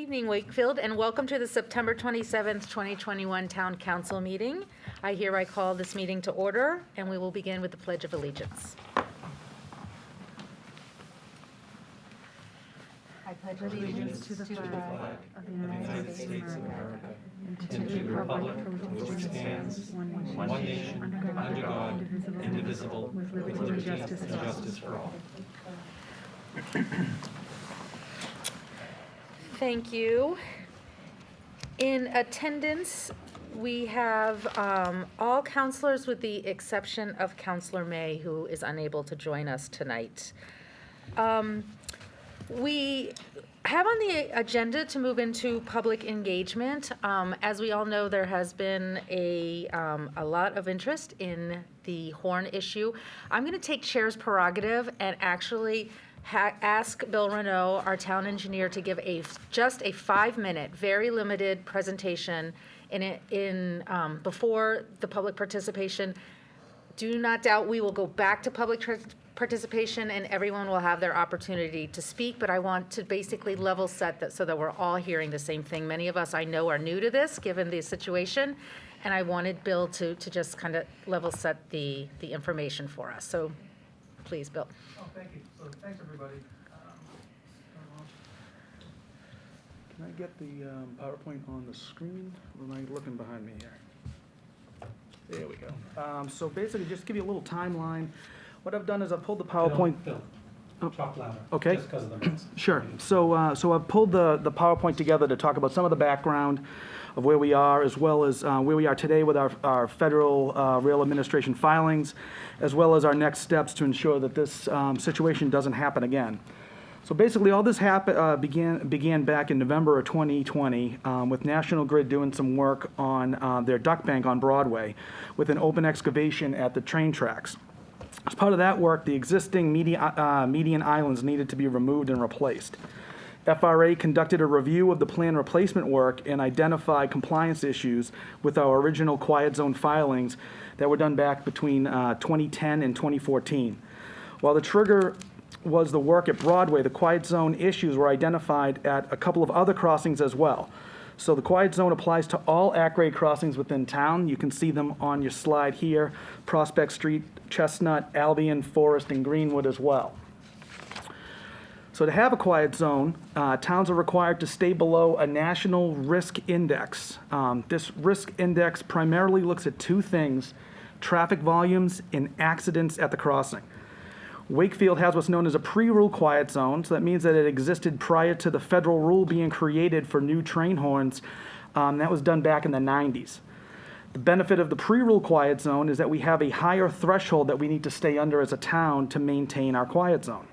evening, Wakefield, and welcome to the September 27th, 2021 Town Council meeting. I hereby call this meeting to order, and we will begin with the Pledge of Allegiance. I pledge allegiance to the flag of the United States of America and to the republic for which it stands, one nation, under God, indivisible, with liberty and justice for all. Thank you. In attendance, we have all counselors with the exception of Counselor May, who is unable to join us tonight. We have on the agenda to move into public engagement. As we all know, there has been a lot of interest in the horn issue. I'm going to take chair's prerogative and actually ask Bill Renaud, our town engineer, to give just a 5-minute, very limited presentation before the public participation. Do not doubt we will go back to public participation and everyone will have their opportunity to speak, but I want to basically level set that so that we're all hearing the same thing. Many of us I know are new to this, given the situation, and I wanted Bill to just kind of level set the information for us. So please, Bill. Oh, thank you. So thanks, everybody. Can I get the PowerPoint on the screen? Or am I looking behind me here? There we go. So basically, just to give you a little timeline, what I've done is I've pulled the PowerPoint. Phil, talk louder. Okay. Just because of the minutes. Sure. So I've pulled the PowerPoint together to talk about some of the background of where we are, as well as where we are today with our federal rail administration filings, as well as our next steps to ensure that this situation doesn't happen again. So basically, all this began back in November of 2020 with National Grid doing some work on their duct bank on Broadway with an open excavation at the train tracks. As part of that work, the existing median islands needed to be removed and replaced. FRA conducted a review of the plan replacement work and identified compliance issues with our original quiet zone filings that were done back between 2010 and 2014. While the trigger was the work at Broadway, the quiet zone issues were identified at a couple of other crossings as well. So the quiet zone applies to all at-grade crossings within town. You can see them on your slide here: Prospect Street, Chestnut, Albion, Forest, and Greenwood as well. So to have a quiet zone, towns are required to stay below a national risk index. This risk index primarily looks at two things: traffic volumes and accidents at the crossing. Wakefield has what's known as a pre-rule quiet zone, so that means that it existed prior to the federal rule being created for new train horns. That was done back in the 90s. The benefit of the pre-rule quiet zone is that we have a higher threshold that we need to stay under as a town to maintain our quiet zone.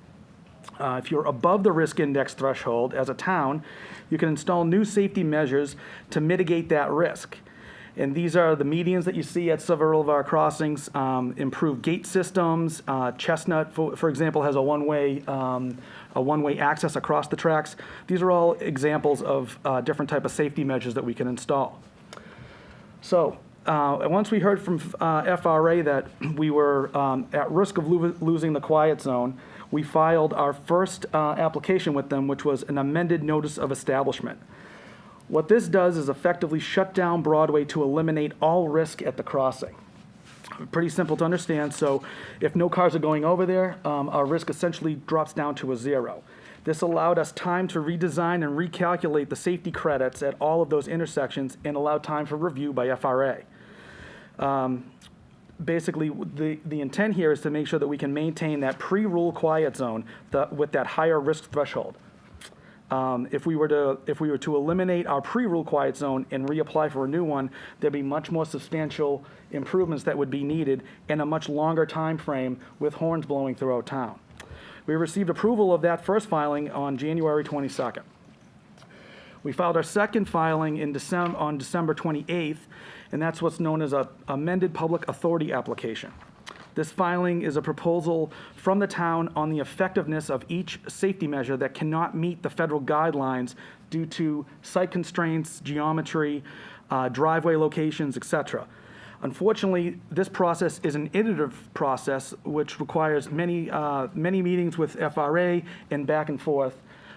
If you're above the risk index threshold as a town, you can install new safety measures to mitigate that risk. And these are the medians that you see at several of our crossings: improved gate systems. Chestnut, for example, has a one-way access across the tracks. These are all examples of different type of safety measures that we can install. So once we heard from FRA that we were at risk of losing the quiet zone, we filed our first application with them, which was an amended notice of establishment. What this does is effectively shut down Broadway to eliminate all risk at the crossing. Pretty simple to understand. So if no cars are going over there, our risk essentially drops down to a 0. This allowed us time to redesign and recalculate the safety credits at all of those intersections and allowed time for review by FRA. Basically, the intent here is to make sure that we can maintain that pre-rule quiet zone with that higher risk threshold. If we were to eliminate our pre-rule quiet zone and reapply for a new one, there'd be much more substantial improvements that would be needed in a much longer time frame with horns blowing throughout town. We received approval of that first filing on January 22nd. We filed our second filing on December 28th, and that's what's known as an amended public authority application. This filing is a proposal from the town on the effectiveness of each safety measure that cannot meet the federal guidelines due to site constraints, geometry, driveway locations, etc. Unfortunately, this process is an iterative process which requires many meetings with FRA and back and forth.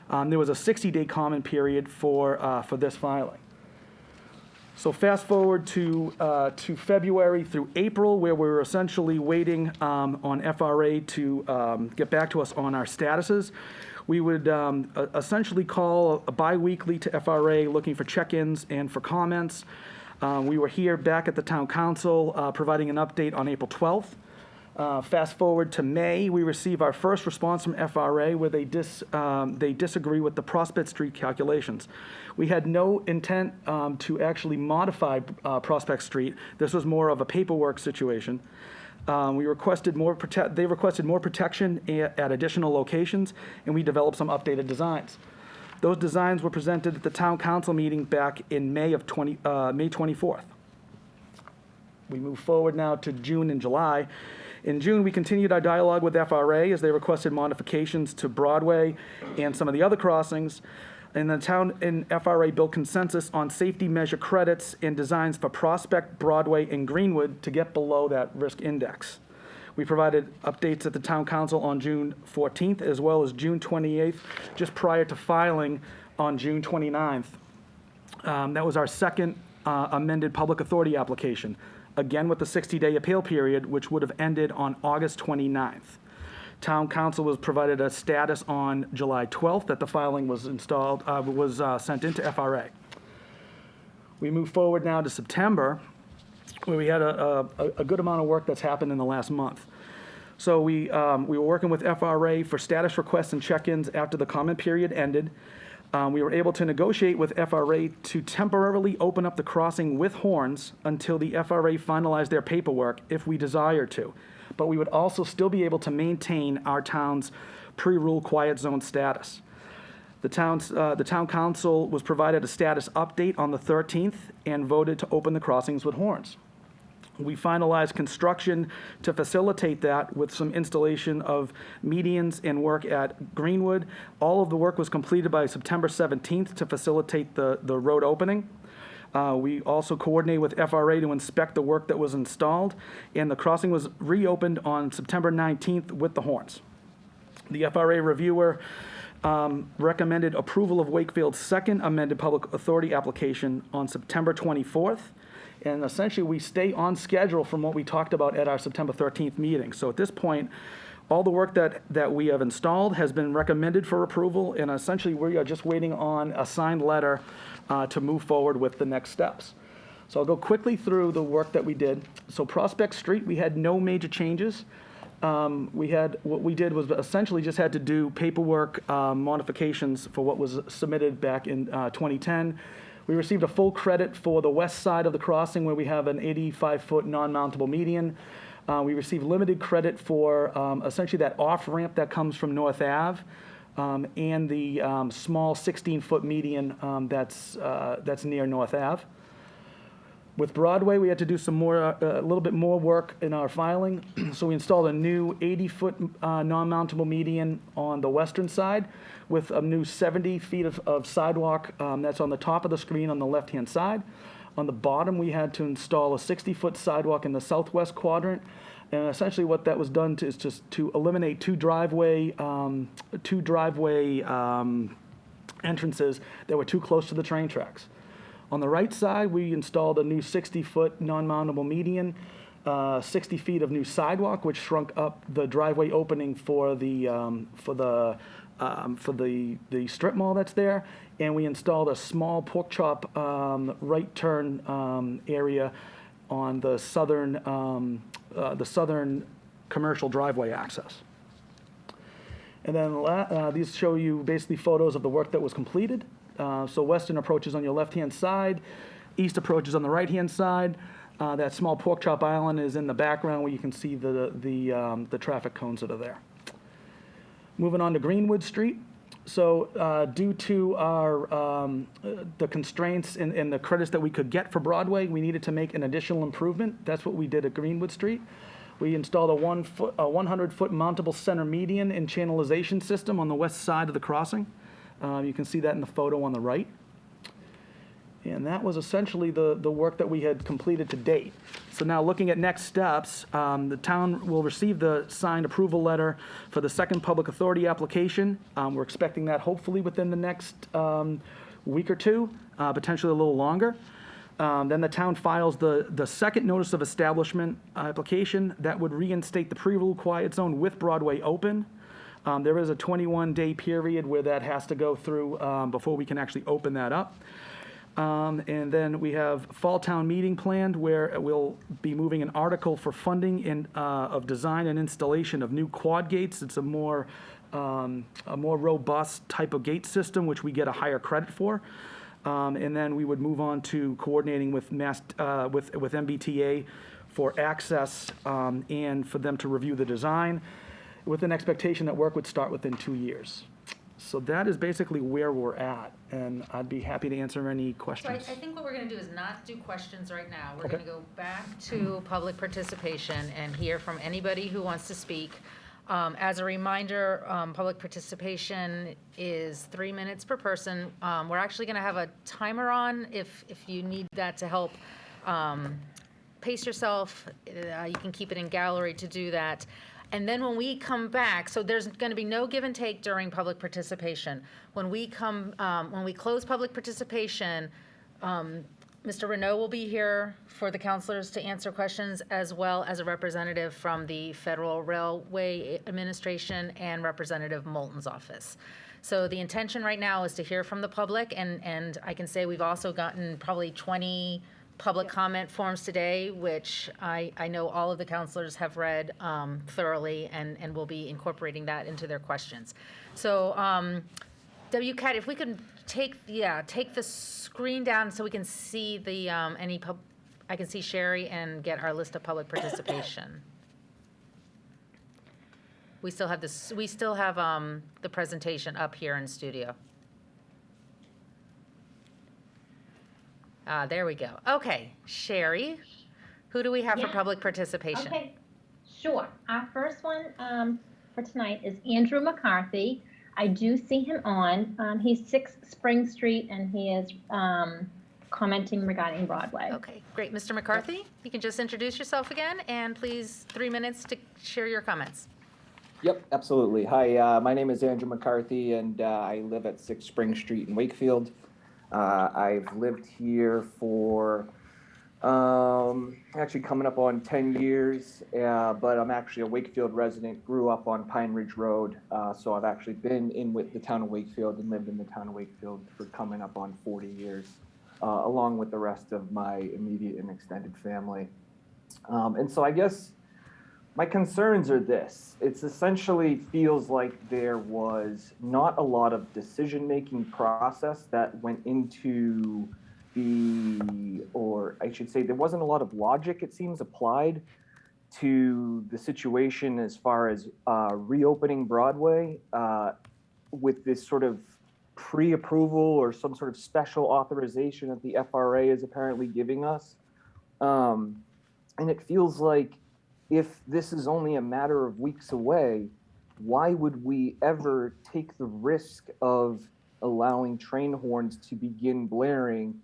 There was a 60-day comment period for this filing. So fast forward to February through April, where we were essentially waiting on FRA to get back to us on our statuses. We would essentially call bi-weekly to FRA looking for check-ins and for comments. We were here back at the town council providing an update on April 12th. Fast forward to May, we receive our first response from FRA where they disagree with the Prospect Street calculations. We had no intent to actually modify Prospect Street. This was more of a paperwork situation. They requested more protection at additional locations, and we developed some updated designs. Those designs were presented at the town council meeting back in May 24th. We move forward now to June and July. In June, we continued our dialogue with FRA as they requested modifications to Broadway and some of the other crossings. And the town and FRA built consensus on safety measure credits and designs for Prospect, Broadway, and Greenwood to get below that risk index. We provided updates at the town council on June 14th as well as June 28th, just prior to filing on June 29th. That was our second amended public authority application, again with the 60-day appeal period, which would have ended on August 29th. Town council was provided a status on July 12th that the filing was sent into FRA. We move forward now to September, where we had a good amount of work that's happened in the last month. So we were working with FRA for status requests and check-ins after the comment period ended. We were able to negotiate with FRA to temporarily open up the crossing with horns until the FRA finalized their paperwork if we desire to. But we would also still be able to maintain our town's pre-rule quiet zone status. The town council was provided a status update on the 13th and voted to open the crossings with horns. We finalized construction to facilitate that with some installation of medians and work at Greenwood. All of the work was completed by September 17th to facilitate the road opening. We also coordinated with FRA to inspect the work that was installed, and the crossing was reopened on September 19th with the horns. The FRA reviewer recommended approval of Wakefield's second amended public authority application on September 24th. And essentially, we stay on schedule from what we talked about at our September 13th meeting. So at this point, all the work that we have installed has been recommended for approval, and essentially, we are just waiting on a signed letter to move forward with the next steps. So I'll go quickly through the work that we did. So Prospect Street, we had no major changes. What we did was essentially just had to do paperwork modifications for what was submitted back in 2010. We received a full credit for the west side of the crossing where we have an 85-foot non-mountable median. We received limited credit for essentially that off-ramp that comes from North Ave and the small 16-foot median that's near North Ave. With Broadway, we had to do a little bit more work in our filing. So we installed a new 80-foot non-mountable median on the western side with a new 70 feet of sidewalk that's on the top of the screen on the left-hand side. On the bottom, we had to install a 60-foot sidewalk in the southwest quadrant. And essentially what that was done is just to eliminate two driveway entrances that were too close to the train tracks. On the right side, we installed a new 60-foot non-mountable median, 60 feet of new sidewalk, which shrunk up the driveway opening for the strip mall that's there, and we installed a small pork chop right turn area on the southern commercial driveway access. And then these show you basically photos of the work that was completed. So western approach is on your left-hand side, east approach is on the right-hand side. That small pork chop island is in the background where you can see the traffic cones that are there. Moving on to Greenwood Street. So due to the constraints and the credits that we could get for Broadway, we needed to make an additional improvement. That's what we did at Greenwood Street. We installed a 100-foot mountable center median and channelization system on the west side of the crossing. You can see that in the photo on the right. And that was essentially the work that we had completed to date. So now looking at next steps, the town will receive the signed approval letter for the second public authority application. We're expecting that hopefully within the next week or two, potentially a little longer. Then the town files the second notice of establishment application that would reinstate the pre-rule quiet zone with Broadway open. There is a 21-day period where that has to go through before we can actually open that up. And then we have fall town meeting planned where we'll be moving an article for funding of design and installation of new quad gates. It's a more robust type of gate system, which we get a higher credit for. And then we would move on to coordinating with with MBTA for access and for them to review the design with an expectation that work would start within 2 years. So that is basically where we're at, and I'd be happy to answer any So questions. I think what we're going to do is not do questions right now. We're Okay. going to go back to public participation and hear from anybody who wants to speak. As a reminder, public participation is 3 minutes per person. We're actually going to have a timer on if you need that to help pace yourself. You can keep it in gallery to do that. And then when we come back, so there's going to be no give and take during public participation. When we close public participation, Mr. Renaud will be here for the counselors to answer questions, as well as a representative from the Federal Railway Administration and Representative Moulton's office. So the intention right now is to hear from the public, and I can say we've also gotten probably 20 public comment forms today, which I know all of the counselors have read thoroughly and will be incorporating that into their questions. So, WCAT, if we could take the screen down so we can see the I can see Sherry and get our list of public participation. We still have this. We still have the presentation up here in studio. There we go. Okay, Sherry, who do we have for Yeah. public participation? Okay, sure. Our first one for tonight is Andrew McCarthy. I do see him on. He's 6 Spring Street, and he is commenting regarding Broadway. Okay, great. Mr. McCarthy, you can just introduce yourself again, and please 3 minutes to share your comments. Yep, absolutely. Hi, my name is Andrew McCarthy, and I live at 6 Spring Street in Wakefield. I've lived here for actually coming up on 10 years, but I'm actually a Wakefield resident, grew up on Pine Ridge Road, so I've actually been in with the town of Wakefield and lived in the town of Wakefield for coming up on 40 years, along with the rest of my immediate and extended family. And so I guess my concerns are this. It's essentially feels like there was not a lot of decision-making process that went into or I should say there wasn't a lot of logic, it seems, applied to the situation as far as reopening Broadway with this sort of pre-approval or some sort of special authorization that the FRA is apparently giving us. And it feels like if this is only a matter of weeks away, why would we ever take the risk of allowing train horns to begin blaring,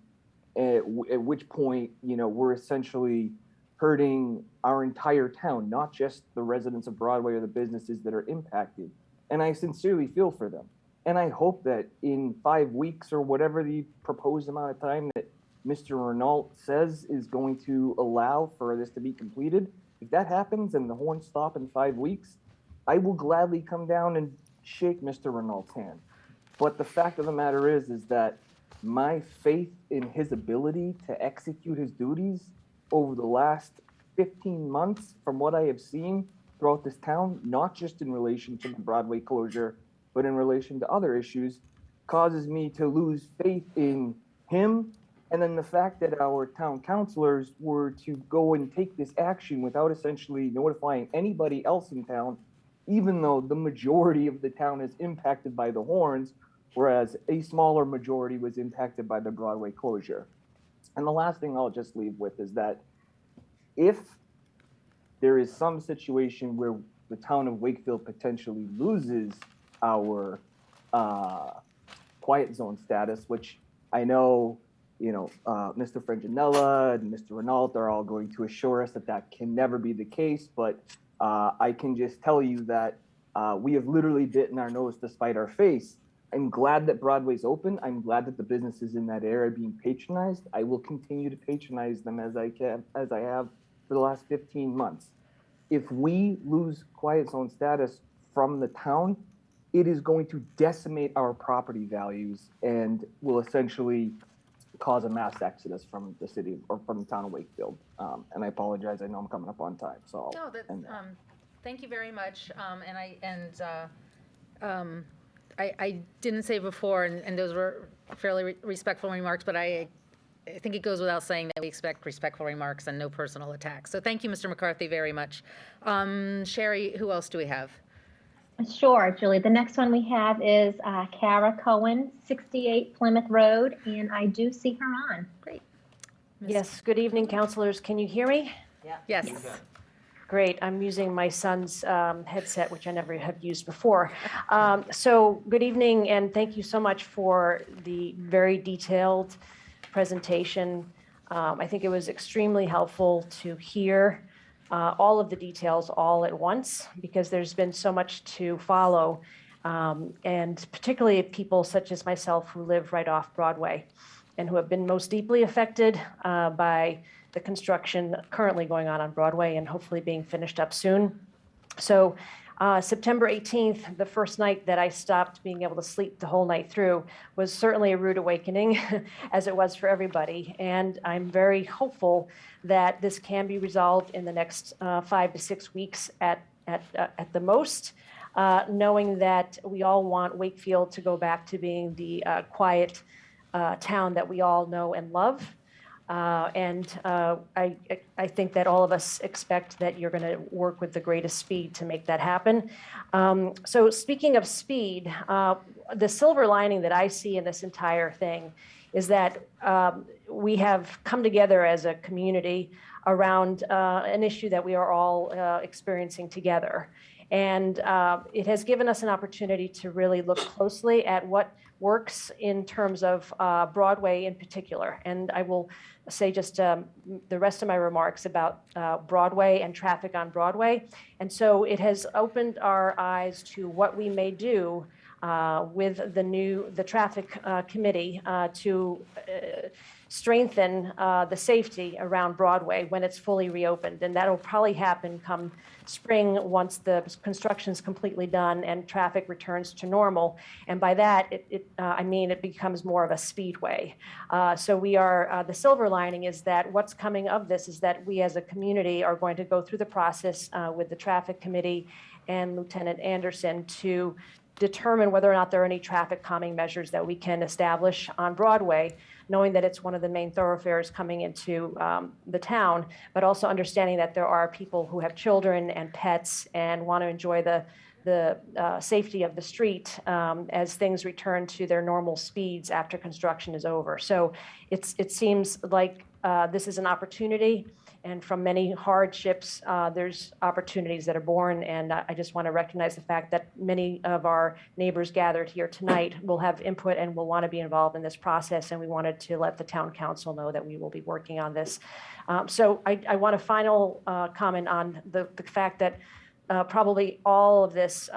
at which point, you know, we're essentially hurting our entire town, not just the residents of Broadway or the businesses that are impacted. And I sincerely feel for them. And I hope that in 5 weeks or whatever the proposed amount of time that Mr. Renault says is going to allow for this to be completed, if that happens and the horns stop in 5 weeks, I will gladly come down and shake Mr. Renault's hand. But the fact of the matter is that my faith in his ability to execute his duties over the last 15 months, from what I have seen throughout this town, not just in relation to the Broadway closure, but in relation to other issues, causes me to lose faith in him. And then the fact that our town councilors were to go and take this action without essentially notifying anybody else in town, even though the majority of the town is impacted by the horns, whereas a smaller majority was impacted by the Broadway closure. And the last thing I'll just leave with is that if there is some situation where the town of Wakefield potentially loses our quiet zone status, which I know Mr. Franginella and Mr. Renault are all going to assure us that that can never be the case. But I can just tell you that we have literally bitten our nose to spite our face. I'm glad that Broadway's open. I'm glad that the businesses in that area are being patronized. I will continue to patronize them as I have for the last 15 months. If we lose quiet zone status from the town, it is going to decimate our property values and will essentially cause a mass exodus from the city or from the town of Wakefield. And I apologize. I know I'm coming up on time, so No, that's, thank you very much. I didn't say before, and those were fairly respectful remarks, but I think it goes without saying that we expect respectful remarks and no personal attacks. So thank you, Mr. McCarthy, very much. Sherry, who else do we have? Sure, Julie. The next one we have is Cara Cohen, 68 Plymouth Road, and I do see her on. Great. Yes, good evening, counselors. Can you hear me? Yes. Great. I'm using my son's headset, which I never have used before. So good evening, and thank you so much for the very detailed presentation. I think it was extremely helpful to hear all of the details all at once, because there's been so much to follow, and particularly people such as myself who live right off Broadway and who have been most deeply affected by the construction currently going on Broadway and hopefully being finished up soon. So September 18th, the first night that I stopped being able to sleep the whole night through, was certainly a rude awakening, as it was for everybody. And I'm very hopeful that this can be resolved in the next 5 to 6 weeks at the most, knowing that we all want Wakefield to go back to being the quiet town that we all know and love. I think that all of us expect that you're going to work with the greatest speed to make that happen. So speaking of speed, the silver lining that I see in this entire thing is that we have come together as a community around an issue that we are all experiencing together. And it has given us an opportunity to really look closely at what works in terms of Broadway in particular. And I will say just the rest of my remarks about Broadway and traffic on Broadway. And so it has opened our eyes to what we may do with the traffic committee to strengthen the safety around Broadway when it's fully reopened. And that'll probably happen come spring once the construction is completely done and traffic returns to normal. And by that, I mean it becomes more of a speedway. So we are, the silver lining is that what's coming of this is that we as a community are going to go through the process with the traffic committee and Lieutenant Anderson to determine whether or not there are any traffic calming measures that we can establish on Broadway, knowing that it's one of the main thoroughfares coming into the town, but also understanding that there are people who have children and pets and want to enjoy the safety of the street as things return to their normal speeds after construction is over. So it seems like this is an opportunity, and from many hardships, there's opportunities that are born. And I just want to recognize the fact that many of our neighbors gathered here tonight will have input and will want to be involved in this process. And we wanted to let the town council know that we will be working on this. So I want a final comment on the fact that probably all of this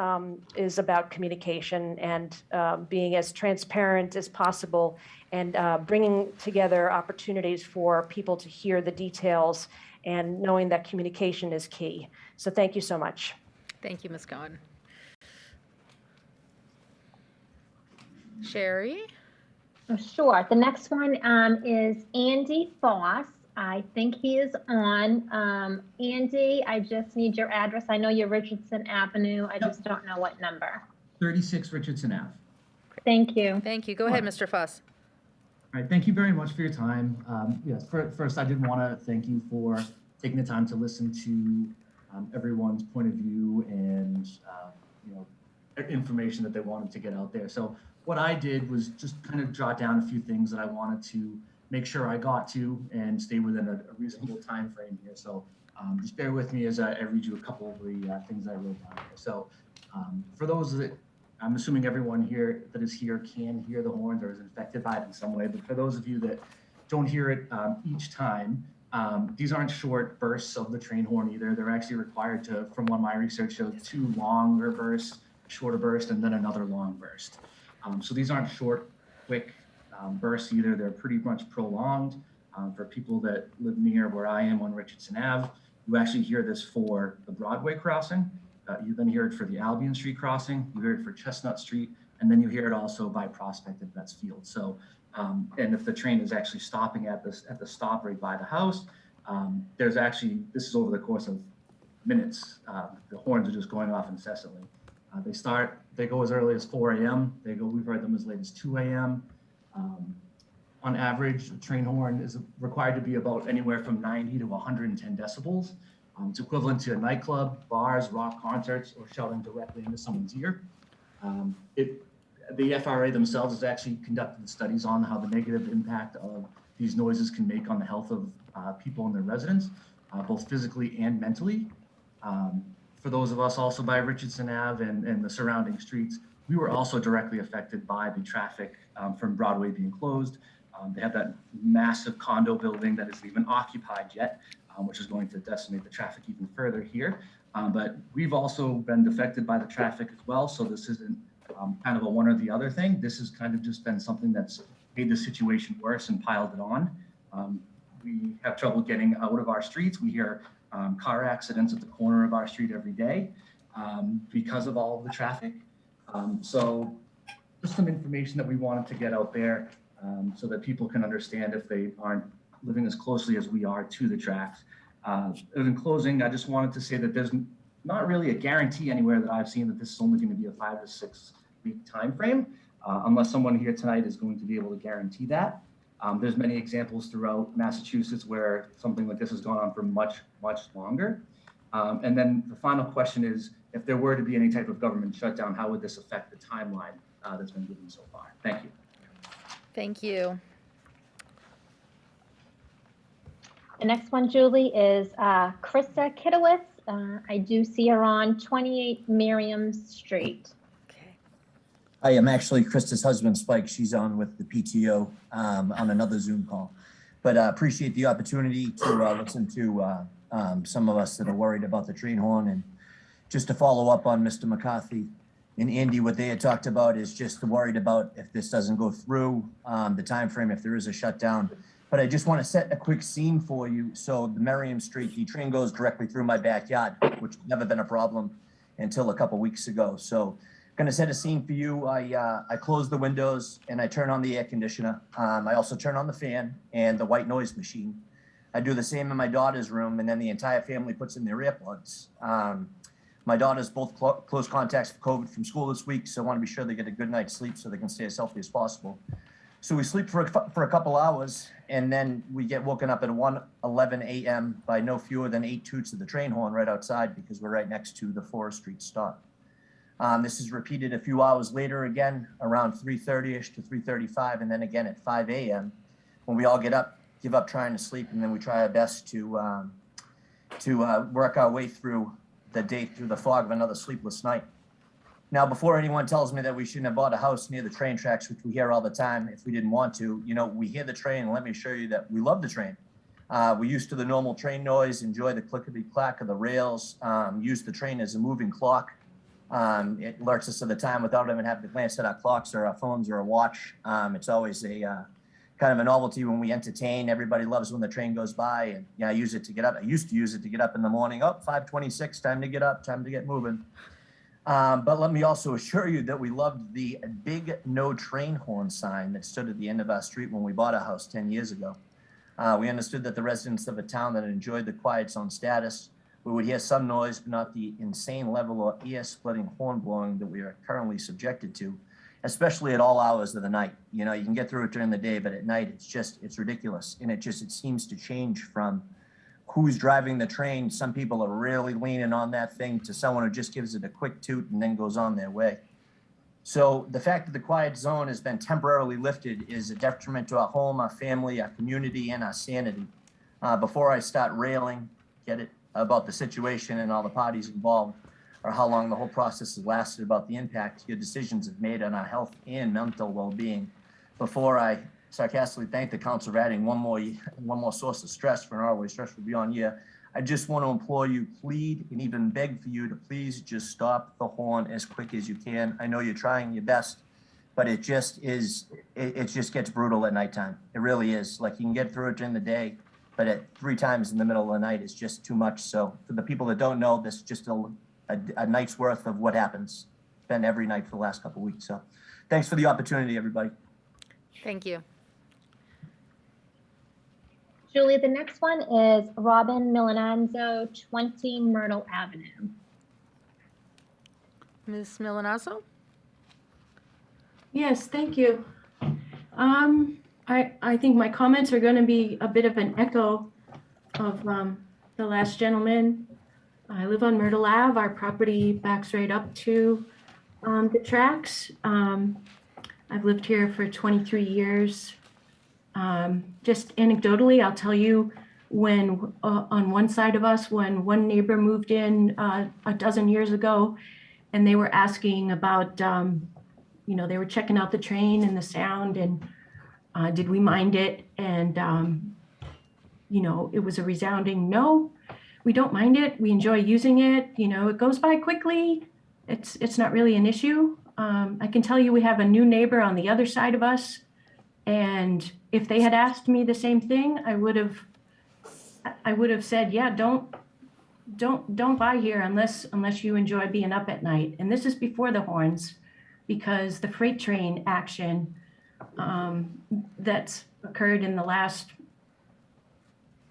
is about communication and being as transparent as possible and bringing together opportunities for people to hear the details and knowing that communication is key. So thank you so much. Thank you, Ms. Cohen. Sherry? Oh, sure. The next one is Andy Foss. I think he is on. Andy, I just need your address. I know you're Richardson Avenue. I just don't know what number. 36 Richardson Ave. Thank you. Thank you. Go ahead, Mr. Foss. All right, thank you very much for your time. Yes, first I did want to thank you for taking the time to listen to everyone's point of view and information that they wanted to get out there. So what I did was just kind of jot down a few things that I wanted to make sure I got to and stay within a reasonable time frame here. So just bear with me as I read you a couple of the things I wrote down here. So for those that, I'm assuming everyone here that is here can hear the horns or is infected by it in some way, but for those of you that don't hear it each time. These aren't short bursts of the train horn either. They're actually required to, from what my research shows, 2 longer bursts, shorter burst, and then another long burst. So these aren't short, quick bursts either. They're pretty much prolonged. For people that live near where I am on Richardson Ave, you actually hear this for the Broadway crossing. You then hear it for the Albion Street crossing. You hear it for Chestnut Street, and then you hear it also by Prospect and Betts Field. So, and if the train is actually stopping at the stop right by the house, there's actually, this is over the course of minutes. The horns are just going off incessantly. They go as early as 4 a.m. We've heard them as late as 2 a.m. On average, a train horn is required to be about anywhere from 90 to 110 decibels. It's equivalent to a nightclub, bars, rock concerts, or shouting directly into someone's ear. The FRA themselves has actually conducted studies on how the negative impact of these noises can make on the health of people and their residents, both physically and mentally. For those of us also by Richardson Ave and the surrounding streets, we were also directly affected by the traffic from Broadway being closed. They have that massive condo building that isn't even occupied yet, which is going to decimate the traffic even further here. But we've also been affected by the traffic as well. So this isn't kind of a one or the other thing. This has kind of just been something that's made the situation worse and piled it on. We have trouble getting out of our streets. We hear car accidents at the corner of our street every day because of all of the traffic. So just some information that we wanted to get out there so that people can understand if they aren't living as closely as we are to the tracks. In closing, I just wanted to say that there's not really a guarantee anywhere that I've seen that this is only going to be a 5 to 6 week time frame, unless someone here tonight is going to be able to guarantee that. There's many examples throughout Massachusetts where something like this has gone on for much, much longer. And then the final question is, if there were to be any type of government shutdown, how would this affect the timeline that's been given so far? Thank you. Thank you. The next one, Julie, is Krista Kitowitz. I do see her on 28 Miriam Street. Okay. I am actually Krista's husband, Spike. She's on with the PTO on another Zoom call. But appreciate the opportunity to listen to some of us that are worried about the train horn. And just to follow up on Mr. McCarthy and Andy, what they had talked about is just worried about if this doesn't go through the time frame, if there is a shutdown. But I just want to set a quick scene for you. So the Merriam Street, the train goes directly through my backyard, which has never been a problem until a couple weeks ago. So going to set a scene for you. I close the windows and I turn on the air conditioner. I also turn on the fan and the white noise machine. I do the same in my daughter's room, and then the entire family puts in their earplugs. My daughter's both close contacts for COVID from school this week, so I want to be sure they get a good night's sleep so they can stay as healthy as possible. So we sleep for a couple hours, and then we get woken up at 1:11 a.m. by no fewer than 8 toots of the train horn right outside because we're right next to the Forest Street stop. This is repeated a few hours later again, around 3:30ish to 3:35, and then again at 5 a.m. when we all give up trying to sleep, and then we try our best to work our way through the day through the fog of another sleepless night. Now, before anyone tells me that we shouldn't have bought a house near the train tracks, which we hear all the time, if we didn't want to, we hear the train, and let me assure you that we love the train. We're used to the normal train noise, enjoy the clickety-clack of the rails, use the train as a moving clock. It alerts us of the time without even having to glance at our clocks or our phones or a watch. It's always a kind of a novelty when we entertain. Everybody loves when the train goes by, and I use it to get up. I used to use it to get up in the morning. 5:26, time to get up, time to get moving. But let me also assure you that we loved the big no train horn sign that stood at the end of our street when we bought a house 10 years ago. We understood that the residents of a town that enjoyed the quiet zone status, we would hear some noise, but not the insane level of ear-splitting horn blowing that we are currently subjected to, especially at all hours of the night. You can get through it during the day, but at night it's ridiculous. And it seems to change from who's driving the train. Some people are really leaning on that thing to someone who just gives it a quick toot and then goes on their way. So the fact that the quiet zone has been temporarily lifted is a detriment to our home, our family, our community, and our sanity. Before I start railing, about the situation and all the parties involved, or how long the whole process has lasted, about the impact your decisions have made on our health and mental well-being, before I sarcastically thank the council for adding one more source of stress for an already stressful beyond year. I just want to implore you, plead, and even beg for you to please just stop the horn as quick as you can. I know you're trying your best, but it just gets brutal at nighttime. It really is. Like, you can get through it during the day, but at 3 times in the middle of the night is just too much. So for the people that don't know, this is just a night's worth of what happens. It's been every night for the last couple of weeks. So thanks for the opportunity, everybody. Thank you. Julie, the next one is Robin Milanzo, 20 Myrtle Avenue. Ms. Milanzo? Yes, thank you. I think my comments are going to be a bit of an echo of the last gentleman. I live on Myrtle Ave. Our property backs right up to the tracks. I've lived here for 23 years. Just anecdotally, I'll tell you, when on one side of us, when one neighbor moved in a dozen years ago, and they were asking about, they were checking out the train and the sound, and did we mind it? And, it was a resounding no, we don't mind it. We enjoy using it. It goes by quickly. It's not really an issue. I can tell you we have a new neighbor on the other side of us. And if they had asked me the same thing, I would have said, yeah, don't buy here unless you enjoy being up at night. And this is before the horns, because the freight train action that's occurred in the last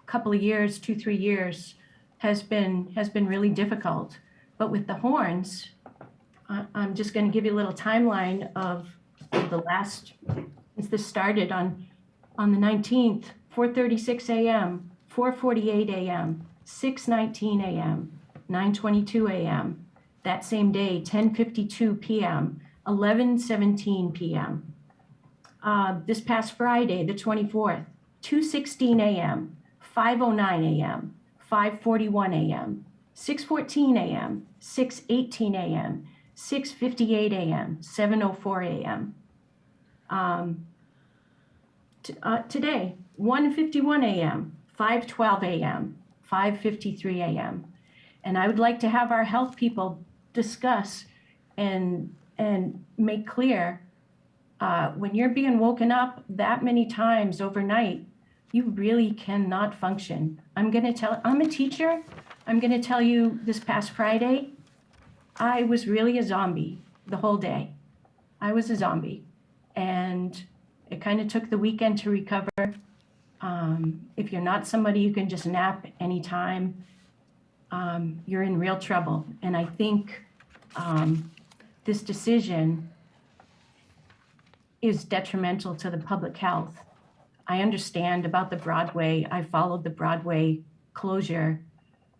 couple of years, 2-3 years, has been really difficult. But with the horns, I'm just going to give you a little timeline of the last. Since this started on the 19th, 4:36 a.m., 4:48 a.m., 6:19 a.m., 9:22 a.m. That same day, 10:52 p.m., 11:17 p.m. This past Friday, the 24th, 2:16 a.m., 5:09 a.m., 5:41 a.m., 6:14 a.m., 6:18 a.m., 6:58 a.m., 7:04 a.m. Today, 1:51 a.m., 5:12 a.m., 5:53 a.m. And I would like to have our health people discuss and make clear, when you're being woken up that many times overnight, you really cannot function. I'm a teacher. I'm going to tell you, this past Friday, I was really a zombie the whole day. I was a zombie. And it kind of took the weekend to recover. If you're not somebody who can just nap anytime, you're in real trouble. And I think this decision is detrimental to the public health. I understand about the Broadway. I followed the Broadway closure,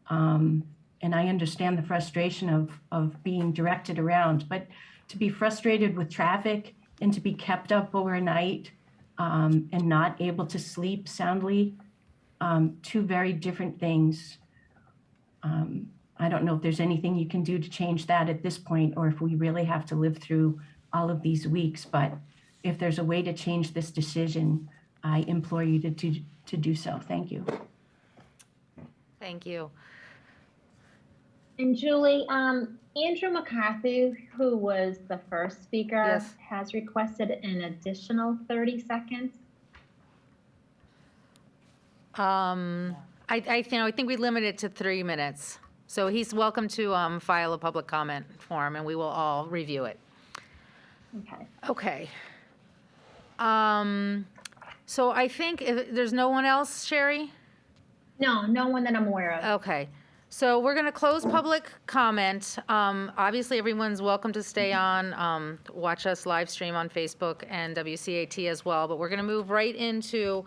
and I understand the frustration of being directed around. But to be frustrated with traffic and to be kept up overnight and not able to sleep soundly, 2 very different things. I don't know if there's anything you can do to change that at this point, or if we really have to live through all of these weeks. But if there's a way to change this decision, I implore you to do so. Thank you. Thank you. And Julie, Andrew McCarthy, who was the first speaker, Yes. has requested an additional 30 seconds. I think we limit it to 3 minutes. So he's welcome to file a public comment form, and we will all review it. Okay. Okay. So I think if there's no one else, Sherry? No one that I'm aware of. Okay. So we're going to close public comment. Obviously, everyone's welcome to stay on, watch us live stream on Facebook and WCAT as well. But we're going to move right into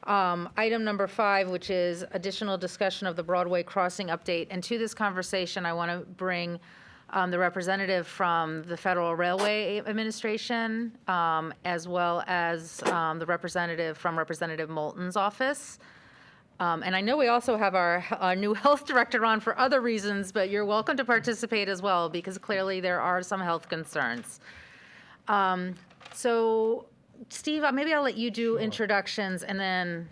item number 5, which is additional discussion of the Broadway crossing update. And to this conversation, I want to bring the representative from the Federal Railway Administration, as well as the representative from Representative Moulton's office. And I know we also have our new health director on for other reasons, but you're welcome to participate as well, because clearly there are some health concerns. So Steve, maybe I'll let you do introductions and then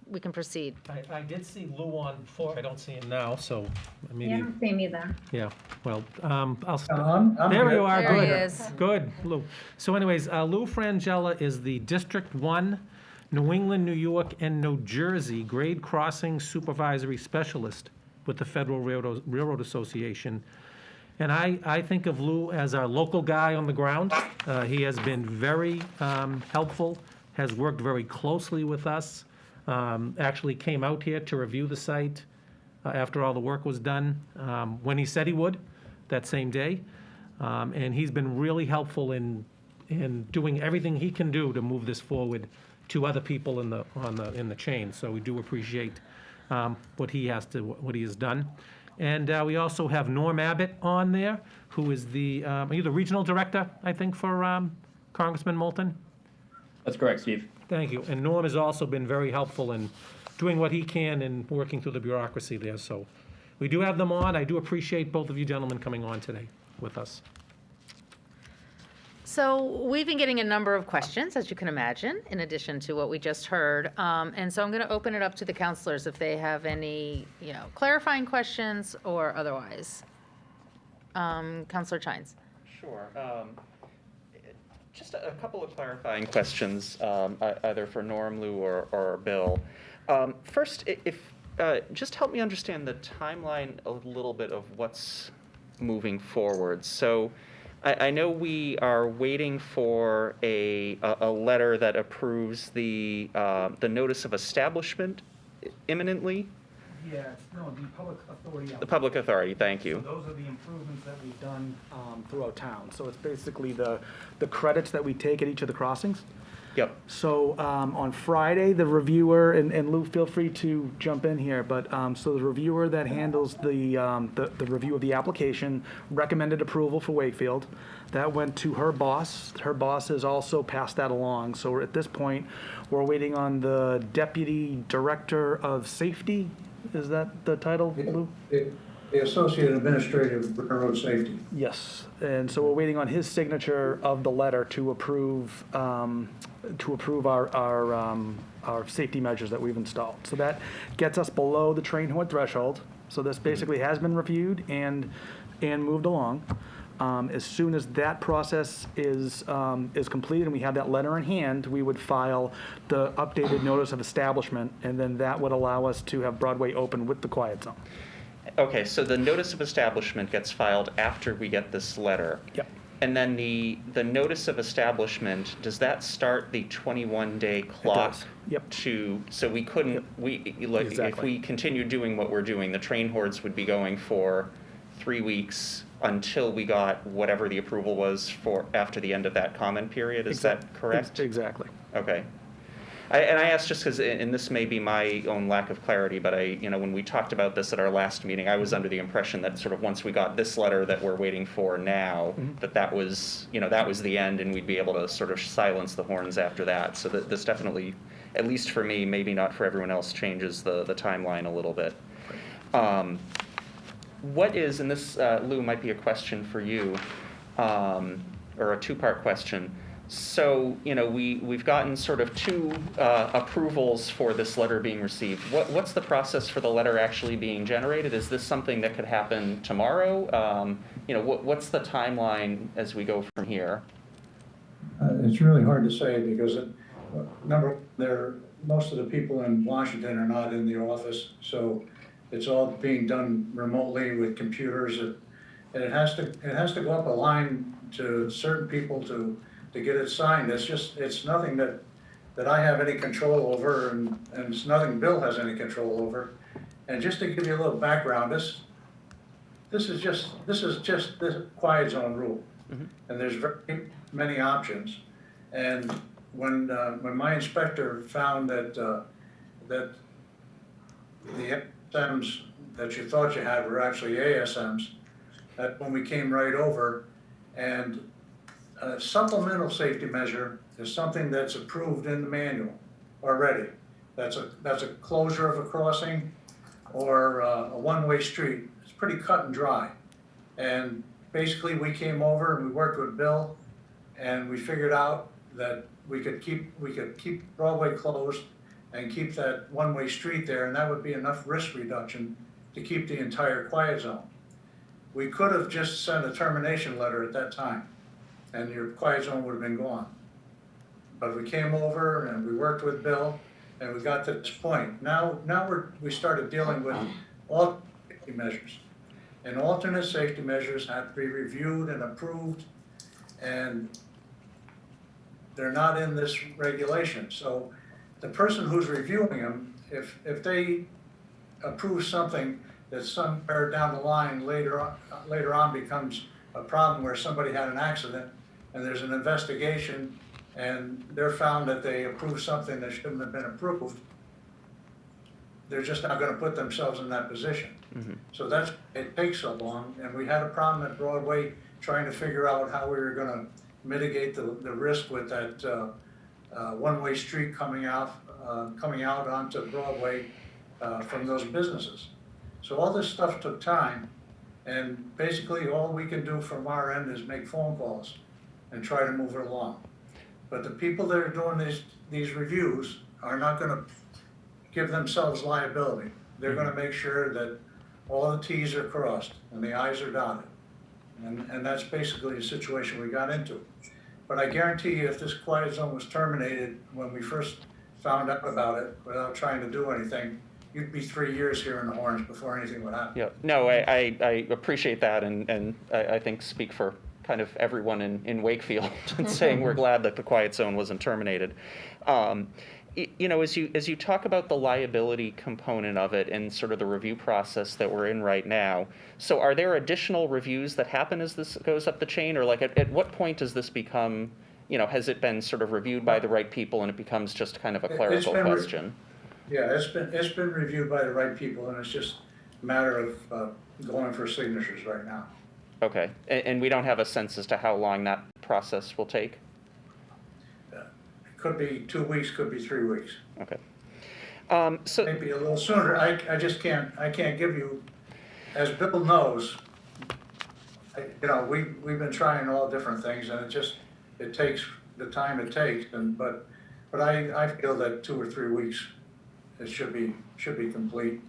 we can proceed. I did see Lou on before, I don't see him now, so maybe, Yeah, I don't see me either. yeah, well, I'll, I'm there good. you are, There he good. is. Good, Lou. So anyways, Lou Frangella is the District 1, New England, New York, and New Jersey Grade Crossing Supervisory Specialist with the Federal Railroad Association. And I think of Lou as our local guy on the ground. He has been very helpful, has worked very closely with us, actually came out here to review the site after all the work was done, when he said he would, that same day. And he's been really helpful in doing everything he can do to move this forward to other people in the chain. So we do appreciate what he has done. And we also have Norm Abbott on there, who is are you the regional director, I think, for Congressman Moulton? That's correct, Steve. Thank you. And Norm has also been very helpful in doing what he can and working through the bureaucracy there. So we do have them on. I do appreciate both of you gentlemen coming on today with us. So we've been getting a number of questions, as you can imagine, in addition to what we just heard. And so I'm going to open it up to the counselors if they have any, clarifying questions or otherwise. Counselor Chines. Sure. Just a couple of clarifying questions, either for Norm, Lou, or Bill. First, if just help me understand the timeline a little bit of what's moving forward. So I know we are waiting for a letter that approves the notice of establishment imminently. Yeah, the public authority. The public authority, thank you. So those are the improvements that we've done throughout town. So it's basically the credits that we take at each of the crossings. Yep. So on Friday, the reviewer, and Lou, feel free to jump in here, but so the reviewer that handles the review of the application recommended approval for Wakefield. That went to her boss. Her boss has also passed that along. So at this point, we're waiting on the Deputy Director of Safety. Is that the title, Lou? The Associate Administrative Railroad Safety. Yes, and so we're waiting on his signature of the letter to approve our safety measures that we've installed. So that gets us below the train horn threshold. So this basically has been reviewed and moved along. As soon as that process is completed and we have that letter in hand, we would file the updated notice of establishment, and then that would allow us to have Broadway open with the quiet zone. Okay, so the notice of establishment gets filed after we get this letter. Yep. And then the notice of establishment, does that start the 21-day clock? does. Yep. So we couldn't, if Exactly. we continue doing what we're doing, the train hordes would be going for 3 weeks until we got whatever the approval was for after the end of that comment period. Is that correct? Exactly. Okay. I asked just because, and this may be my own lack of clarity, but when we talked about this at our last meeting, I was under the impression that sort of once we got this letter that we're waiting for now, that was the end, and we'd be able to sort of silence the horns after that. So that this definitely, at least for me, maybe not for everyone else, changes the timeline a little bit. What is, and this, Lou, might be a question for you, or a two-part question. So, we've gotten sort of two approvals for this letter being received. What's the process for the letter actually being generated? Is this something that could happen tomorrow? What's the timeline as we go from here? It's really hard to say because, most of the people in Washington are not in the office, so it's all being done remotely with computers, and it has to go up a line to certain people to get it signed. It's nothing that I have any control over, and it's nothing Bill has any control over. And just to give you a little background, this is just the quiet zone rule, and there's very many options. And when my inspector found that the ASMs that you thought you had were actually ASMs, that when we came right over, and a supplemental safety measure is something that's approved in the manual already. That's a closure of a crossing or a one-way street. It's pretty cut and dry. And basically we came over and we worked with Bill and we figured out that we could keep Broadway closed and keep that one-way street there, and that would be enough risk reduction to keep the entire quiet zone. We could have just sent a termination letter at that time, and your quiet zone would have been gone. But we came over and we worked with Bill, and we got to this point. Now we started dealing with all safety measures. And alternate safety measures have to be reviewed and approved, and they're not in this regulation. So the person who's reviewing them, if they approve something that somewhere down the line later on becomes a problem where somebody had an accident and there's an investigation and they're found that they approved something that shouldn't have been approved, they're just not going to put themselves in that position. Mm-hmm. So it takes so long, and we had a problem at Broadway trying to figure out how we were going to mitigate the risk with that one-way street coming out onto Broadway from those businesses. So all this stuff took time, and basically all we can do from our end is make phone calls and try to move it along. But the people that are doing these reviews are not going to give themselves liability. They're going to make sure that all the T's are crossed and the I's are dotted. And that's basically the situation we got into. But I guarantee you, if this quiet zone was terminated when we first found out about it, without trying to do anything, you'd be 3 years here in the Horns before anything would happen. Yeah, no, I appreciate that, and I think speak for kind of everyone in Wakefield in saying we're glad that the quiet zone wasn't terminated. You know, as you talk about the liability component of it and sort of the review process that we're in right now, so are there additional reviews that happen as this goes up the chain, or like at what point does this become, you know, has it been sort of reviewed by the right people and it becomes just kind of a clerical question? Yeah, it's been reviewed by the right people, and it's just a matter of going for signatures right now. Okay, and we don't have a sense as to how long that process will take? Could be 2 weeks, could be 3 weeks. Okay. So maybe a little sooner. I just can't give you, as Bill knows, you know, we've been trying all different things, and it takes the time it takes, but I feel that 2 or 3 weeks it should be complete.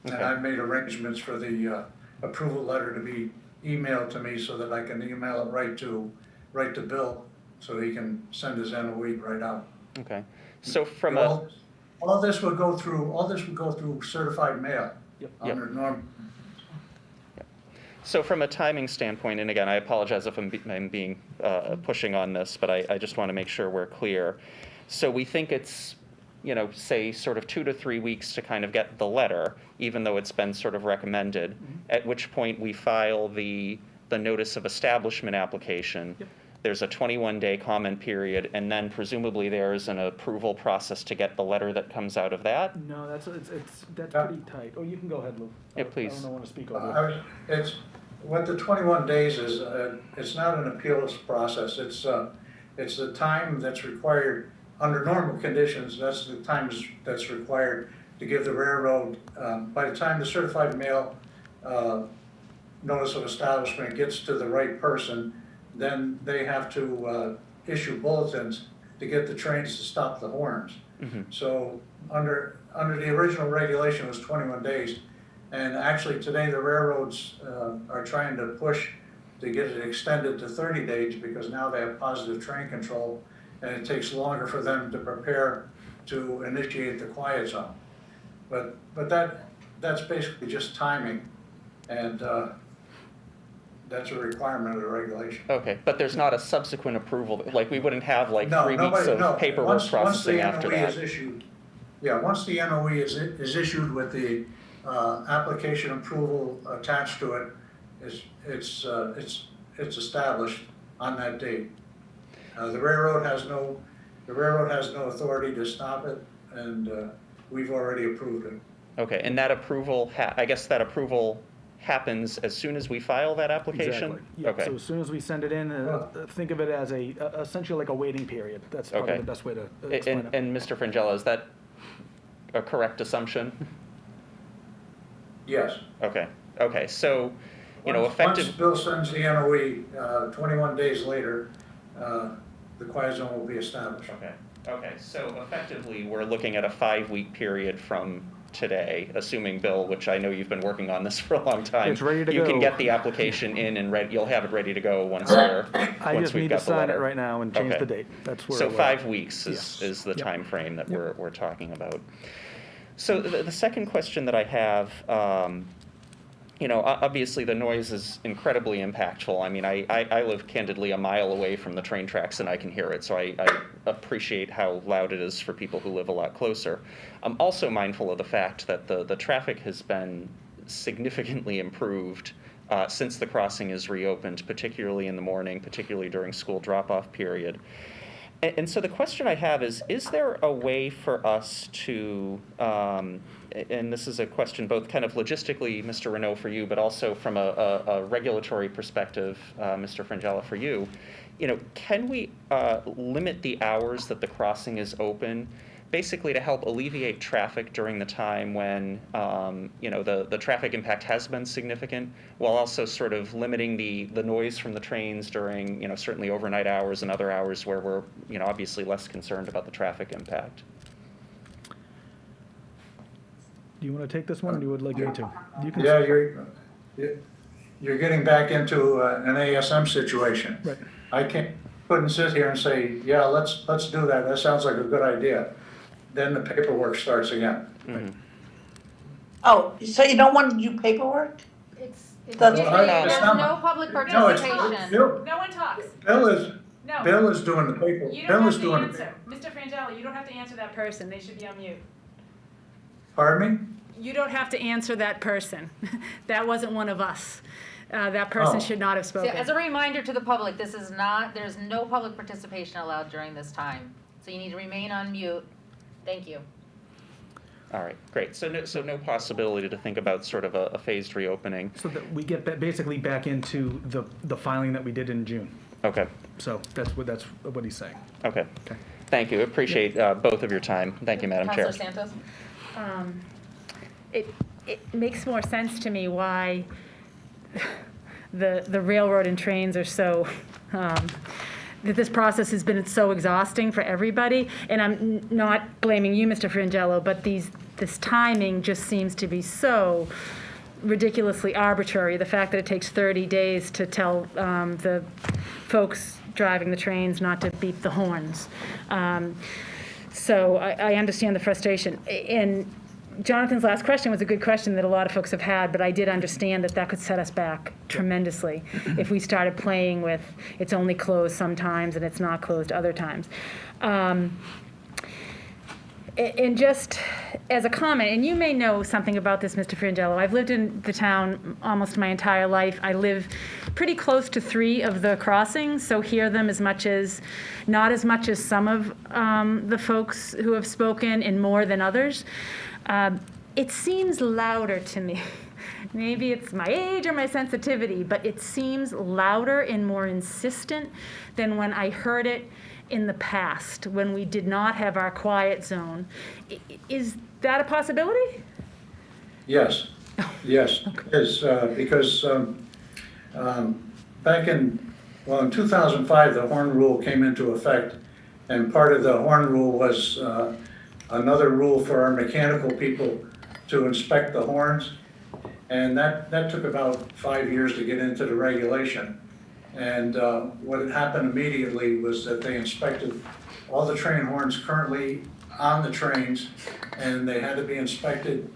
Okay. And I've made arrangements for the approval letter to be emailed to me so that I can email it right to Bill, so he can send his NOE right out. Okay. So from all this would go through certified mail. Yep. Under normal. Yep. So from a timing standpoint, and again, I apologize if I'm being pushing on this, but I just want to make sure we're clear. So we think it's, you know, say sort of 2 to 3 weeks to kind of get the letter, even though it's been sort of recommended, at which point we file the notice of establishment application. Yep. There's a 21-day comment period, and then presumably there's an approval process to get the letter that comes out of that? No, that's pretty tight. Oh, you can go ahead, Lou. Yeah, please. I don't want to speak over you. It's what the 21 days is. It's not an appeals process. It's the time that's required under normal conditions. That's the time that's required to give the railroad. By the time the certified mail notice of establishment gets to the right person, then they have to issue bulletins to get the trains to stop the horns. Mm-hmm. So under the original regulation, it was 21 days. And actually today the railroads are trying to push to get it extended to 30 days because now they have positive train control, and it takes longer for them to prepare to initiate the quiet zone. But that's basically just timing, and that's a requirement of the regulation. Okay, but there's not a subsequent approval, like we wouldn't have like 3 weeks of paperwork processing after that. Once the NOE is issued with the application approval attached to it, it's established on that date. The railroad has no authority to stop it, and we've already approved it. Okay, and that approval, I guess that approval happens as soon as we file that application? Exactly. Yeah. Okay. So as soon as we send it in, think of it as essentially like a waiting period. That's probably the best way to explain it. And Mr. Frangella, is that a correct assumption? Yes. Okay. Okay. So, you know, Once Bill sends the NOE, 21 days later, the quiet zone will be established. Okay, so effectively, we're looking at a 5-week period from today, assuming, Bill, which I know you've been working on this for a long time. It's ready to You can go. get the application in and you'll have it ready to go once we're, I once just we've need to got the sign it letter. right now and change Okay. the date. That's where So we're 5 weeks Yes. is the Yep. time frame that Yep. we're talking about. So the second question that I have, obviously the noise is incredibly impactful. I mean, I live candidly a mile away from the train tracks and I can hear it, so I appreciate how loud it is for people who live a lot closer. I'm also mindful of the fact that the traffic has been significantly improved since the crossing is reopened, particularly in the morning, particularly during school drop-off period. And so the question I have is there a way for us to, and this is a question both kind of logistically, Mr. Renaud, for you, but also from a regulatory perspective, Mr. Frangella, for you, can we limit the hours that the crossing is open, basically to help alleviate traffic during the time when, the traffic impact has been significant, while also sort of limiting the noise from the trains during, certainly overnight hours and other hours where we're, obviously less concerned about the traffic impact? Do you want to take this one, or do you would like me to? You can. Yeah, you're getting back into an ASM situation. Right. I couldn't sit here and say, yeah, let's do that. That sounds like a good idea. Then the paperwork starts again. Mm-hmm. Oh, so you don't want to do paperwork? It's That's- there's no public No, it's participation. Bill. No one talks. Bill is doing the paper. You Bill don't is have to doing answer. Mr. Frangella, you don't have to answer that person. They should be on mute. Pardon me? You don't have to answer that person. That wasn't one of us. That person Oh. should not have So spoken. as a reminder to the public, there's no public participation allowed during this time. So you need to remain on mute. Thank you. All right, great. So no possibility to think about sort of a phased reopening. So that we get basically back into the filing that we did in June. Okay, So that's what he's saying. okay. Okay. Thank you. Appreciate both of your time. Thank you, Madam Chair. Councilor Santos? It makes more sense to me why the railroad and trains are so, that this process has been so exhausting for everybody. And I'm not blaming you, Mr. Frangella, but this timing just seems to be so ridiculously arbitrary. The fact that it takes 30 days to tell the folks driving the trains not to beep the horns. So I understand the frustration. And Jonathan's last question was a good question that a lot of folks have had, but I did understand that could set us back tremendously if we started playing with it's only closed sometimes and it's not closed other times. And just as a comment, and you may know something about this, Mr. Frangella, I've lived in the town almost my entire life. I live pretty close to 3 of the crossings, so hear them not as much as some of the folks who have spoken and more than others. It seems louder to me. Maybe it's my age or my sensitivity, but it seems louder and more insistent than when I heard it in the past, when we did not have our quiet zone. Is that a possibility? Yes, yes, it is, because back in 2005, the horn rule came into effect, and part of the horn rule was another rule for our mechanical people to inspect the horns, and that took about 5 years to get into the regulation. And what had happened immediately was that they inspected all the train horns currently on the trains, and they had to be inspected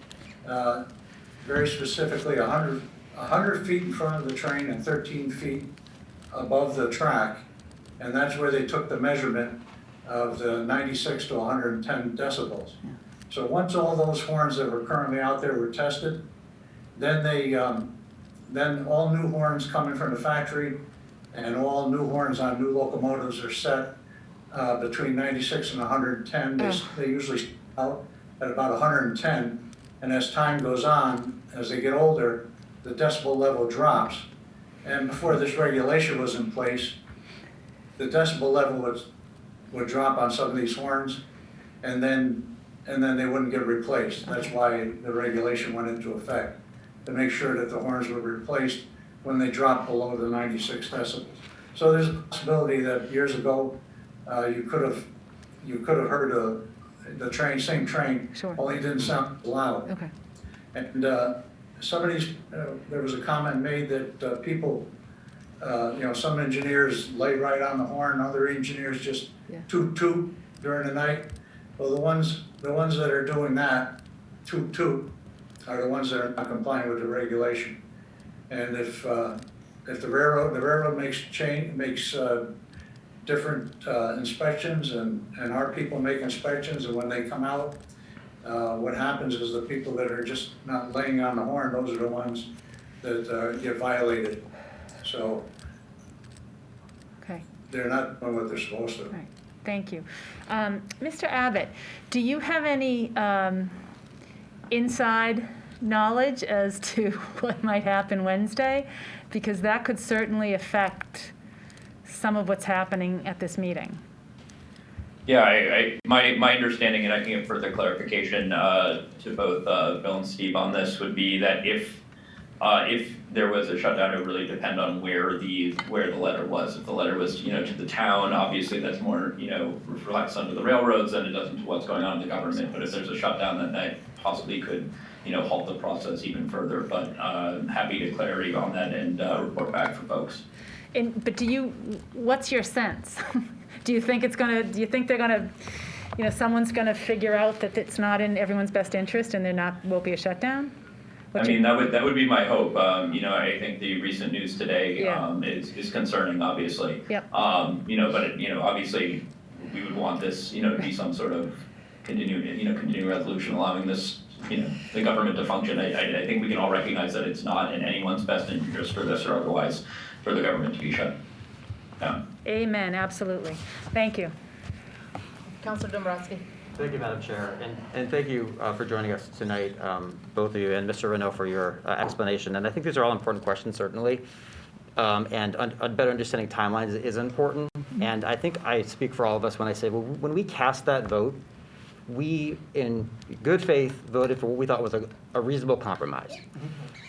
very specifically 100 feet in front of the train and 13 feet above the track. And that's where they took the measurement of the 96 to 110 decibels. So once all those horns that were currently out there were tested, then then all new horns coming from the factory and all new horns on new locomotives are set between 96 and 110. They usually start out at about 110, and as time goes on, as they get older, the decibel level drops. And before this regulation was in place, the decibel level would drop on some of these horns, and then they wouldn't get replaced. That's why the regulation went into effect, to make sure that the horns were replaced when they dropped below the 96 decibels. So there's a possibility that years ago, you could have heard the train, same train, Sure. only it didn't sound loud. Okay. And there was a comment made that people, some engineers lay right on the horn, other engineers just toot toot during the night. Well, the ones that are doing that, toot toot, are the ones that are not complying with the regulation. And if the railroad makes different inspections and our people make inspections, and when they come out, what happens is the people that are just not laying on the horn, those are the ones that get violated. So Okay. they're not doing what they're supposed to. Right. Thank you. Mr. Abbott, do you have any inside knowledge as to what might happen Wednesday? Because that could certainly affect some of what's happening at this meeting. Yeah, my understanding, and I can give further clarification to both Bill and Steve on this, would be that if there was a shutdown, it would really depend on where the letter was. If the letter was, to the town, obviously that's more, reflects under the railroads than it does into what's going on in the government. But if there's a shutdown, then that possibly could, halt the process even further. But happy to clarity on that and report back for folks. But what's your sense? Do you think they're gonna, someone's gonna figure out that it's not in everyone's best interest and won't be a shutdown? That would be my hope. I think the recent news today is concerning, obviously. Yep. Obviously we would want this, to be some sort of continuing resolution allowing this, the government to function. I think we can all recognize that it's not in anyone's best interest for this or otherwise for the government to be shut down. Amen, absolutely. Thank you. Councilor Dombrowski. Thank you, Madam Chair, and thank you for joining us tonight, both of you, and Mr. Renaud for your explanation. And I think these are all important questions, certainly, and better understanding timelines is important. And I think I speak for all of us when I say, well, when we cast that vote, we, in good faith, voted for what we thought was a reasonable compromise.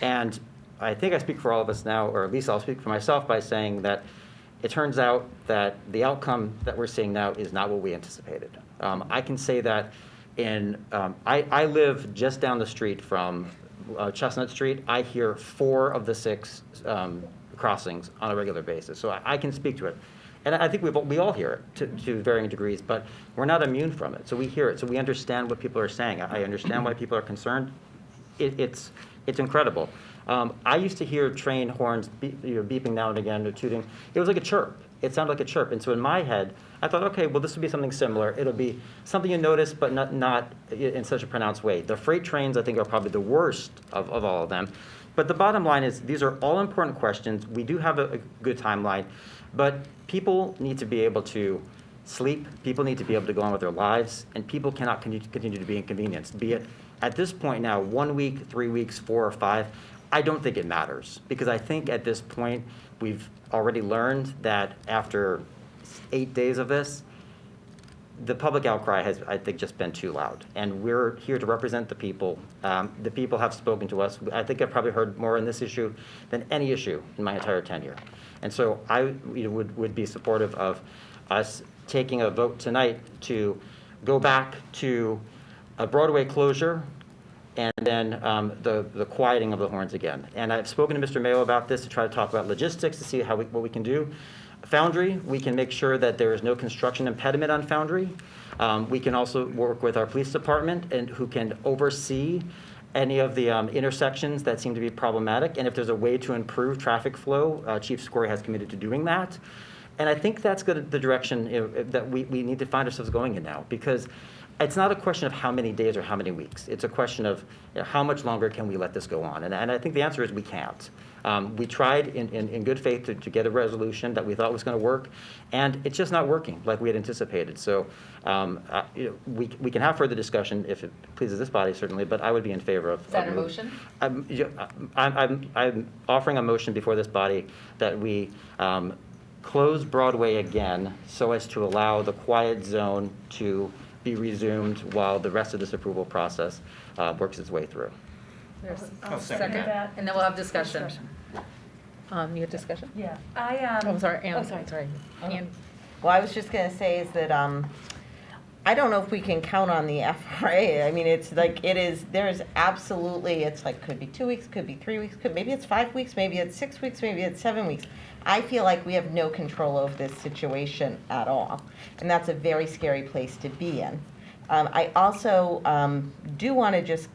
And I think I speak for all of us now, or at least I'll speak for myself by saying that it turns out that the outcome that we're seeing now is not what we anticipated. I can say that I live just down the street from Chestnut Street. I hear 4 of the 6 crossings on a regular basis, so I can speak to it. And I think we all hear it to varying degrees, but we're not immune from it. So we hear it, so we understand what people are saying. I understand why people are concerned. It's incredible. I used to hear train horns beeping now and again, or tooting. It was like a chirp. It sounded like a chirp. And so in my head, I thought, okay, well, this would be something similar. It'll be something you notice, but not in such a pronounced way. The freight trains, I think, are probably the worst of all of them. But the bottom line is these are all important questions. We do have a good timeline, but people need to be able to sleep. People need to be able to go on with their lives, and people cannot continue to be inconvenienced, be it at this point now 1 week, 3 weeks, 4 or 5. I don't think it matters, because I think at this point we've already learned that after 8 days of this, the public outcry has, I think, just been too loud. And we're here to represent the people. The people have spoken to us. I think I've probably heard more in this issue than any issue in my entire tenure. And so I would be supportive of us taking a vote tonight to go back to a Broadway closure and then the quieting of the horns again. And I've spoken to Mr. Mayo about this to try to talk about logistics to see what we can do. Foundry, we can make sure that there is no construction impediment on Foundry. We can also work with our police department and who can oversee any of the intersections that seem to be problematic. And if there's a way to improve traffic flow, Chief Scory has committed to doing that. And I think that's the direction that we need to find ourselves going in now, because it's not a question of how many days or how many weeks. It's a question of how much longer can we let this go on? And I think the answer is we can't. We tried in good faith to get a resolution that we thought was going to work, and it's just not working like we had anticipated. So we can have further discussion if it pleases this body, certainly, but I would be in favor of. Is that a motion? I'm offering a motion before this body that we close Broadway again so as to allow the quiet zone to be resumed while the rest of this approval process works its way through. I'll second that. And then we'll have discussion. You have discussion? Yeah. I'm sorry, Ann. Oh, sorry. Ann. Well, I was just gonna say is that, I don't know if we can count on the FRA. I mean, it's like, there's absolutely, it's like, could be 2 weeks, could be 3 weeks, maybe it's 5 weeks, maybe it's 6 weeks, maybe it's 7 weeks. I feel like we have no control over this situation at all. And that's a very scary place to be in. I also do want to just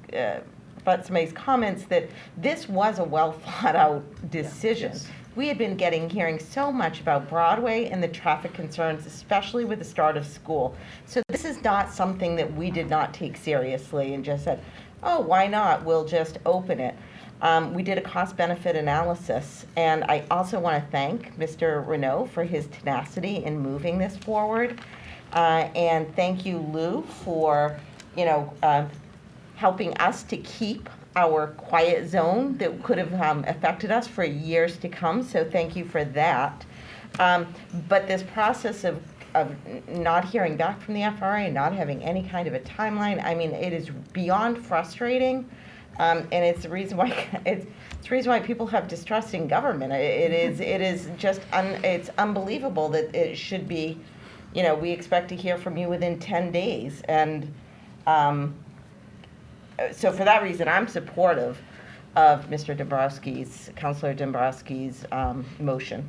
butt somebody's comments that this was a well thought out decision. Yes. We had been hearing so much about Broadway and the traffic concerns, especially with the start of school. So this is not something that we did not take seriously and just said, oh, why not? We'll just open it. We did a cost-benefit analysis, and I also want to thank Mr. Renaud for his tenacity in moving this forward. And thank you, Lou, for helping us to keep our quiet zone that could have affected us for years to come. So thank you for that. But this process of not hearing back from the FRA, not having any kind of a timeline, I mean, it is beyond frustrating. And it's the reason why people have distrust in government. It is just it's unbelievable that it should be, we expect to hear from you within 10 days. And so for that reason, I'm supportive of Councilor Dombrowski's motion.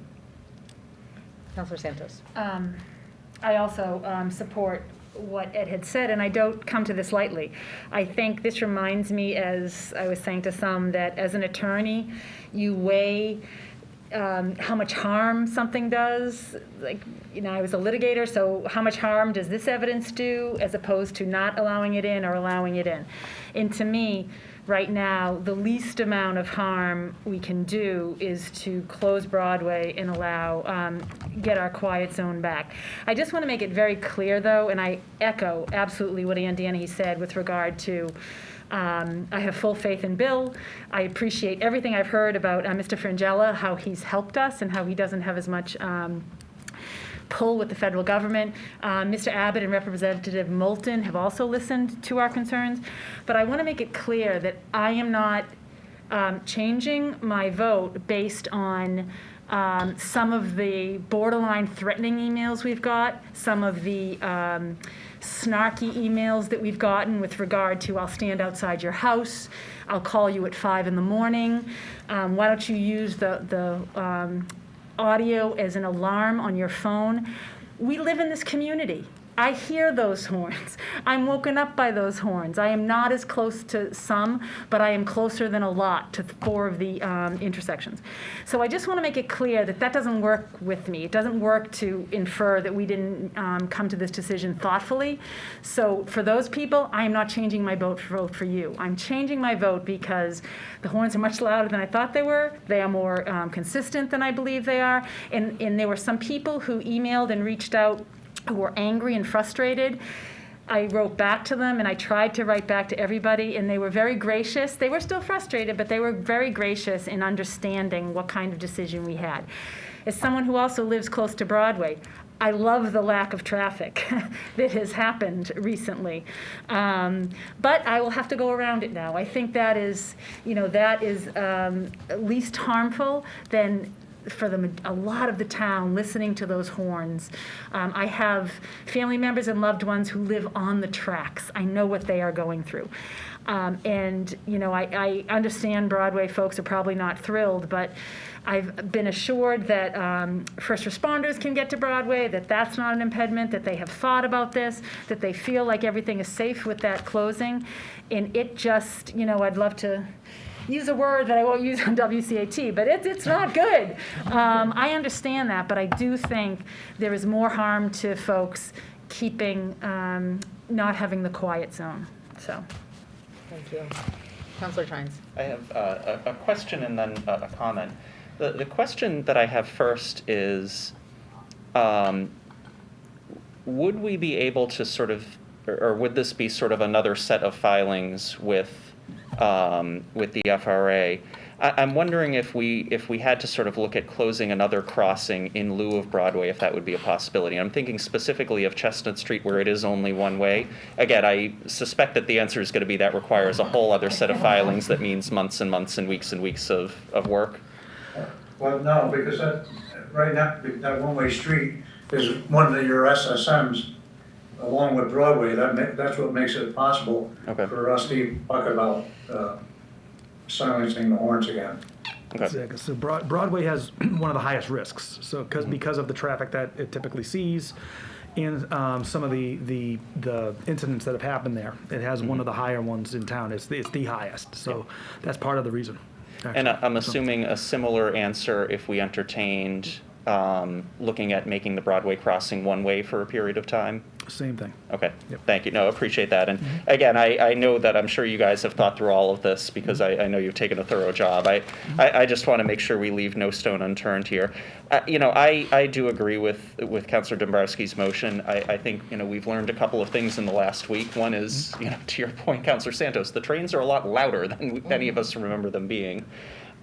Councilor Santos. I also support what Ed had said, and I don't come to this lightly. I think this reminds me, as I was saying to some, that as an attorney, you weigh how much harm something does. Like, I was a litigator, so how much harm does this evidence do as opposed to not allowing it in or allowing it in? And to me, right now, the least amount of harm we can do is to close Broadway and get our quiet zone back. I just want to make it very clear, though, and I echo absolutely what Ann Danahy said with regard to I have full faith in Bill. I appreciate everything I've heard about Mr. Frangella, how he's helped us and how he doesn't have as much pull with the federal government. Mr. Abbott and Representative Moulton have also listened to our concerns. But I want to make it clear that I am not changing my vote based on some of the borderline threatening emails we've got, some of the snarky emails that we've gotten with regard to, I'll stand outside your house, I'll call you at 5 in the morning, why don't you use the audio as an alarm on your phone. We live in this community. I hear those horns. I'm woken up by those horns. I am not as close to some, but I am closer than a lot to 4 of the intersections. So I just want to make it clear that that doesn't work with me. It doesn't work to infer that we didn't come to this decision thoughtfully. So for those people, I am not changing my vote for you. I'm changing my vote because the horns are much louder than I thought they were. They are more consistent than I believe they are. And there were some people who emailed and reached out who were angry and frustrated. I wrote back to them, and I tried to write back to everybody, and they were very gracious. They were still frustrated, but they were very gracious in understanding what kind of decision we had. As someone who also lives close to Broadway, I love the lack of traffic that has happened recently. But I will have to go around it now. I think that is least harmful than for a lot of the town listening to those horns. I have family members and loved ones who live on the tracks. I know what they are going through. I understand Broadway folks are probably not thrilled, but I've been assured that first responders can get to Broadway, that that's not an impediment, that they have thought about this, that they feel like everything is safe with that closing. And it just, I'd love to use a word that I won't use on WCAT, but it's not good. I understand that, but I do think there is more harm to folks keeping, not having the quiet zone. So, thank you. Councilor Trines. I have a question and then a comment. The question that I have first is, would we be able to sort of, or would this be sort of another set of filings with the FRA? I'm wondering if we had to sort of look at closing another crossing in lieu of Broadway, if that would be a possibility. I'm thinking specifically of Chestnut Street, where it is only one way. Again, I suspect that the answer is going to be that requires a whole other set of filings that means months and months and weeks of work. Well, no, because right now, that one-way street is one of your SSMs along with Broadway. That's what makes it possible for us to talk about silencing the horns again. Exactly. So Broadway has one of the highest risks. So because of the traffic that it typically sees, and some of the incidents that have happened there, it has one of the higher ones in town. It's the highest. So that's part of the reason. Actually. And I'm assuming a similar answer if we entertained looking at making the Broadway crossing one way for a period of time. Same thing. Okay, thank you. No, appreciate that. And again, I know that I'm sure you guys have thought through all of this because I know you've taken a thorough job. I just want to make sure we leave no stone unturned here. I do agree with Councilor Dombrowski's motion. I think, we've learned a couple of things in the last week. One is, to your point, Councilor Santos, the trains are a lot louder than any of us remember them being.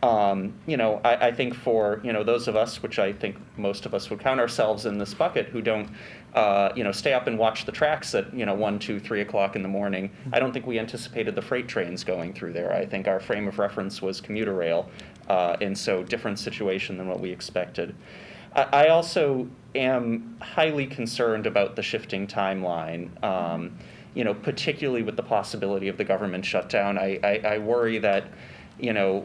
I think for, those of us, which I think most of us would count ourselves in this bucket, who don't, stay up and watch the tracks at, 1, 2, 3 o'clock in the morning, I don't think we anticipated the freight trains going through there. I think our frame of reference was commuter rail, and so different situation than what we expected. I also am highly concerned about the shifting timeline, particularly with the possibility of the government shutdown. I worry that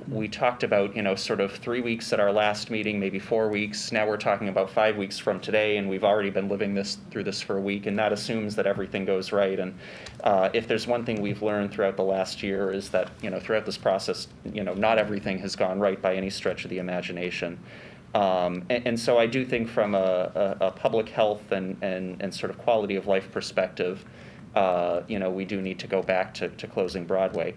we talked about, sort of 3 weeks at our last meeting, maybe 4 weeks. Now we're talking about 5 weeks from today, and we've already been living through this for a week, and that assumes that everything goes right. And if there's one thing we've learned throughout the last year is that, throughout this process, not everything has gone right by any stretch of the imagination. And so I do think from a public health and sort of quality of life perspective, we do need to go back to closing Broadway.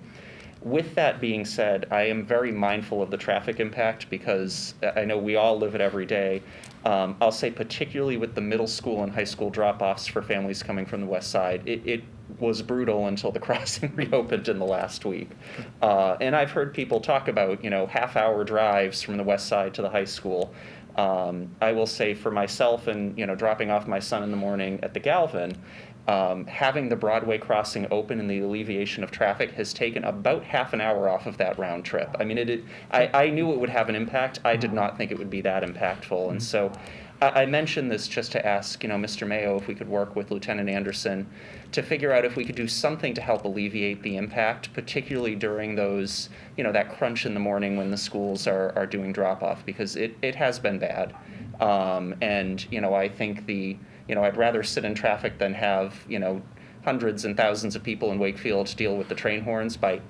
With that being said, I am very mindful of the traffic impact because I know we all live it every day. I'll say particularly with the middle school and high school drop-offs for families coming from the west side, it was brutal until the crossing reopened in the last week. And I've heard people talk about, half-hour drives from the west side to the high school. I will say for myself and, dropping off my son in the morning at the Galvin, having the Broadway crossing open and the alleviation of traffic has taken about half an hour off of that round trip. I mean, I knew it would have an impact. I did not think it would be that impactful. And so I mentioned this just to ask, Mr. Mayo, if we could work with Lieutenant Anderson to figure out if we could do something to help alleviate the impact, particularly during those, that crunch in the morning when the schools are doing drop-off, because it has been bad. And, I think I'd rather sit in traffic than have, hundreds and thousands of people in Wakefield deal with the train horns by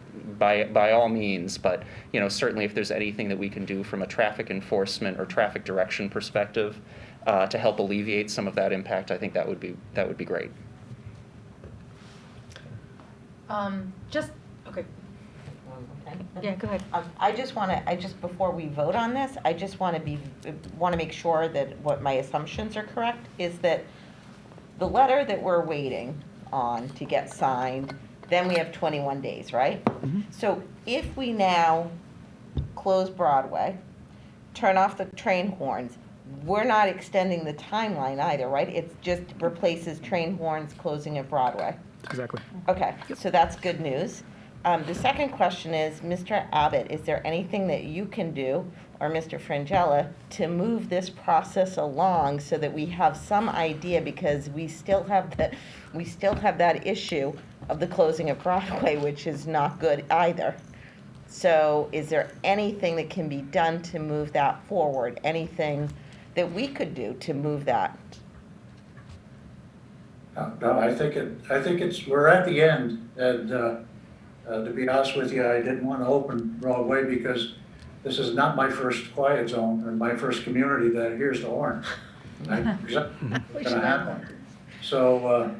all means. But, certainly if there's anything that we can do from a traffic enforcement or traffic direction perspective to help alleviate some of that impact, I think that would be great. Okay. Yeah, go ahead. Before we vote on this, I just want to make sure that what my assumptions are correct, is that the letter that we're waiting on to get signed, then we have 21 days, right? Mm-hmm. So if we now close Broadway, turn off the train horns, we're not extending the timeline either, right? It just replaces train horns closing at Broadway. Exactly. Okay, so that's good news. The second question is, Mr. Abbott, is there anything that you can do, or Mr. Frangella, to move this process along so that we have some idea, because we still have that issue of the closing of Broadway, which is not good either. So is there anything that can be done to move that forward? Anything that we could do to move that? No, I think we're at the end, and to be honest with you, I didn't want to open Broadway because this is not my first quiet zone and my first community that hears the horn. So,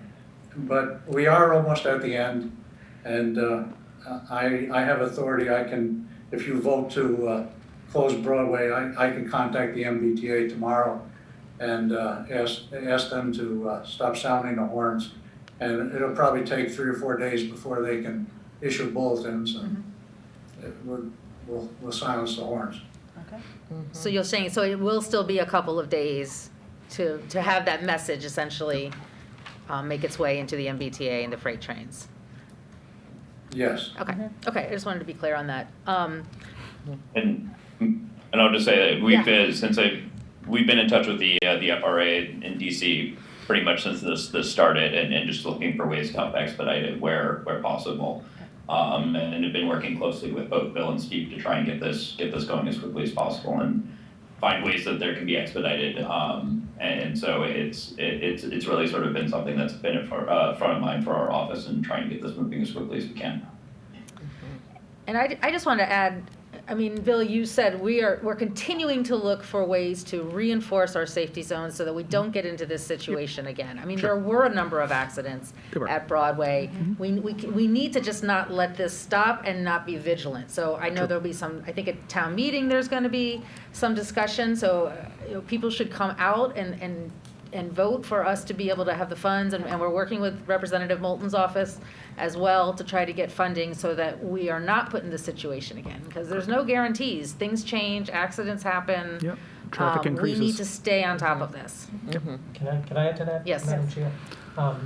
but we are almost at the end, and I have authority. I can, if you vote to close Broadway, I can contact the MBTA tomorrow and ask them to stop sounding the horns. And it'll probably take 3 or 4 days before they can issue bulletins, and we'll silence the horns. Okay. So you're saying, so it will still be a couple of days to have that message essentially make its way into the MBTA and the freight trains? Yes. Okay. Okay, I just wanted to be clear on that. And I'll just say that we've since I we've been in touch with the FRA in DC pretty much since this started, and just looking for ways to help expedite it where possible. And have been working closely with both Bill and Steve to try and get this going as quickly as possible and find ways that there can be expedited. And so it's really sort of been something that's been in front of mind for our office and trying to get this moving as quickly as we can. And I just want to add, I mean, Bill, you said we're continuing to look for ways to reinforce our safety zones so that we don't get into this situation again. I mean, there were a number of accidents at Broadway. We need to just not let this stop and not be vigilant. So I know there'll be some, I think at town meeting, there's going to be some discussion. So people should come out and vote for us to be able to have the funds. And we're working with Representative Moulton's office as well to try to get funding so that we are not put in this situation again. Because there's no guarantees. Things change, accidents happen. Yep. Traffic increases. We need to stay on top of this. Can I add to that? Yes. Madam Chair?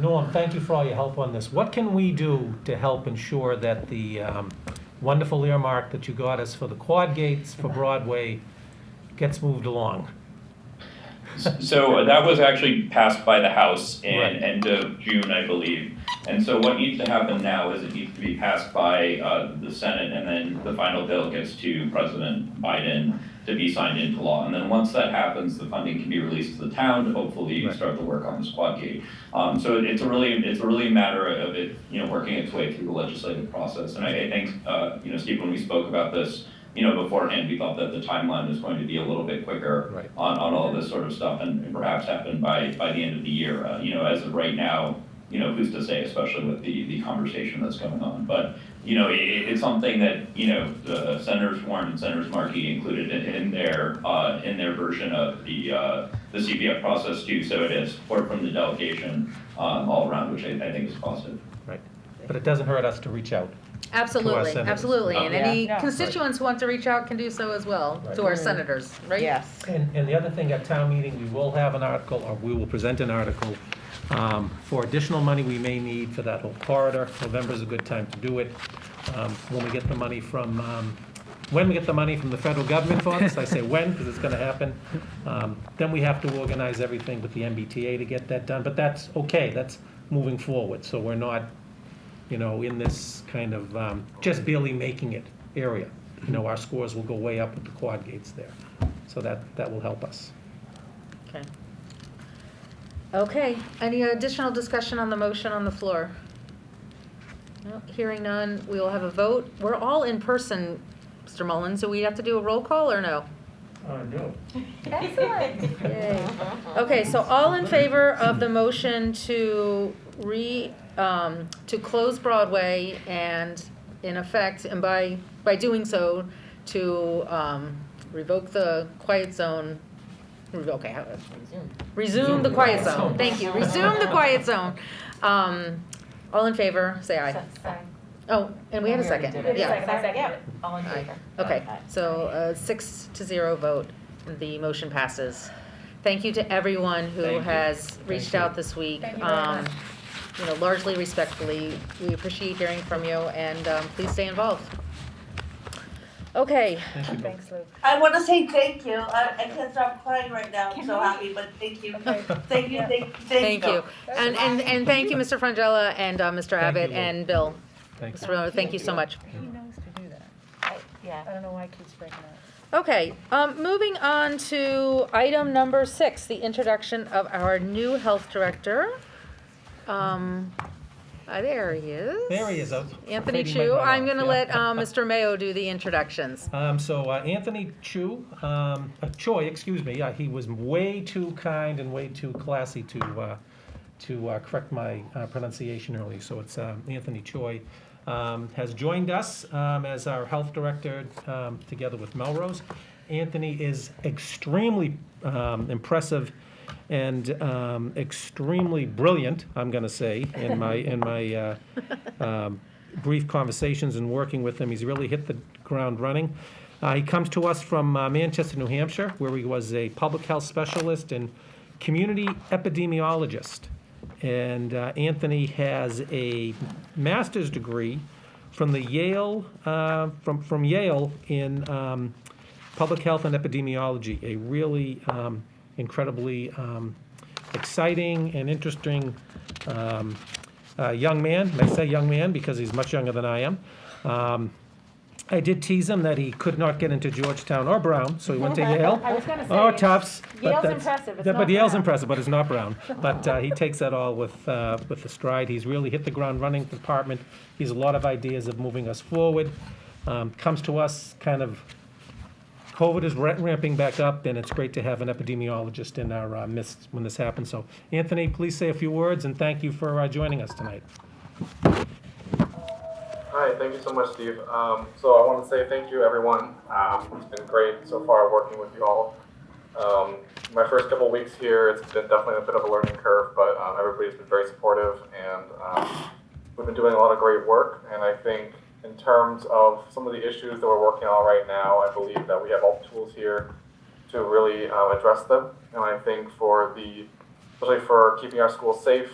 Norm, thank you for all your help on this. What can we do to help ensure that the wonderful earmark that you got us for the quad gates for Broadway gets moved along? So that was actually passed by the House in end of June, I believe. And so what needs to happen now is it needs to be passed by the Senate, and then the final bill gets to President Biden to be signed into law. And then once that happens, the funding can be released to the town to hopefully start the work on the squad gate. So it's a really matter of it, working its way through the legislative process. And I think, Steve, when we spoke about this, beforehand, we thought that the timeline was going to be a little bit quicker on all of this sort of stuff and perhaps happen by the end of the year. As of right now, who's to say, especially with the conversation that's going on. But, it's something that, Senators Warren and Senators Markey included in their version of the CPF process too. So it is support from the delegation all around, which I think is positive. Right. But it doesn't hurt us to reach out. Absolutely, senators. absolutely. And any Yeah. constituents who want to reach out can do so as well to our senators, right? Yes. And the other thing, at town meeting, we will have an article, or we will present an article for additional money we may need for that whole corridor. November's a good time to do it. When we get the money from the federal government for this, I say when, because it's gonna happen, then we have to organize everything with the MBTA to get that done. But that's okay, that's moving forward, so we're not, in this kind of just barely making it area. Our scores will go way up with the quad gates there. So that will help us. Okay. Okay, any additional discussion on the motion on the floor? No, hearing none, we will have a vote. We're all in person, Mr. Mullins, so we have to do a roll call or no? No. Excellent. Yay. Okay, so all in favor of the motion to close Broadway and in effect, and by doing so, to revoke the quiet zone, resume the quiet zone. Thank you, resume the quiet zone. All in favor, say aye. Oh, and we had a second. Yeah. All in favor. Okay, so 6-0 vote, and the motion passes. Thank you to everyone who has reached out this week. Thank you very much. Largely respectfully, we appreciate hearing from you, and please stay involved. Okay. Thanks, Luke. I want to say thank you. I can't stop crying right now. I'm so happy, but thank you. Thank you. Thank you. And thank you, Mr. Frangella and Mr. Abbott Lou. and Bill. Thanks. Mr. Miller, thank you so much. He knows to do that. I don't know why it keeps breaking up. Okay, moving on to item number 6, the introduction of our new health director. There he is. There he is. Anthony Chu. I'm going to let Mr. Mayo do the introductions. So Anthony Choi, excuse me, he was way too kind and way too classy to correct my pronunciation earlier. So it's Anthony Choi has joined us as our health director together with Melrose. Anthony is extremely impressive and extremely brilliant, I'm going to say, in my brief conversations and working with him. He's really hit the ground running. He comes to us from Manchester, New Hampshire, where he was a public health specialist and community epidemiologist. And Anthony has a master's degree from the Yale, from Yale in Public Health and Epidemiology, a really incredibly exciting and interesting young man. And I say young man because he's much younger than I am. I did tease him that he could not get into Georgetown or Brown, so he went to Yale. I was going to say. Or Tufts. Yale's that's- impressive, it's but not Yale's Brown. impressive, but it's not Brown. But he takes that all with the stride. He's really hit the ground running with the department. He has a lot of ideas of moving us forward. Comes to us kind of, COVID is ramping back up, and it's great to have an epidemiologist in our midst when this happens. So, Anthony, please say a few words, and thank you for joining us tonight. Hi, thank you so much, Steve. So I want to say thank you, everyone. It's been great so far working with you all. My first couple weeks here, it's been definitely a bit of a learning curve, but everybody's been very supportive, and we've been doing a lot of great work. And I think in terms of some of the issues that we're working on right now, I believe that we have all the tools here to really address them. And I think especially for keeping our schools safe,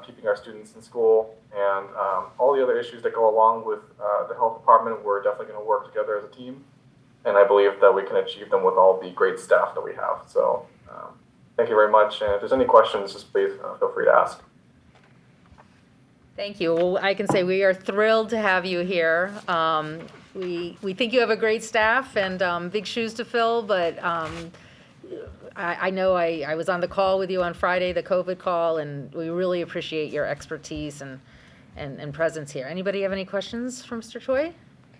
keeping our students in school, and all the other issues that go along with the health department, we're definitely going to work together as a team. And I believe that we can achieve them with all the great staff that we have. So thank you very much. And if there's any questions, just please feel free to ask. Thank you. Well, I can say we are thrilled to have you here. We think you have a great staff and big shoes to fill, but I know I was on the call with you on Friday, the COVID call, and we really appreciate your expertise and presence here. Anybody have any questions for Mr. Choi?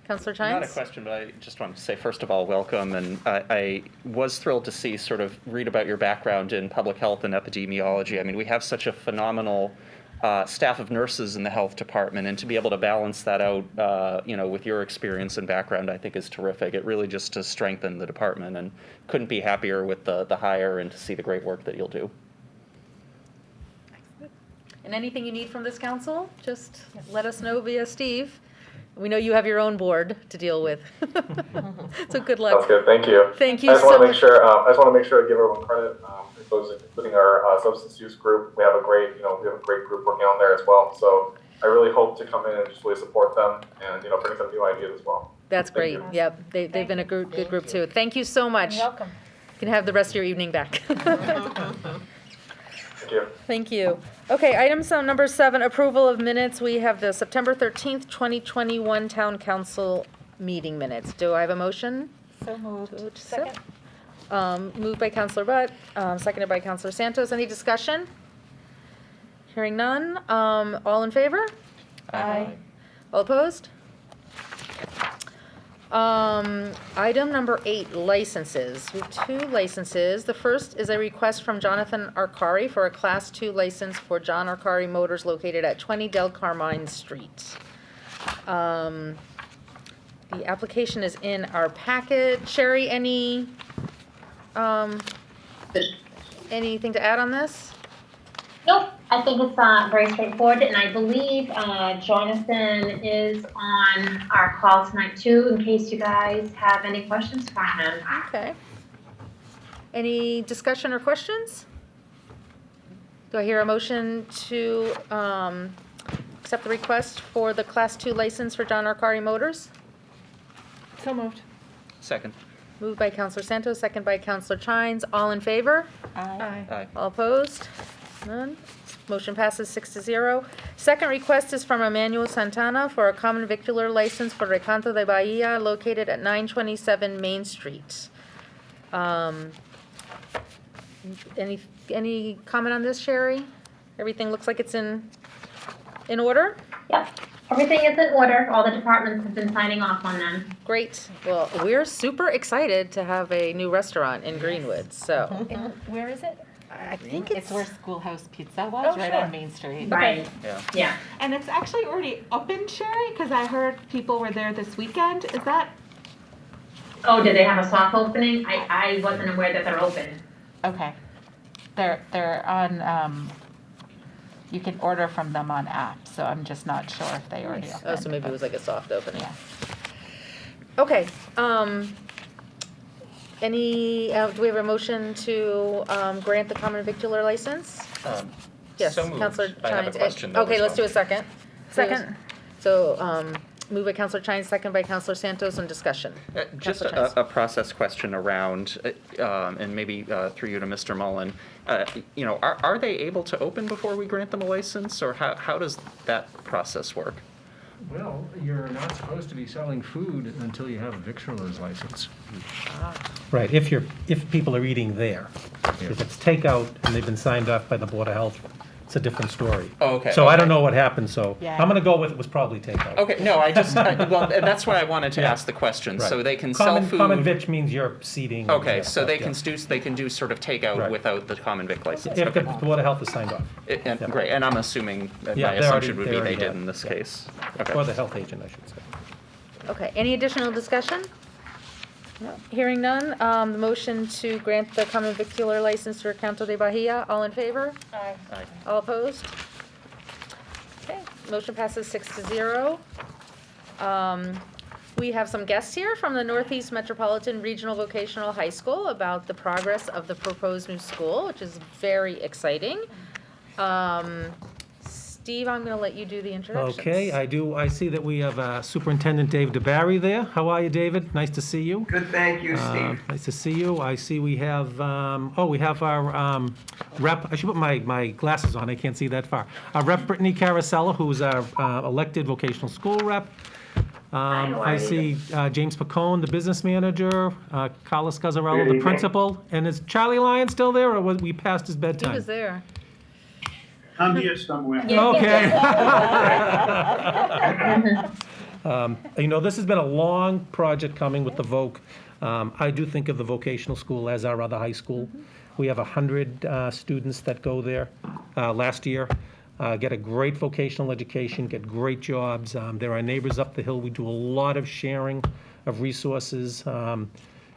Councillor Tynes? Not a question, but I just wanted to say, first of all, welcome. And I was thrilled to read about your background in public health and epidemiology. I mean, we have such a phenomenal staff of nurses in the health department, and to be able to balance that out, with your experience and background, I think is terrific. It really just to strengthen the department, and couldn't be happier with the hire and to see the great work that you'll do. And anything you need from this council, just let us know via Steve. We know you have your own board to deal with. So good luck. Sounds good. Thank you. Thank you I just so want to much. make sure. I just want to make sure I give everyone credit, including our substance use group. We have a great group working on there as well. So I really hope to come in and just really support them and bring some new ideas as well. That's Thank great. you. Yep, they've been a good group too. Thank you so much. You're welcome. You can have the rest of your evening back. Thank you. Thank you. Okay, item number 7, approval of minutes. We have the September 13th, 2021 Town Council meeting minutes. Do I have a motion? So moved. To accept? Moved by Councillor Butt, seconded by Councillor Santos. Any discussion? Hearing none. All in favor? Aye. All opposed? Item number 8, licenses. We have 2 licenses. The first is a request from Jonathan Arcari for a Class 2 license for John Arcari Motors located at 20 Del Carmine Street. The application is in our packet. Sherry, anything to add on this? Nope, I think it's very straightforward, and I believe Jonathan is on our call tonight too, in case you guys have any questions for him. Okay. Any discussion or questions? Do I hear a motion to accept the request for the Class 2 license for John Arcari Motors? So moved. Second. Moved by Councillor Santos, second by Councillor Tynes. All in favor? Aye. Aye. All opposed? None. Motion passes 6-0. Second request is from Emmanuel Santana for a common victular license for Recanto de Bahia located at 927 Main Street. Any comment on this, Sherry? Everything looks like it's in order? Yep, everything is in order. All the departments have been signing off on them. Great. Well, we're super excited to have a new restaurant in Greenwood, so. And where is it? I think It's where Schoolhouse Pizza was, right on Main Street. Right. Yeah. Yeah. And it's actually already open, Sherry, because I heard people were there this weekend. Is that? Oh, did they have a soft opening? I wasn't aware that they're open. Okay. They're on, you can order from them on app, so I'm just not sure if they already opened. Oh, so maybe it was like a soft opening. Yeah. Okay, do we have a motion to grant the common victular license? Yes, So moved. Councillor I have a Tynes. question, though, Okay, as let's well. do a second. Second. So, Moved by Counselor Chines, second by Counselor Santos, on discussion. Just Counselor Chines. a process question around, and maybe through you to Mr. Mullen. Are they able to open before we grant them a license, or how does that process work? Well, you're not supposed to be selling food until you have a victualer's license. Right, if people are eating there. If it's takeout and they've been signed off by the Board of Health, it's a different story. Oh, okay. So I don't know what happened, so Yeah. I'm gonna go with it was probably takeout. Okay, no, well, and that's why I wanted to ask the question. So Right. they can sell food. Common vic means you're seating. Okay, and so stuff, they yeah. can do sort of takeout Right. without the common vic license. If the Okay. Board of Health is signed off. And, Great, and I'm assuming, that Yeah, my they already- assumption would they be they already did have, in this yeah. case. Okay. Or the health agent, I should say. Okay, any additional discussion? No. Hearing none, the motion to grant the common vicular license for Canto de Bahia, all in favor? Aye. All opposed? Okay, motion passes 6-0. We have some guests here from the Northeast Metropolitan Regional Vocational High School about the progress of the proposed new school, which is very exciting. Steve, I'm going to let you do the introductions. Okay, I see that we have Superintendent Dave DeBarry there. How are you, David? Nice to see you. Good, thank you, Steve. Nice to see you. I see we have, we have our rep, I should put my glasses on, I can't see that far. Our Rep Brittany Carasella, who's our elected vocational school rep. I see James Pacone, the business manager, Carlos Gazzarello, the evening. principal. And is Charlie Lyon still there, or was we past his bedtime? He was there. I'm here somewhere. Okay. This has been a long project coming with the VOC. I do think of the vocational school as our other high school. We have 100 students that go there last year, get a great vocational education, get great jobs. There are neighbors up the hill. We do a lot of sharing of resources,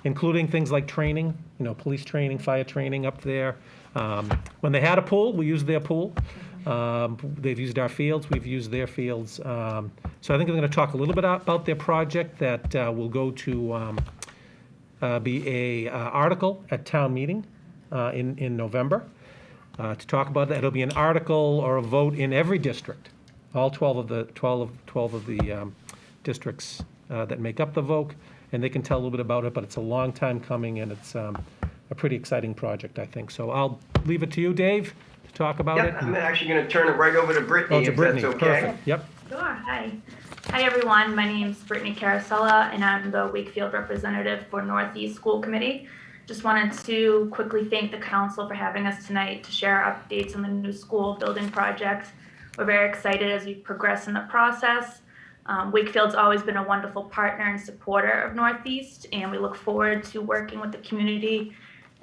including things like training, police training, fire training up there. When they had a pool, we used their pool. They've used our fields, we've used their fields. So I think I'm going to talk a little bit about their project that will go to be a article at town meeting in November. To talk about that, it'll be an article or a vote in every district, all 12 of the districts that make up the VOC, and they can tell a little bit about it, but it's a long time coming, and it's a pretty exciting project, I think. So I'll leave it to you, Dave, to talk about it. I'm actually going to turn it right over to Brittany, To if Brittany, that's okay. perfect, yep. Sure, hi. Hi, everyone. My name's Brittany Carasella, and I'm the Wakefield representative for Northeast School Committee. Just wanted to quickly thank the council for having us tonight to share updates on the new school building project. We're very excited as we progress in the process. Wakefield's always been a wonderful partner and supporter of Northeast, and we look forward to working with the community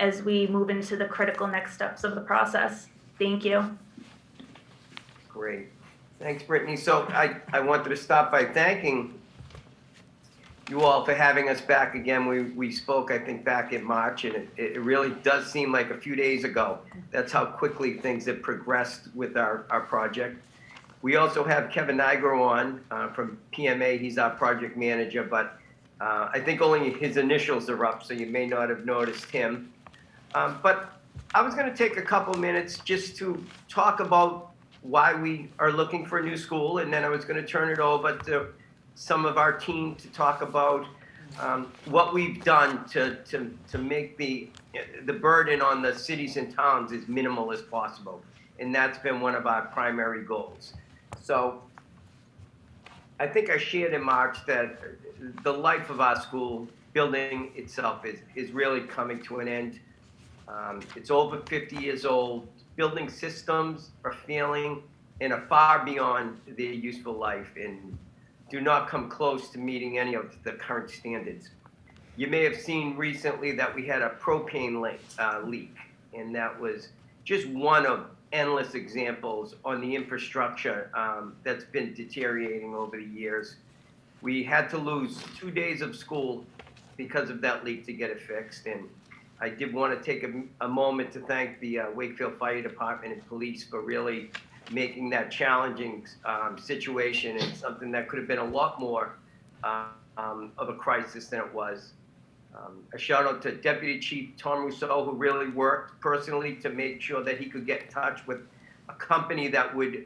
as we move into the critical next steps of the process. Thank you. Great. Thanks, Brittany. So I wanted to start by thanking you all for having us back again. We spoke, I think, back in March, and it really does seem like a few days ago. That's how quickly things have progressed with our project. We also have Kevin Nigro on from PMA. He's our project manager, but I think only his initials are up, so you may not have noticed him. But I was going to take a couple minutes just to talk about why we are looking for a new school, and then I was going to turn it over to some of our team to talk about what we've done to make the burden on the cities and towns as minimal as possible. And that's been one of our primary goals. So I think I shared in March that the life of our school building itself is really coming to an end. It's over 50 years old. Building systems are failing and are far beyond their useful life and do not come close to meeting any of the current standards. You may have seen recently that we had a propane leak, and that was just one of endless examples on the infrastructure that's been deteriorating over the years. We had to lose 2 days of school because of that leak to get it fixed, and I did want to take a moment to thank the Wakefield Fire Department and police for really making that challenging situation and something that could have been a lot more of a crisis than it was. A shout out to Deputy Chief Tom Rousseau, who really worked personally to make sure that he could get in touch with a company that would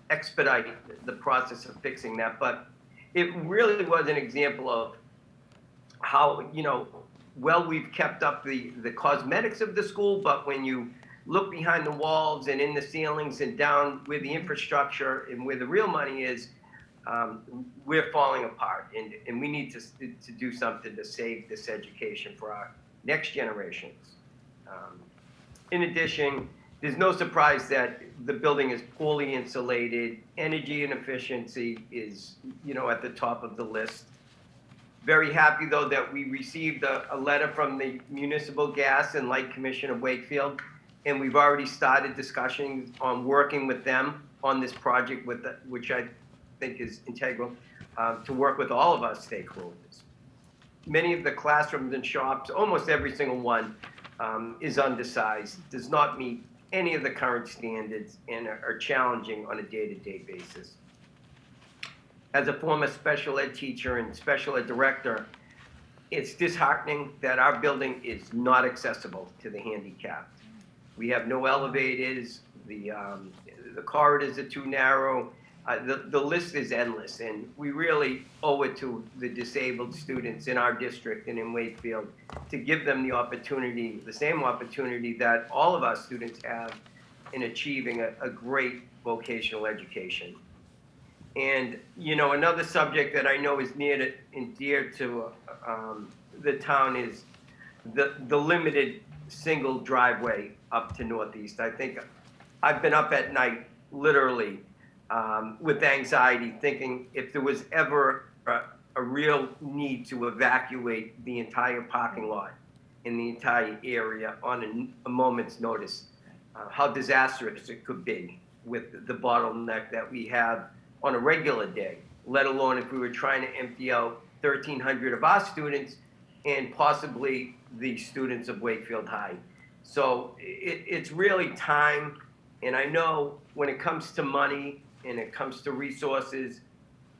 expedite the process of fixing that. But it really was an example of how, well, we've kept up the cosmetics of the school, but when you look behind the walls and in the ceilings and down where the infrastructure and where the real money is, we're falling apart, and we need to do something to save this education for our next generations. In addition, there's no surprise that the building is poorly insulated. Energy and efficiency is, at the top of the list. Very happy, though, that we received a letter from the Municipal Gas and Light Commission of Wakefield, and we've already started discussions on working with them on this project, which I think is integral to work with all of our stakeholders. Many of the classrooms and shops, almost every single one, is undersized, does not meet any of the current standards, and are challenging on a day-to-day basis. As a former special ed teacher and special ed director, it's disheartening that our building is not accessible to the handicapped. We have no elevators, the corridors are too narrow, the list is endless, and we really owe it to the disabled students in our district and in Wakefield to give them the opportunity, the same opportunity that all of our students have in achieving a great vocational education. And, another subject that I know is near and dear to the town is the limited single driveway up to Northeast. I think I've been up at night, literally, with anxiety, thinking if there was ever a real need to evacuate the entire parking lot in the entire area on a moment's notice, how disastrous it could be with the bottleneck that we have on a regular day, let alone if we were trying to empty out 1,300 of our students and possibly the students of Wakefield High. So it's really time, and I know when it comes to money and it comes to resources,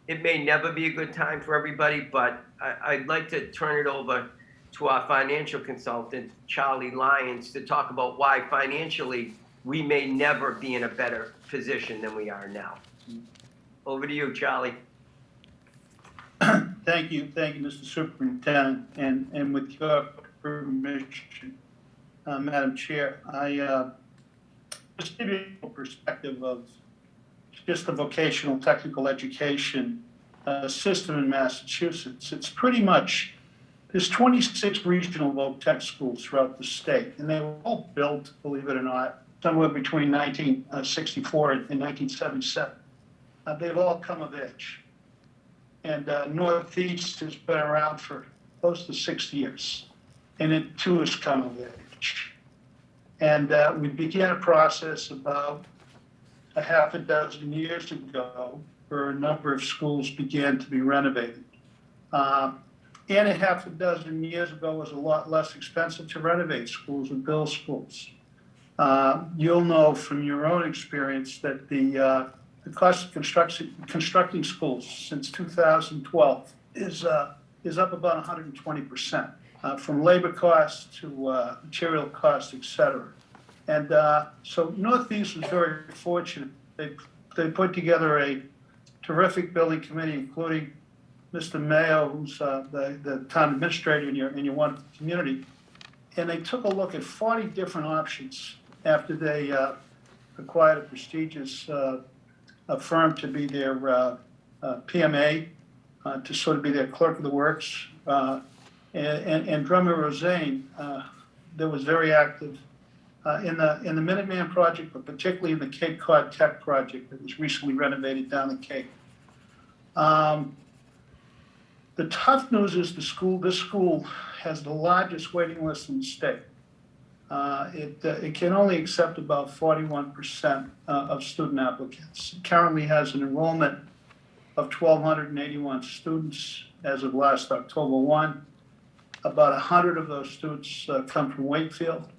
it may never be a good time for everybody, but I'd like to turn it over to our financial consultant, Charlie Lyons, to talk about why financially we may never be in a better position than we are now. Over to you, Charlie. Thank you, Mr. Superintendent, and with your permission, Madam Chair, I just give you a perspective of just the vocational technical education system in Massachusetts. It's pretty much, there's 26 regional voc tech schools throughout the state, and they were all built, believe it or not, somewhere between 1964 and 1977. They've all come of age. And Northeast has been around for close to 6 years, and it too has come of age. And we began a process about a half a dozen years ago where a number of schools began to be renovated. And a half a dozen years ago was a lot less expensive to renovate schools and build schools. You'll know from your own experience that the cost of constructing schools since 2012 is up about 120%, from labor costs to material costs, et cetera. And so Northeast was very fortunate. They put together a terrific building committee, including Mr. Mayo, who's the town administrator in your wonderful community. And they took a look at 40 different options after they acquired a prestigious firm to be their PMA, to sort of be their clerk of the works. And Drummer Rosane, that was very active in the Minuteman project, but particularly in the Cape Cod Tech project that was recently renovated down the Cape. The tough news is this school has the largest waiting list in the state. It can only accept about 41% of student applicants. It currently has an enrollment of 1,281 students as of last October 1. About 100 of those students come from Wakefield.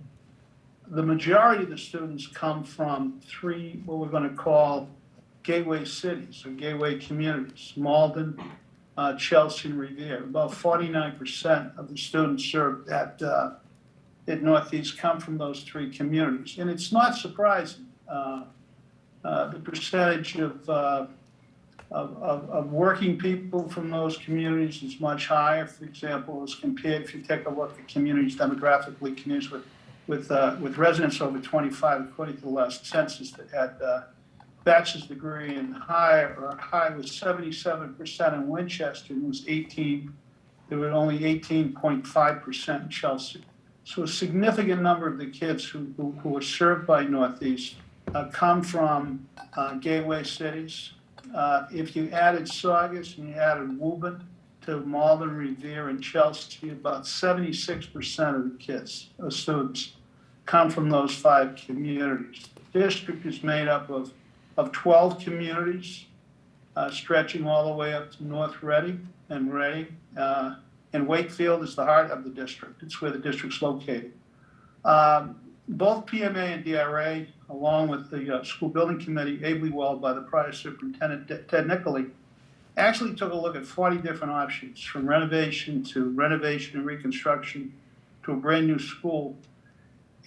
The majority of the students come from three, what we're going to call gateway cities or gateway communities, Malden, Chelsea, and Revere. About 49% of the students served at Northeast come from those three communities. And it's not surprising. The percentage of of working people from those communities is much higher. For example, as compared, if you take a look at communities demographically, communities with residents over 25, according to the last census that had bachelor's degree and higher, or high was 77% in Winchester, and was 18. There were only 18.5% in Chelsea. So a significant number of the kids who are served by Northeast come from gateway cities. If you added Saugus and you added Woburn to Malden, Revere, and Chelsea, about 76% of the kids, students, come from those 5 communities. The district is made up of 12 communities, stretching all the way up to North Reading and Reading. And Wakefield is the heart of the district. It's where the district's located. Both PMA and DRA, along with the school building committee, ably welled by the prior superintendent, Ted Nicoli, actually took a look at 40 different options, from renovation and reconstruction to a brand new school.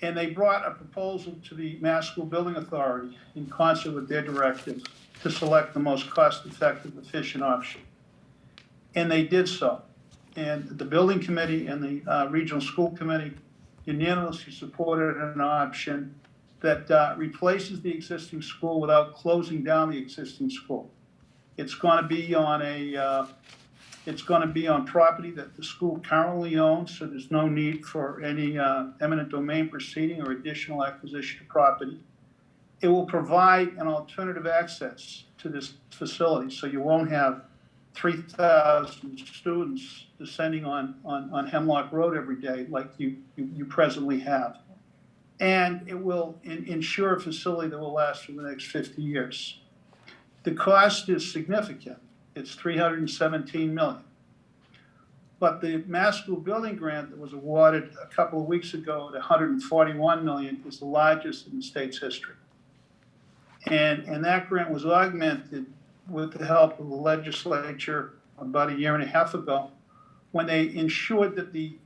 And they brought a proposal to the Mass School Building Authority in concert with their directive to select the most cost-effective, efficient option. And they did so. And the building committee and the regional school committee unanimously supported an option that replaces the existing school without closing down the existing school. It's going to be on property that the school currently owns, so there's no need for any eminent domain proceeding or additional acquisition of property. It will provide an alternative access to this facility, so you won't have 3,000 students descending on Hemlock Road every day like you presently have. And it will ensure a facility that will last for the next 50 years. The cost is significant. It's $317 million. But the Mass School Building Grant that was awarded a couple of weeks ago at $141 million is the largest in the state's history. And that grant was augmented with the help of the legislature about a year and a half ago, when they ensured that the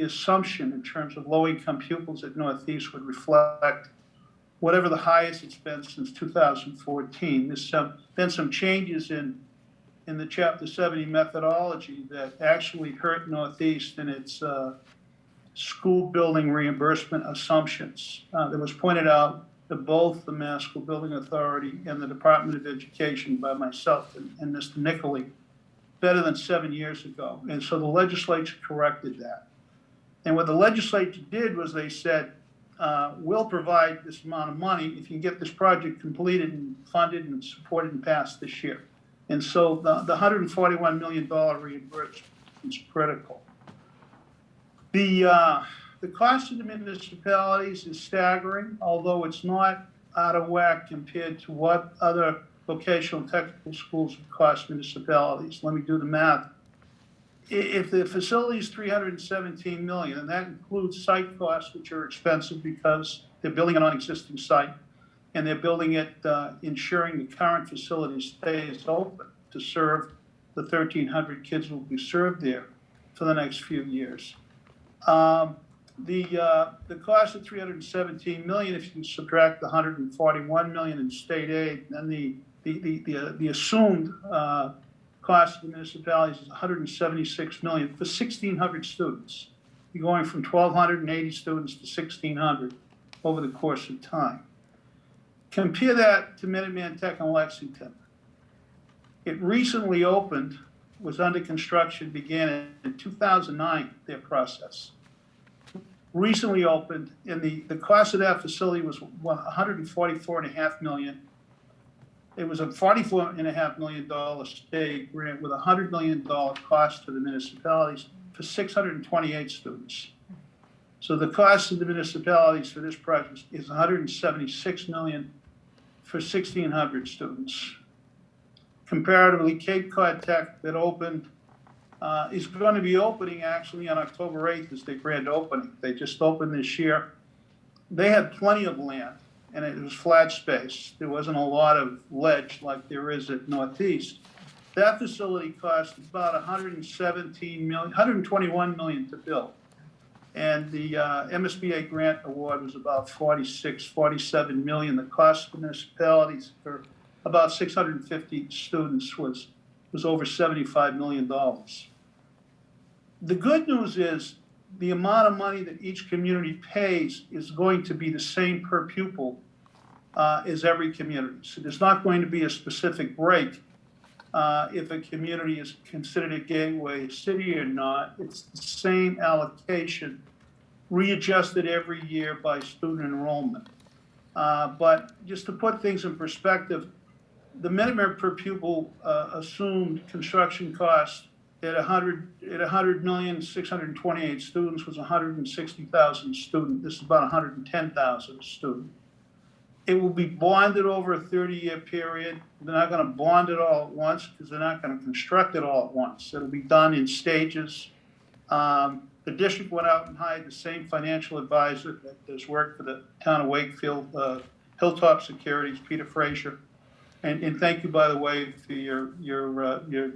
assumption in terms of low-income pupils at Northeast would reflect whatever the highest it's been since 2014. There's been some changes in the Chapter 70 methodology that actually hurt Northeast in its school building reimbursement assumptions. That was pointed out to both the Mass School Building Authority and the Department of Education by myself and Mr. Nicoli better than 7 years ago. And so the legislature corrected that. And what the legislature did was they said, we'll provide this amount of money if you can get this project completed and funded and supported and passed this year. And so the $141 million reimbursement is critical. The cost of the municipalities is staggering, although it's not out of whack compared to what other vocational technical schools have cost municipalities. Let me do the math. If the facility is $317 million, and that includes site costs, which are expensive because they're building it on existing site, and they're building it ensuring the current facility stays open to serve the 1,300 kids who will be served there for the next few years. The cost of $317 million, if you subtract the $141 million in state aid, then the assumed cost of the municipalities is $176 million for 1,600 students. You're going from 1,280 students to 1,600 over the course of time. Compare that to Minuteman Tech in Lexington. It recently opened, was under construction, began in 2009, their process. Recently opened, and the cost of that facility was $144.5 million. It was a $44.5 million state grant with a $100 million cost to the municipalities for 628 students. So the cost of the municipalities for this project is $176 million for 1,600 students. Comparatively, Cape Cod Tech that opened is going to be opening actually on October 8th as their grand opening. They just opened this year. They had plenty of land, and it was flat space. There wasn't a lot of ledge like there is at Northeast. That facility cost about $121 million to build. And the MSBA grant award was about $47 million. The cost of municipalities for about 650 students was over $75 million. The good news is the amount of money that each community pays is going to be the same per pupil as every community. So there's not going to be a specific break if a community is considered a gateway city or not. It's the same allocation, readjusted every year by student enrollment. But just to put things in perspective, the Minuteman per pupil assumed construction costs at 100,628 students was 160,000 student. This is about 110,000 student. It will be bonded over a 30-year period. They're not going to bond it all at once because they're not going to construct it all at once. It'll be done in stages. The district went out and hired the same financial advisor that has worked for the town of Wakefield, Hilltop Securities, Peter Frazier. And thank you, by the way, for your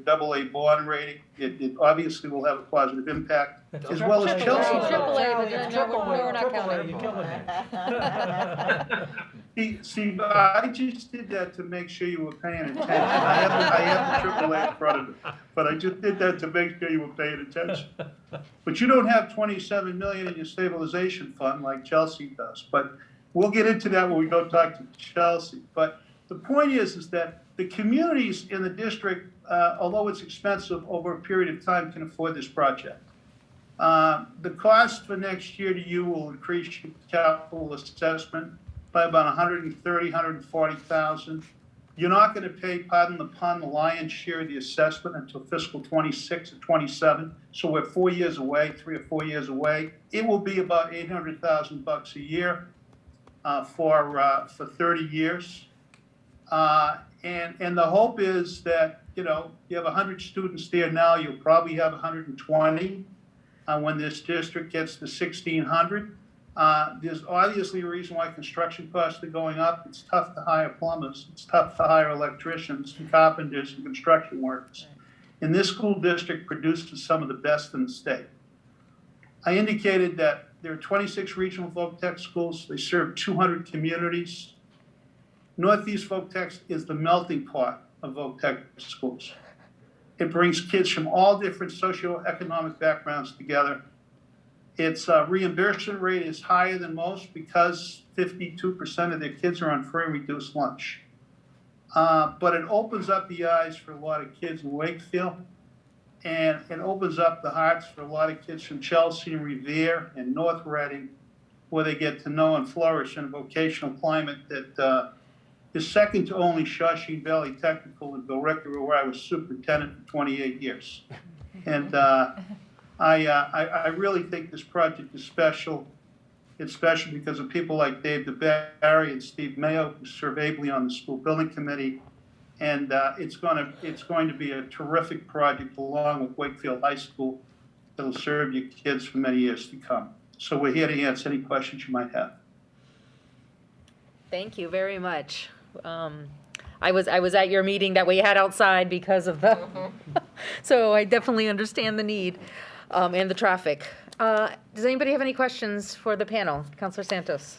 AA bond rating. It obviously will have a positive impact, as well as Chelsea. See, I just did that to make sure you were paying attention. I have the AAA in front of me, but I just did that to make sure you were paying attention. But you don't have 27 million in your stabilization fund like Chelsea does. But we'll get into that when we go talk to Chelsea. But the point is that the communities in the district, although it's expensive over a period of time, can afford this project. The cost for next year to you will increase your capital assessment by about 130, 140,000. You're not going to pay, pardon the pun, the lion's share of the assessment until fiscal 26 or 27. So we're 4 years away, 3 or 4 years away. It will be about $800,000 a year for 30 years. And the hope is that, you have 100 students there now, you'll probably have 120 when this district gets to 1,600. There's obviously a reason why construction costs are going up. It's tough to hire plumbers. It's tough to hire electricians and carpenters and construction workers. And this school district produces some of the best in the state. I indicated that there are 26 regional voc tech schools. They serve 200 communities. Northeast Voc Tech is the melting pot of voc tech schools. It brings kids from all different socioeconomic backgrounds together. Its reimbursement rate is higher than most because 52% of their kids are on free and reduced lunch. But it opens up the eyes for a lot of kids in Wakefield, and it opens up the hearts for a lot of kids from Chelsea and Revere and North Reading, where they get to know and flourish in a vocational climate that is second to only Shawshene Valley Technical in Billerica, where I was superintendent for 28 years. And I really think this project is special. It's special because of people like Dave DeBarry and Steve Mayo, who serve ably on the school building committee. And it's going to be a terrific project along with Wakefield High School that'll serve your kids for many years to come. So we're here to answer any questions you might have. Thank you very much. I was at your meeting that we had outside because of the, so I definitely understand the need and the traffic. Does anybody have any questions for the panel? Councilor Santos.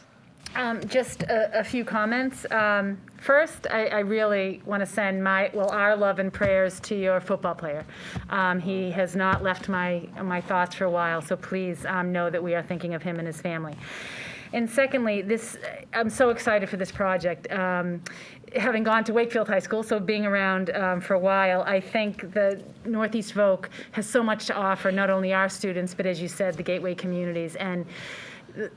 Just a few comments. First, I really want to send our love and prayers to your football player. He has not left my thoughts for a while, so please know that we are thinking of him and his family. And secondly, I'm so excited for this project. Having gone to Wakefield High School, so being around for a while, I think the Northeast Voc has so much to offer, not only our students, but as you said, the gateway communities. And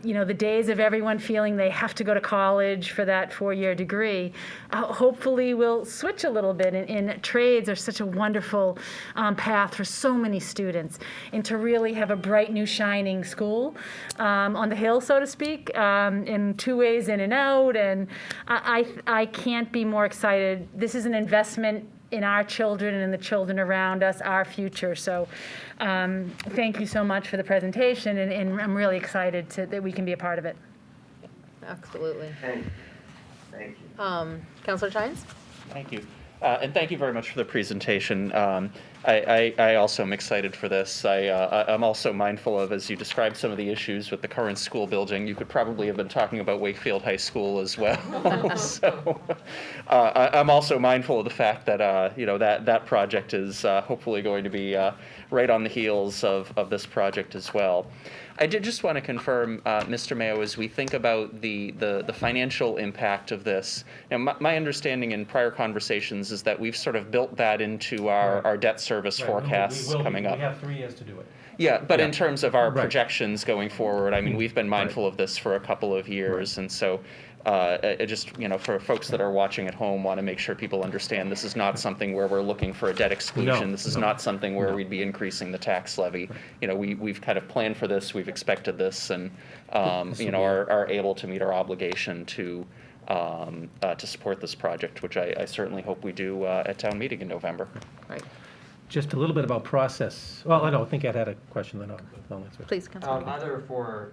the days of everyone feeling they have to go to college for that 4-year degree, hopefully will switch a little bit. And trades are such a wonderful path for so many students. And to really have a bright, new, shining school on the hill, so to speak, in 2 ways in and out. And I can't be more excited. This is an investment in our children and the children around us, our future. So thank you so much for the presentation, and I'm really excited that we can be a part of it. Absolutely. Thank you. Councilor Chines? Thank you. And thank you very much for the presentation. I also am excited for this. I'm also mindful of, as you described some of the issues with the current school building, you could probably have been talking about Wakefield High School as well. So I'm also mindful of the fact that, that project is hopefully going to be right on the heels of this project as well. I did just want to confirm, Mr. Mayo, as we think about the financial impact of this, my understanding in prior conversations is that we've sort of built that into our debt service forecasts coming up. We have 3 years to do it. Yeah, but in terms of our Right. projections going forward, I mean, we've been mindful of this for a couple of years, and so just, for folks that are watching at home, want to make sure people understand this is not something where we're looking for a debt exclusion. This is not something where we'd be increasing the tax levy. We've kind of planned for this, we've expected this, and are able to meet our obligation to support this project, which I certainly hope we do at town meeting in November. Right. Just a little bit about process. Well, I think Ed had a question, then I'll answer it. Please, Councilor. Either for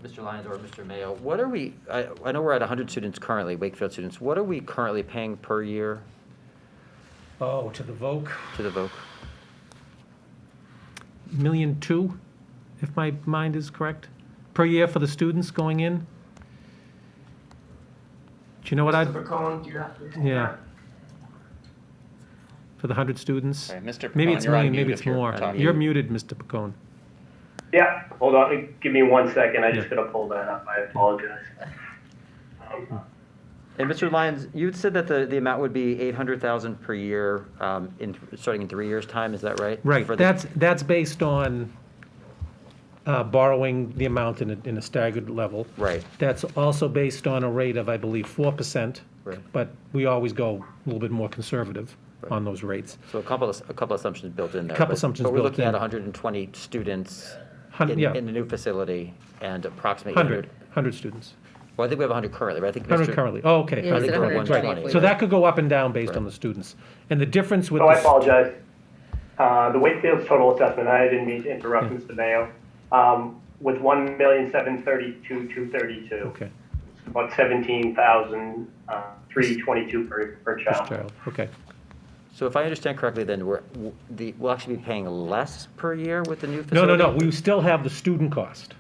Mr. Lyons or Mr. Mayo, what are we, I know we're at 100 students currently, Wakefield students. What are we currently paying per year Oh, to the Voc, to the Voc? $1.2 million, if my mind is correct, per year for the students going in. Do you know what Mr. Cohen, do you have to? Yeah. For the 100 students? Sorry, Mr. Maybe Picone, it's you're on million, mute maybe if it's you're more. talking. You're muted, Mr. Picone. Yeah, hold on, give me 1 second, I just gotta pull that up, I apologize. And Mr. Lyons, you said that the amount would be $800,000 per year, starting in 3 years' time, is that right? Right, For the- that's based on borrowing the amount in a staggered level. Right. That's also based on a rate of, I believe, 4%. Right. But we always go a little bit more conservative on those rates. So a couple assumptions built in there. Couple but- assumptions But we're built looking at in. 120 students Yeah. in the new facility and approximately 100 students. Well, I think we have 100 currently, but I think 100 currently, oh, okay. I think we're at 120. Right. So that could go up and down based on the students. And the difference with Oh, I the apologize. The Wakefield's total assessment, I didn't mean to interrupt, Mr. Mayo, was $1,732,232. Okay. About $17,322 per child. Okay. So if I understand correctly, then we'll actually be paying less per year with the new No, facility? we still have the student cost.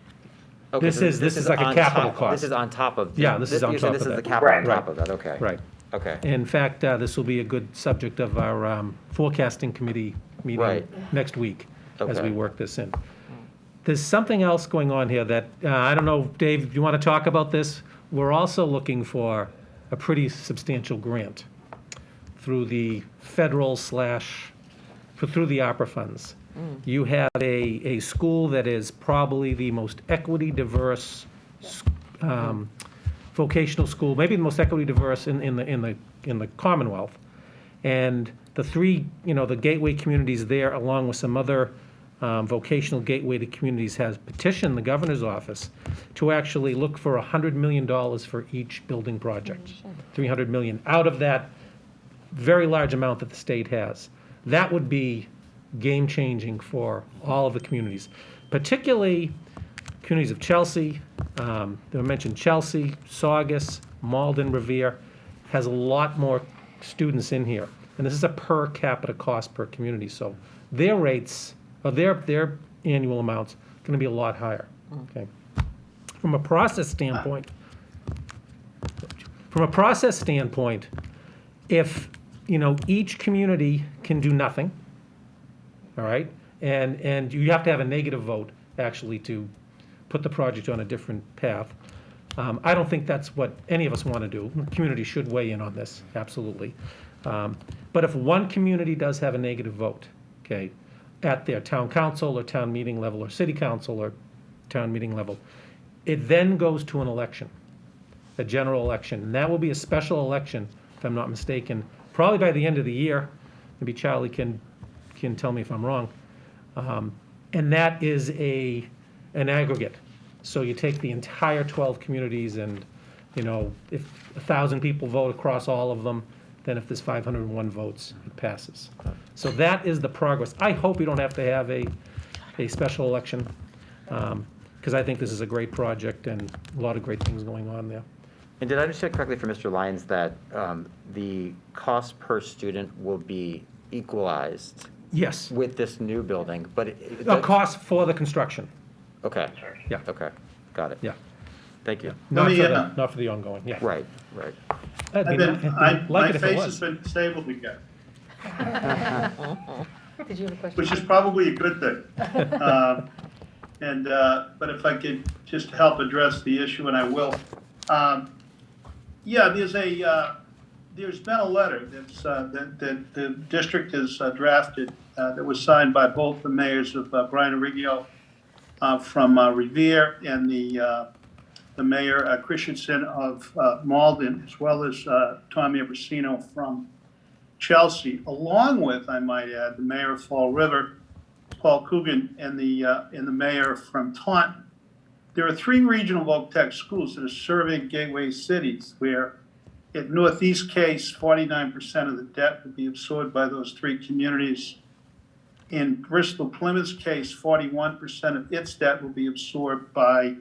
Okay, This so is like a on capital top- cost. This is on top of. Yeah, this is on you're saying top of This is that. the capital on Right. top of that, okay. Right. Okay. In fact, this will be a good subject of our forecasting committee meeting Right. next week as Okay. we work this in. There's something else going on here that, I don't know, Dave, do you want to talk about this? We're also looking for a pretty substantial grant through the federal through the ARPA funds. You have a school that is probably the most equity diverse vocational school, maybe the most equity diverse in the Commonwealth. And the three, the gateway communities there, along with some other vocational gateway to communities, has petitioned the governor's office to actually look for $100 million for each building project. 300 million out of that very large amount that the state has. That would be game-changing for all of the communities, particularly communities of Chelsea. They mentioned Chelsea, Saugus, Malden, Revere, has a lot more students in here. And this is a per capita cost per community, so their rates, or their annual amounts, going to be a lot higher, okay? From a process standpoint, if, each community can do nothing, all right? And you have to have a negative vote, actually, to put the project on a different path. I don't think that's what any of us want to do. The community should weigh in on this, absolutely. But if one community does have a negative vote, okay, at their town council or town meeting level or city council or town meeting level, it then goes to an election, a general election. And that will be a special election, if I'm not mistaken, probably by the end of the year. Maybe Charlie can tell me if I'm wrong. And that is an aggregate. So you take the entire 12 communities and, if 1,000 people vote across all of them, then if there's 501 votes, it passes. So that is the progress. I hope we don't have to have a special election, because I think this is a great project and a lot of great things going on there. And did I understand correctly from Mr. Lyons that the cost per student will be equalized? Yes. With this new building, but A cost for the construction. Okay. Yeah. Okay, got it. Yeah. Thank you. Not for the ongoing, yeah. Right, right. Like it if it My face was. has been disabled again, Did you have a question? which is probably a good thing. But if I could just help address the issue, and I will. Yeah, there's been a letter that the district has drafted that was signed by both the mayors of Brian Arrigio from Revere and the mayor Christensen of Malden, as well as Tommy Abrasino from Chelsea, along with, I might add, the mayor of Fall River, Paul Coogan, and the mayor from Taunton. There are 3 regional voc tech schools that are serving gateway cities where, in Northeast case, 49% of the debt would be absorbed by those 3 communities. In Bristol Plymouth's case, 41% of its debt will be absorbed by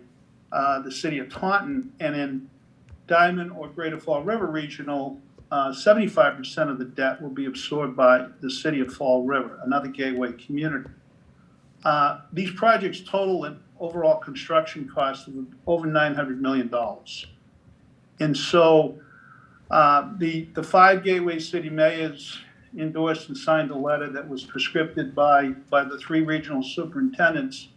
the city of Taunton. And in Diamond or Greater Fall River Regional, 75% of the debt will be absorbed by the city of Fall River, another gateway community. These projects total an overall construction cost of over $900 million. And so the 5 gateway city mayors endorsed and signed a letter that was prescripted by the 3 regional superintendents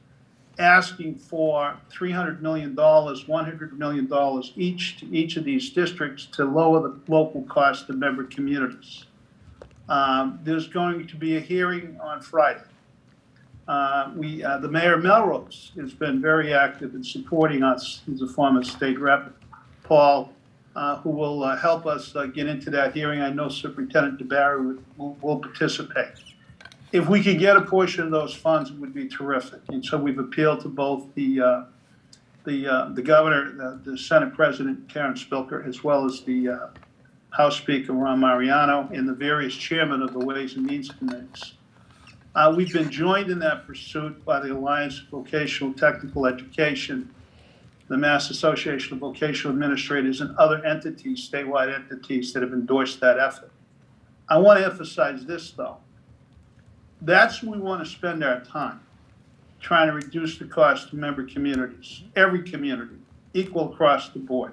asking for $300 million, $100 million each to each of these districts to lower the local cost of member communities. There's going to be a hearing on Friday. The mayor of Melrose has been very active in supporting us. He's a former state rep, Paul, who will help us get into that hearing. I know Superintendent DeBarry will participate. If we could get a portion of those funds, it would be terrific. And so we've appealed to both the governor, the Senate President, Karen Spilker, as well as the House Speaker, Ron Mariano, and the various chairmen of the Ways and Means Committees. We've been joined in that pursuit by the Alliance for Vocational Technical Education, the Mass Association of Vocational Administrators, and other entities, statewide entities that have endorsed that effort. I want to emphasize this, though. That's where we want to spend our time, trying to reduce the cost to member communities, every community, equal across the board.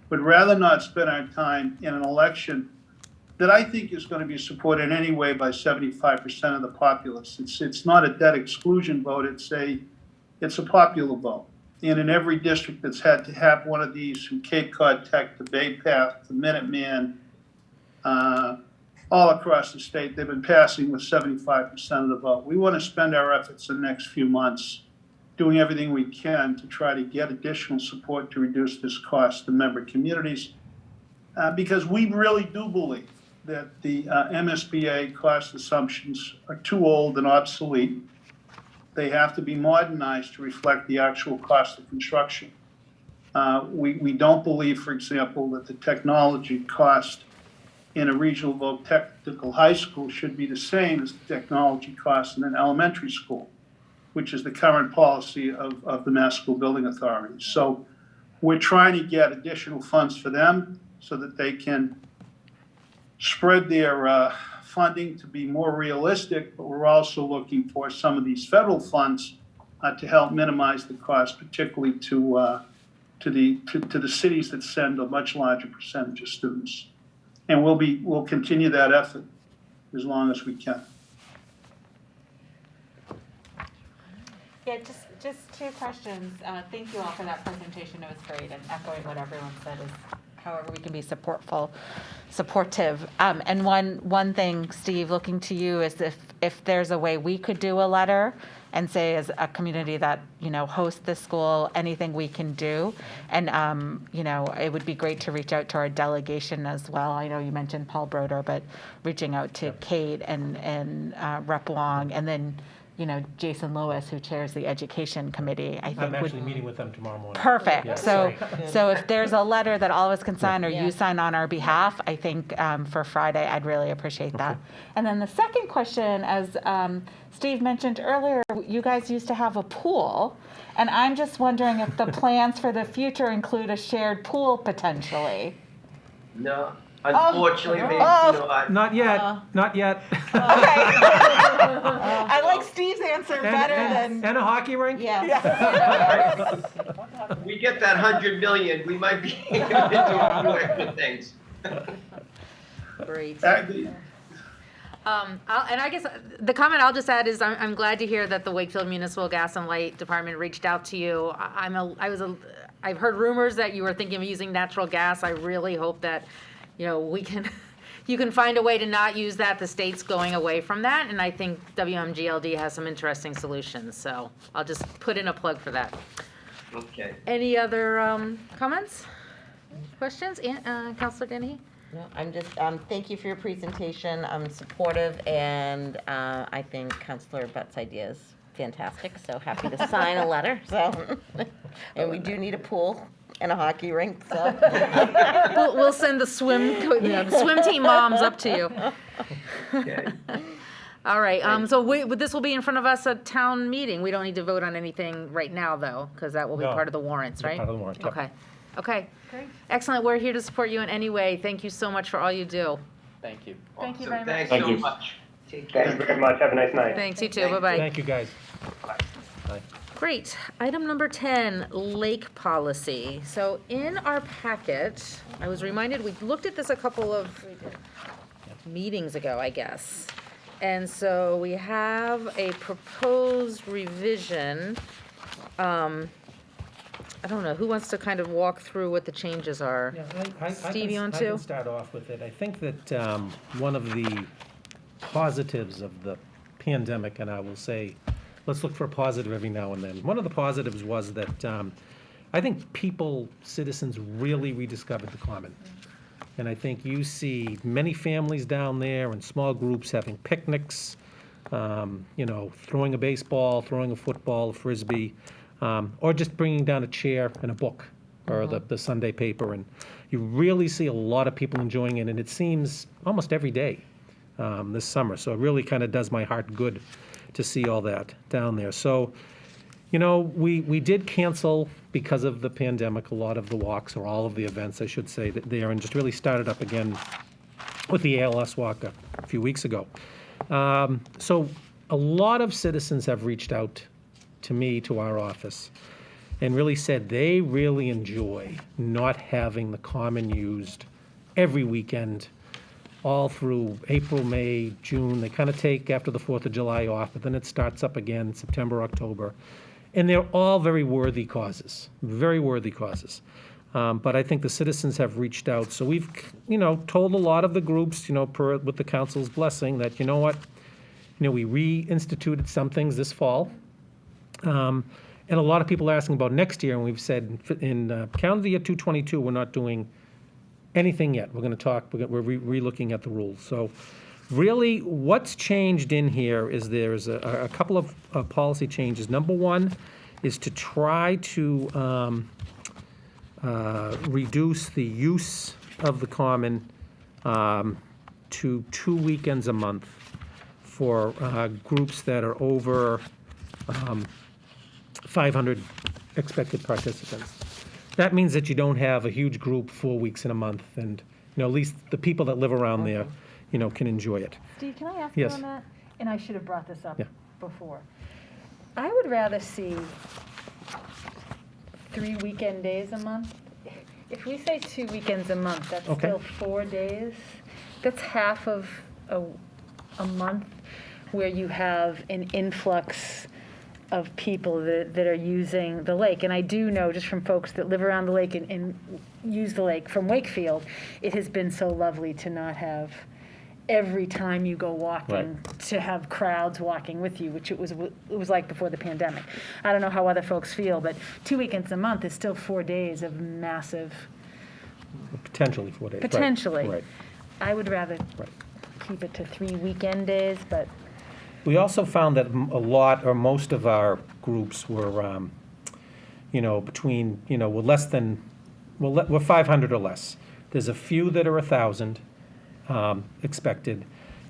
But rather not spend our time in an election that I think is going to be supported anyway by 75% of the populace. It's not a debt exclusion vote, it's a popular vote. And in every district that's had to have one of these, from Cape Cod Tech to Bay Path to Minuteman, all across the state, they've been passing with 75% of the vote. We want to spend our efforts in the next few months doing everything we can to try to get additional support to reduce this cost to member communities, because we really do believe that the MSBA cost assumptions are too old and obsolete. They have to be modernized to reflect the actual cost of construction. We don't believe, for example, that the technology cost in a regional voc technical high school should be the same as the technology cost in an elementary school, which is the current policy of the Mass School Building Authority. So we're trying to get additional funds for them so that they can spread their funding to be more realistic, but we're also looking for some of these federal funds to help minimize the cost, particularly to the cities that send a much larger percentage of students. And we'll continue that effort as long as we can. Yeah, just 2 questions. Thank you all for that presentation. It was great, and echoing what everyone said is however we can be supportive. And one thing, Steve, looking to you is if there's a way we could do a letter and say as a community that, hosts this school, anything we can do. And, it would be great to reach out to our delegation as well. I know you mentioned Paul Broder, but reaching out to Kate and Rep Wong, and then Jason Lewis, who chairs the Education Committee, I think I'm would. actually meeting with them tomorrow morning. Perfect. Yeah, So, sorry. so if there's a letter that all of us can sign or Yeah. you sign on our behalf, I think for Friday, I'd really appreciate that. And then the second question, as Steve mentioned earlier, you guys used to have a pool, and I'm just wondering if the plans for the future include a shared pool potentially. No, unfortunately, maybe Oh. not. Not yet, not yet. I like Steve's answer better than. And a hockey rink? Yeah. We get that 100 million, we might be able to do a few extra things. Great. And I guess the comment I'll just add is I'm glad to hear that the Wakefield Municipal Gas and Light Department reached out to you. I've heard rumors that you were thinking of using natural gas. I really hope that, you can find a way to not use that. The state's going away from that, and I think WMGLD has some interesting solutions. So I'll just put in a plug for that. Okay. Any other comments, questions, Councilor Dennehy? No, I'm just, thank you for your presentation. I'm supportive, and I think Councilor Butt's idea is fantastic, so happy to sign a letter, so. And we do need a pool and a hockey rink, so. We'll send the swim team moms up to you. Okay. All right, so this will be in front of us at town meeting. We don't need to vote on anything right now, though, because that will be No. part of the warrants, right? Part of the warrant, yep. Okay. Great. Excellent. We're here to support you in any way. Thank you so much for all you do. Thank you. Thank you So very much. thanks Thank so you. much. Take care. Thank you very much. Have a nice night. Thanks, you too. Bye-bye. Thank you, guys. Great. Item number 10, lake policy. So in our packet, I was reminded, we looked at this a couple of meetings ago, I guess. And so we have a proposed revision. I don't know, who wants to kind of walk through what the changes are? Yeah, Steve, you want I to? can start off with it. I think that one of the positives of the pandemic, and I will say, let's look for a positive every now and then. One of the positives was that I think citizens really rediscovered the common. And I think you see many families down there and small groups having picnics, throwing a baseball, throwing a football, a frisbee, or just bringing down a chair and a book or the Sunday paper. And you really see a lot of people enjoying it, and it seems almost every day this summer. So it really kind of does my heart good to see all that down there. So, we did cancel, because of the pandemic, a lot of the walks, or all of the events, I should say, there, and just really started up again with the ALS walk a few weeks ago. So a lot of citizens have reached out to me, to our office, and really said they really enjoy not having the common used every weekend, all through April, May, June. They kind of take after the 4th of July off, but then it starts up again September, October. And they're all very worthy causes, very worthy causes. But I think the citizens have reached out. So we've, told a lot of the groups, with the council's blessing, that, we reinstituted some things this fall. And a lot of people are asking about next year, and we've said in calendar year 2022, we're not doing anything yet. We're going to talk, we're re-looking at the rules. So really, what's changed in here is there's a couple of policy changes. Number one is to try to reduce the use of the common to 2 weekends a month for groups that are over 500 expected participants. That means that you don't have a huge group 4 weeks in a month, and at least the people that live around there, can enjoy it. Steve, can I ask Yes. you on that? And I should have brought this up Yeah. before. I would rather see 3 weekend days a month. If we say 2 weekends a month, that's Okay. still 4 days. That's half of a month where you have an influx of people that are using the lake. And I do know, just from folks that live around the lake and use the lake from Wakefield, it has been so lovely to not have every time you go walking to have crowds walking with you, which it was like before the pandemic. I don't know how other folks feel, but 2 weekends a month is still 4 days of massive. Potentially 4 days. Potentially. Right. I would rather keep it to 3 weekend days, but We also found that a lot or most of our groups were, between, were less than, we're 500 or less. There's a few that are 1,000 expected,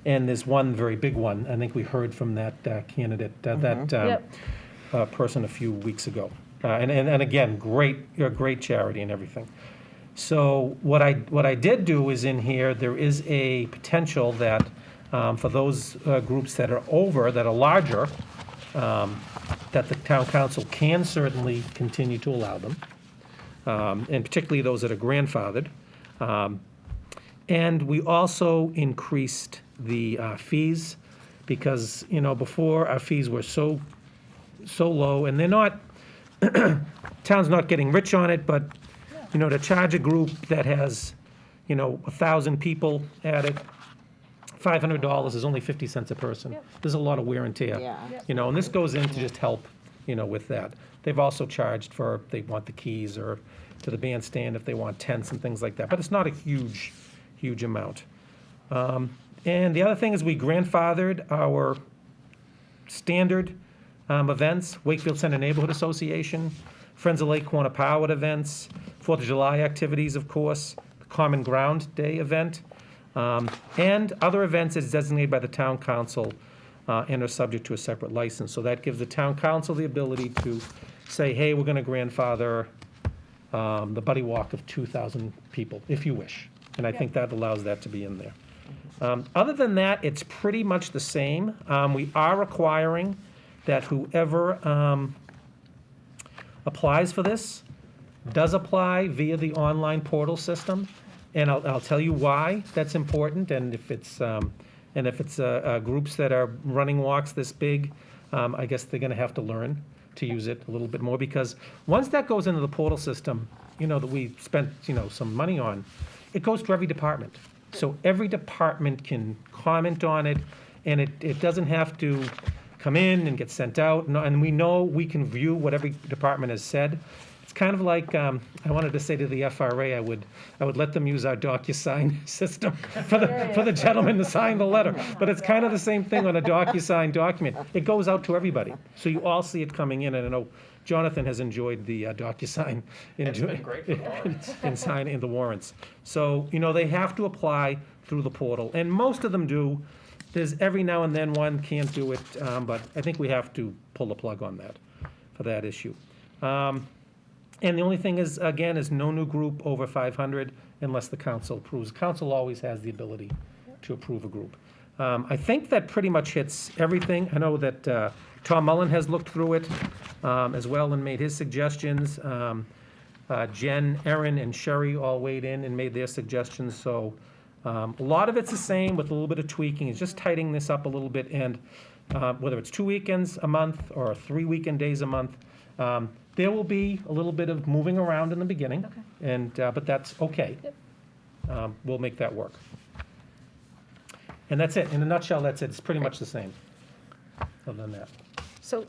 and there's one very big one. I think we heard from that candidate, person a few weeks ago. And again, great charity and everything. So what I did do is in here, there is a potential that for those groups that are larger, that the town council can certainly continue to allow them, and particularly those that are grandfathered. And we also increased the fees because, before our fees were so low, and they're not, town's not getting rich on it, but, to charge a group that has, 1,000 people at it, $500 is only 50 cents a person. There's a lot of wear and tear. And this goes in to just help, with that. They've also charged for if they want the keys or to the bandstand if they want tents and things like that. But it's not a huge amount. And the other thing is we grandfathered our standard events, Wakefield Center Neighborhood Association, Friends of Lake Corner Powwow events, 4th of July activities, of course, the Common Ground Day event, and other events as designated by the town council and are subject to a separate license. So that gives the town council the ability to say, hey, we're going to grandfather the Buddy Walk of 2,000 people, if you wish. And I think that allows that to be in there. Other than that, it's pretty much the same. We are requiring that whoever applies for this does apply via the online portal system. And I'll tell you why that's important. And if it's groups that are running walks this big, I guess they're going to have to learn to use it a little bit more, because once that goes into the portal system, that we spent, some money on, it goes to every department. So every department can comment on it, and it doesn't have to come in and get sent out. And we know we can view what every department has said. It's kind of like, I wanted to say to the FRA, I would let them use our DocuSign system for the gentleman to sign the letter. But it's kind of the same thing on a DocuSign document. It goes out to everybody. So you all see it coming in, and I know Jonathan has enjoyed the DocuSign in signing the warrants. So, they have to apply through the portal, and most of them do. There's every now and then one can't do it, but I think we have to pull the plug on that, for that issue. And the only thing is, again, is no new group over 500 unless the council approves. Council always has the ability to approve a group. I think that pretty much hits everything. I know that Tom Mullen has looked through it as well and made his suggestions. Jen, Erin, and Sherry all weighed in and made their suggestions. So a lot of it's the same with a little bit of tweaking. It's just tightening this up a little bit. And whether it's 2 weekends a month or 3 weekend days a month, there will be a little bit of moving around in the beginning, and but that's okay. We'll make that work. And that's it. In a nutshell, that's it. It's pretty much the same, other than that. So,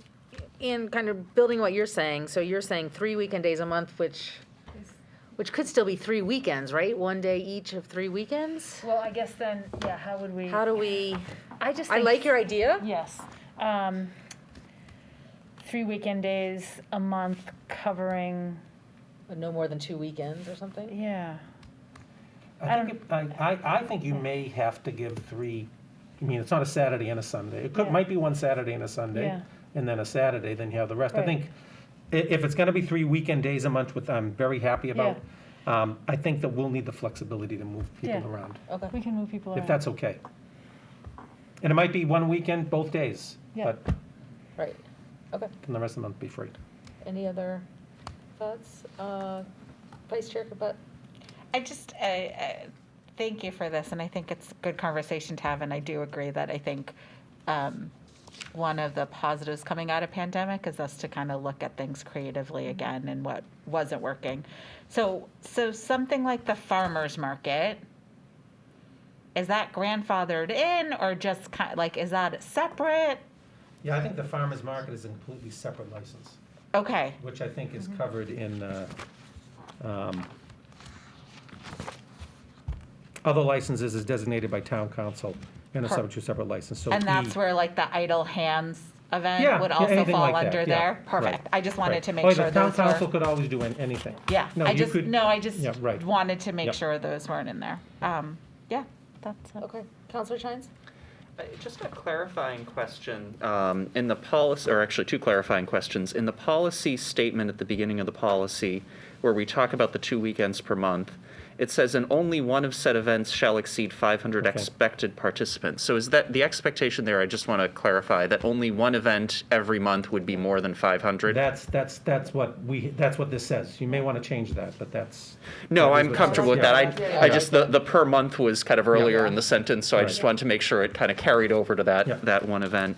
in kind of building what you're saying, so you're saying 3 weekend days a month, which could still be 3 weekends, right? 1 day each of 3 weekends? Well, I guess then, how would we? How do we? I like your idea. Yes. 3 weekend days a month covering. No more than 2 weekends or something? Yeah. I think you may have to give 3. I mean, it's not a Saturday and a Sunday. It might be one Saturday and a Sunday, and then a Saturday, then you have the rest. Right. I think if it's going to be 3 weekend days a month, which I'm very happy about, I think that we'll need the flexibility to move people around. Okay. We can move people around. If that's okay. And it might be one weekend, both days, but Right. Okay. and the rest of the month be free. Any other thoughts? Vice Chair Caput? I just thank you for this, and I think it's a good conversation to have, and I do agree that I think one of the positives coming out of pandemic is us to kind of look at things creatively again and what wasn't working. So something like the farmer's market, is that grandfathered in, or just kind of like, is that separate? Yeah, I think the farmer's market is a completely separate license. Okay. Which I think is covered in, Other licenses is designated by town council and are subject to a separate license. So And E- that's where like the idle hands event Yeah, would yeah, also anything fall like that, under yeah, there? right, Perfect. I just wanted right. to make Oh, sure the town those council were. could always do anything. Yeah, No, I you just, could- no, I just yeah, right. wanted to make Yep. sure those weren't in there. Yeah, that's it. Okay. Counselor Chines? Just a clarifying question in the policy, or actually two clarifying questions. In the policy statement at the beginning of the policy, where we talk about the 2 weekends per month, it says, and only one of said events shall exceed 500 expected participants. So is that the expectation there? I just want to clarify that only one event every month would be more than 500? That's what this says. You may want to change that, but that's. No, that is I'm what it comfortable with says. that. I just, the per month was kind of earlier in the sentence, so I Right. just wanted to make sure it kind of carried over to that one event.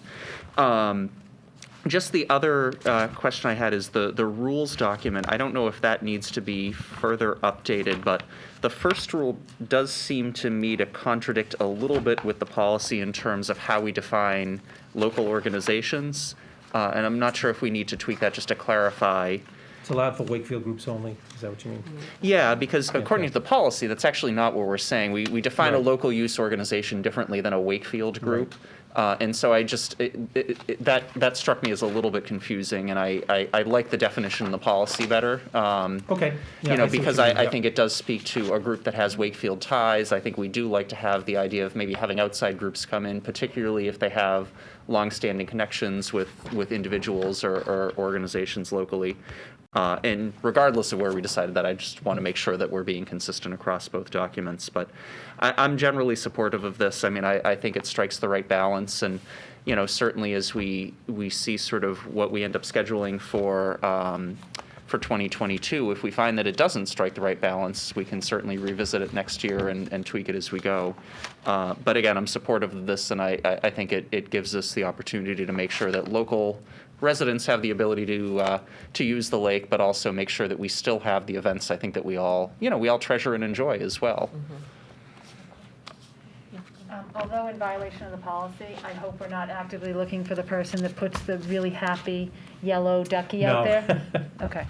Just the other question I had is the rules document. I don't know if that needs to be further updated, but the first rule does seem to me to contradict a little bit with the policy in terms of how we define local organizations. And I'm not sure if we need to tweak that just to clarify. It's allowed for Wakefield groups only, is that what you mean? Yeah, because according to the policy, that's actually not what we're saying. We define a Right. local use organization differently than a Wakefield group. And so I just, that struck me as a little bit confusing, and I like the definition in the policy better. Okay. Yeah, You know, I see what because you mean, I yeah. think it does speak to a group that has Wakefield ties. I think we do like to have the idea of maybe having outside groups come in, particularly if they have longstanding connections with individuals or organizations locally. And regardless of where we decided that, I just want to make sure that we're being consistent across both documents. But I'm generally supportive of this. I mean, I think it strikes the right balance. And, you know, certainly as we see sort of what we end up scheduling for 2022, if we find that it doesn't strike the right balance, we can certainly revisit it next year and tweak it as we go. But again, I'm supportive of this, and I think it gives us the opportunity to make sure that local residents have the ability to use the lake, but also make sure that we still have the events I think that we all treasure and enjoy as well. Although in violation of the policy, I hope we're not actively looking for the person that puts the really happy yellow ducky out No. there. Okay.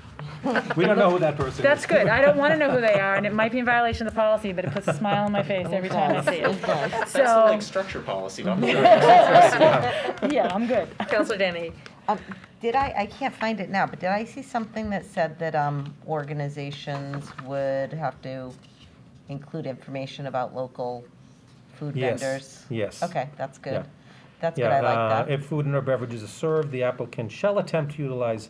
We don't know who that person is. That's good. I don't want to know who they are, and it might be in violation of the policy, but it puts a smile on my face every time I see it. That's the So, like structure policy, not the yeah, I'm good. Counselor Denny? I can't find it now, but did I see something that said that organizations would have to include information about local food Yes, vendors? yes. Okay, that's good. Yeah. That's good, I like that. If food and or beverages are served, the applicant shall attempt to utilize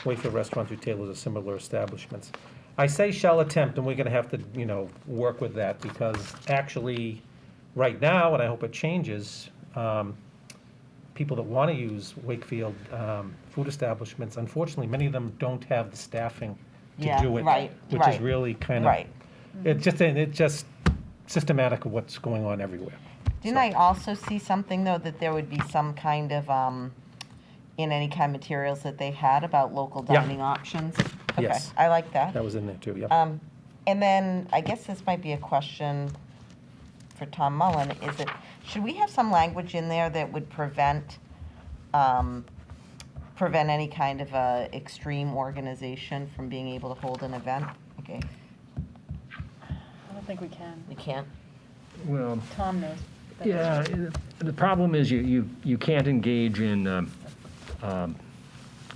Wakefield restaurants, retailers, or similar establishments. I say shall attempt, and we're gonna have to, work with that, because actually, right now, and I hope it changes, people that want to use Wakefield food establishments, unfortunately, many of them don't have the staffing to Yeah, do it. right, Which is right, really kind of. right. It's just systematic of what's going on everywhere. Didn't I also see something, though, that there would be some kind of, in any kind of materials that they had about local Yeah. dining options? Okay, Yes. I like that. That was in there too, yep. And then, I guess this might be a question for Tom Mullen, should we have some language in there that would prevent any kind of a extreme organization from being able to hold an event? Okay, I don't think we can. we can't. Well, Tom knows. yeah, the problem is you can't engage in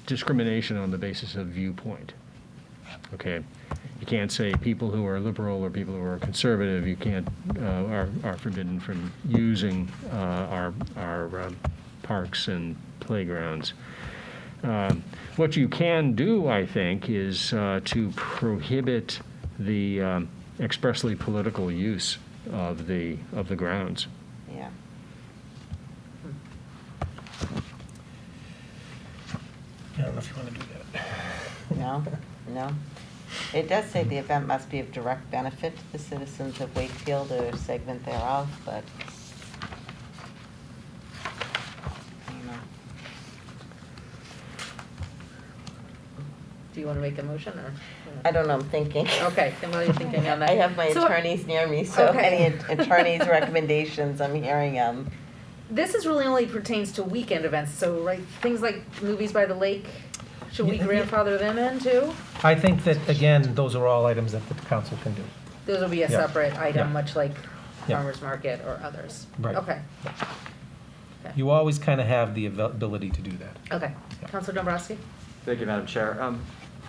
discrimination on the basis of viewpoint. Okay? You can't say people who are liberal or people who are conservative, you can't, are forbidden from using our parks and playgrounds. What you can do, I think, is to prohibit the expressly political use of the grounds. Yeah. I don't know if you want to do that. No. It does say the event must be of direct benefit to the citizens of Wakefield or a segment thereof, but I don't know. Do you want to make a motion, or? I don't know, I'm thinking. Okay, then while you're thinking on that. I have my So- attorneys near me, so Okay. any attorney's recommendations, I'm hearing them. This is really only pertains to weekend events, so, right, things like movies by the lake, should we grandfather them in too? I think that, again, those are all items that the council can do. Those will be a Yeah. separate item, Yeah. much like Yeah. farmer's market or others. Right. Okay, You always kind of have the ability to do that. okay. Counselor Dombrowski? Thank you, Madam Chair.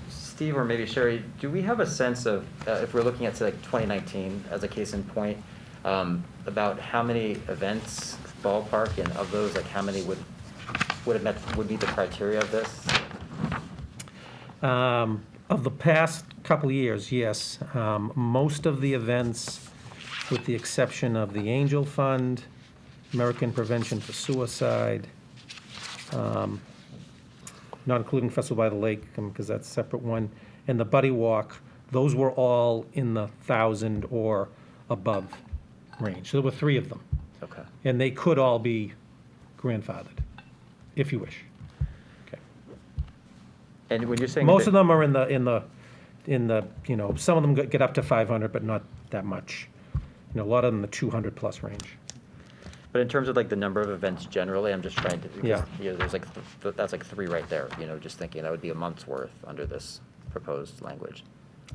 Steve, or maybe Sherry, do we have a sense of, if we're looking at, say, like 2019 as a case in point, about how many events, ballpark, and of those, like how many would meet the criteria of this? Of the past couple of years, yes. Most of the events, with the exception of the Angel Fund, American Prevention for Suicide, not including Festival by the Lake, because that's a separate one, and the Buddy Walk, those were all in the 1,000 or above range. So there were 3 of them. Okay. And they could all be grandfathered, if you wish. And when you're saying Most of them are in the, you know, some of them get up to 500, but not that much. You know, a lot of them in the 200-plus range. But in terms of like the number of events generally, I'm just trying to, because, Yeah. you know, there's like, that's like 3 right there, you know, just thinking that would be a month's worth under this proposed language.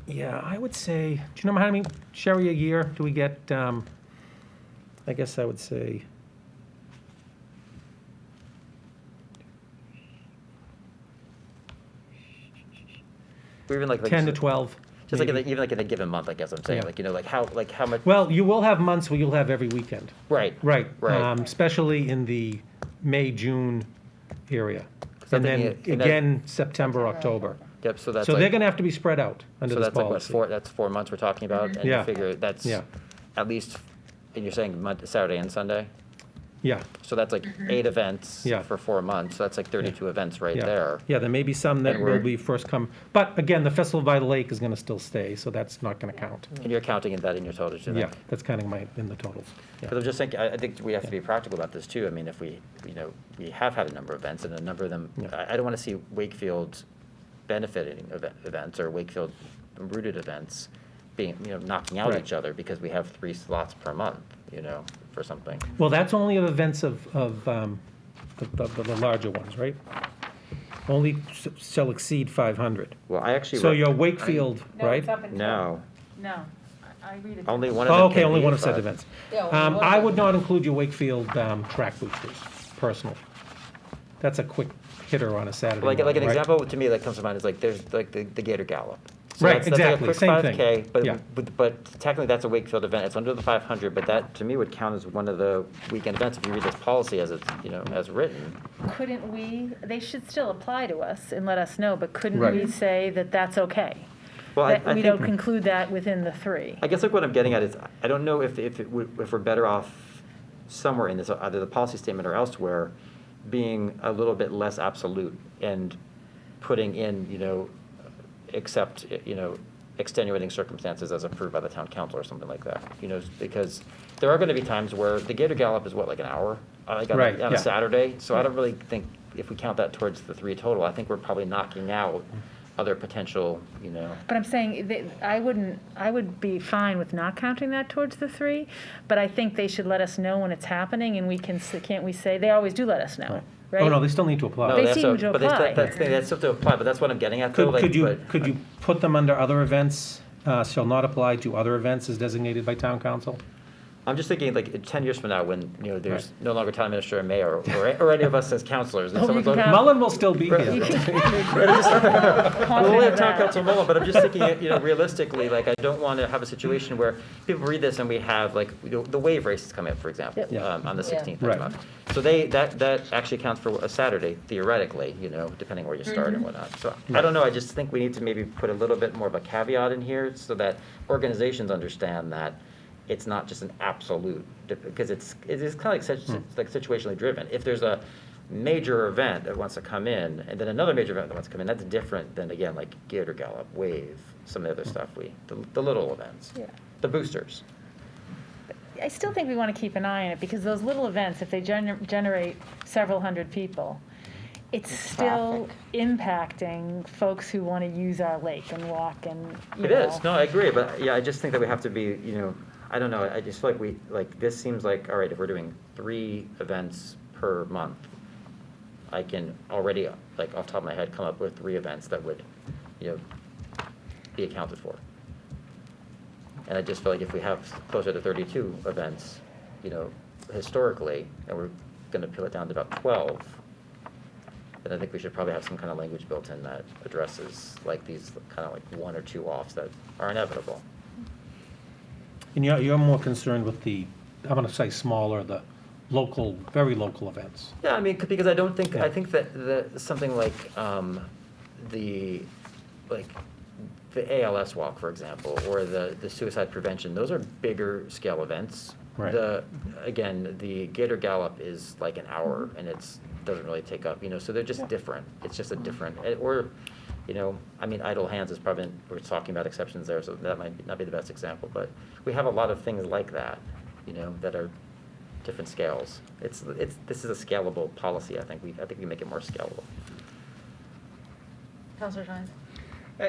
Yeah, I would say, do you know how many, Sherry, a year do we get? I guess I would say, Or even like 10 to 12. Just like maybe. even like in a given month, I guess I'm saying, Yeah. like, you know, like how much. Well, you will have months where you'll have every weekend. Right. Right. Right. Especially in the May, June area. I'm And then thinking in that- again, September, October. Yep, so that's So like. they're going to have to be spread out under So this that's like what, policy. that's 4 months we're talking about? And you Yeah. figure that's Yeah. at least, and you're saying Saturday and Sunday? Yeah. So that's like 8 events Yeah. for 4 months, so that's like 32 events right Yeah. there. Yeah, there may be some that And will we're- be first come, but again, the Festival by the Lake is going to still stay, so that's not going to count. And you're counting that in your total, do you think? Yeah, that's counting in the totals. Yeah. Because I'm just thinking, I think we have to be practical about this too. I mean, if we, you know, we have had a number of events, and a number of them, I don't want to see Wakefield benefiting events or Wakefield rooted events being, you know, knocking out Right. each other because we have 3 slots per month, you know, for something. Well, that's only of events of the larger ones, right? Only shall exceed 500. Well, I actually. So your Wakefield, No, right? it's up until. No, No, I read it. only one of Oh, them okay, can only be one of said 5. events. Yeah, only one I of would them. not include your Wakefield track boosters, personally. That's a quick hitter on a Saturday Like morning, an right? example to me that comes to mind is like there's like the Gator Gallop. So Right, that's like a exactly, quick same thing. 5K, but, Yeah. but technically that's a Wakefield event. It's under the 500, but that to me would count as one of the weekend events if you read this policy as it's, you know, as written. Couldn't we, they should still apply to us and let us know, but couldn't Right. we say that that's okay? Well, I That we think- don't conclude that within the 3? I guess like what I'm getting at is I don't know if we're better off somewhere in this, either the policy statement or elsewhere, being a little bit less absolute and putting in, you know, except, you know, extenuating circumstances as approved by the town council or something like that, you know, because there are going to be times where the Gator Gallop is what, like an hour? Like on Right, on yeah. a Saturday? So I don't really think, if we count that towards the 3 total, I think we're probably knocking out other potential, you know. But I'm saying, I would be fine with not counting that towards the 3, but I think they should let us know when it's happening, and we can, can't we say, they always do let us know, right? Oh, no, they still need to apply. No, They have seem to but apply. they still have to apply, but that's what I'm getting at though. Could like, you put them under other events, shall not apply to other events as designated by town council? I'm just thinking like 10 years from now when, you know, there's no longer town administrator or mayor or any of us as counselors. And someone's like, Mullen will still be here. We'll have town council Mullen, but I'm just thinking, you know, realistically, like I don't want to have a situation where people read this and we have like, you know, the wave races come in, for example, on the 16th of the month. So that actually counts for a Saturday, theoretically, you know, depending where you start and whatnot. So I don't know, I just think we need to maybe put a little bit more of a caveat in here so that organizations understand that it's not just an absolute, because it is kind of like situationally driven. If there's a major event that wants to come in, and then another major event that wants to come in, that's different than, again, like Gator Gallop, Wave, some of the other stuff, the little events, Yeah. the boosters. I still think we want to keep an eye on it, because those little events, if they generate several hundred people, it's still impacting folks who want to use our lake and walk and, It is, no, I agree, but yeah, I just think that we have to be, you know, I don't know, I just feel like this seems like, all right, if we're doing 3 events per month, I can already, like off the top of my head, come up with 3 events that would, you know, be accounted for. And I just feel like if we have closer to 32 events, historically, and we're going to peel it down to about 12, then I think we should probably have some kind of language built in that addresses like these kind of like 1 or 2 offs that are inevitable. And you're more concerned with the, I'm going to say smaller, the local, very local events. Yeah, I mean, because I don't think, I think that something like the ALS walk, for example, or the suicide prevention, those are bigger scale events. Right. Again, the Gator Gallop is like an hour, and doesn't really take up, so they're just different. It's just a different, or, I mean, Idle Hands is probably, we're talking about exceptions there, so that might not be the best example, but we have a lot of things like that, that are different scales. This is a scalable policy, I think. I think we make it more scalable. Councilor Shines?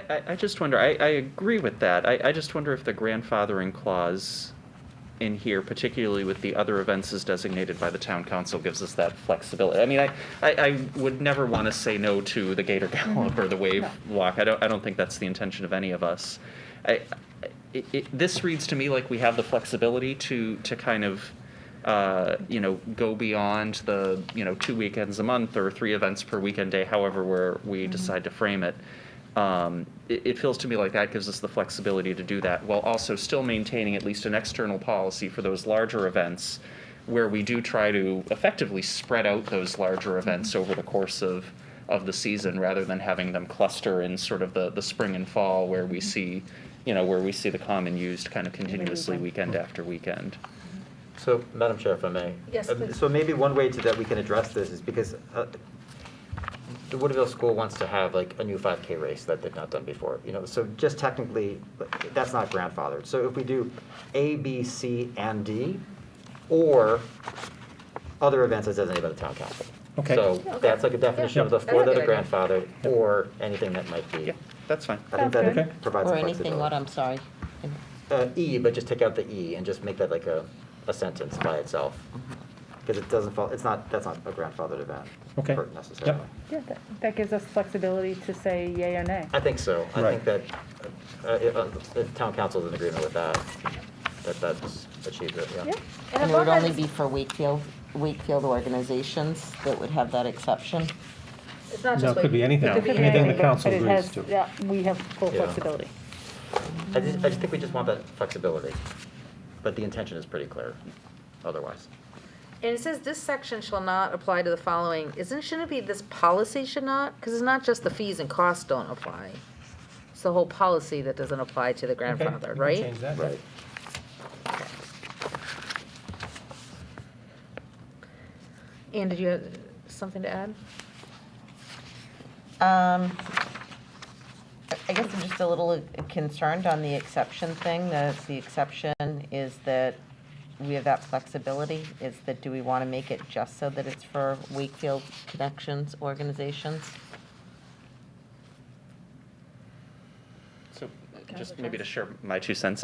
I just wonder, I agree with that. I just wonder if the grandfathering clause in here, particularly with the other events as designated by the town council, gives us that flexibility. I mean, I would never want to say no to the Gator Gallop or the Wave Walk. I don't think that's the intention of any of us. This reads to me like we have the flexibility to kind of go beyond the 2 weekends a month or 3 events per weekend day, however we decide to frame it. It feels to me like that gives us the flexibility to do that while also still maintaining at least an external policy for those larger events where we do try to effectively spread out those larger events over the course of the season rather than having them cluster in sort of the spring and fall where we see the common used kind of continuously weekend after weekend. So, Madam Chair, if I may. Yes, please. So maybe one way that we can address this is because the Woodville School wants to have like a new 5K race that they've not done before. So just technically, that's not grandfathered. So if we do A, B, C, and D, or other events as designated by the town council. Okay. So that's like a definition of the That's 4 a that good are idea. grandfathered, or anything that might be. Yeah, that's fine. I think that Okay. provides Or some anything, what, I'm sorry. E, but just take out the E and just make that like a sentence by itself. Because it doesn't fall, that's not a grandfathered event. Okay. Necessarily. Yeah, that gives us flexibility to say yay or nay. I think so. I Right. think that if the town council is in agreement with that, that's achieved it, yeah. And it would only be for Wakefield organizations that would have that exception? It's not No, just it could be anything, It could be anything the anything, council But it agrees has, to. yeah, we have full Yeah. flexibility. I just think we just want that flexibility, but the intention is pretty clear otherwise. And it says this section shall not apply to the following, shouldn't it be this policy should not? Because it's not just the fees and costs don't apply. It's the whole policy that doesn't apply to the grandfather, Okay, we can right? change that. Right. And did you have something to add? I guess I'm just a little concerned on the exception thing. The exception is that we have that flexibility. Is that, do we want to make it just so that it's for Wakefield Connections organizations? So just maybe to share my 2 cents,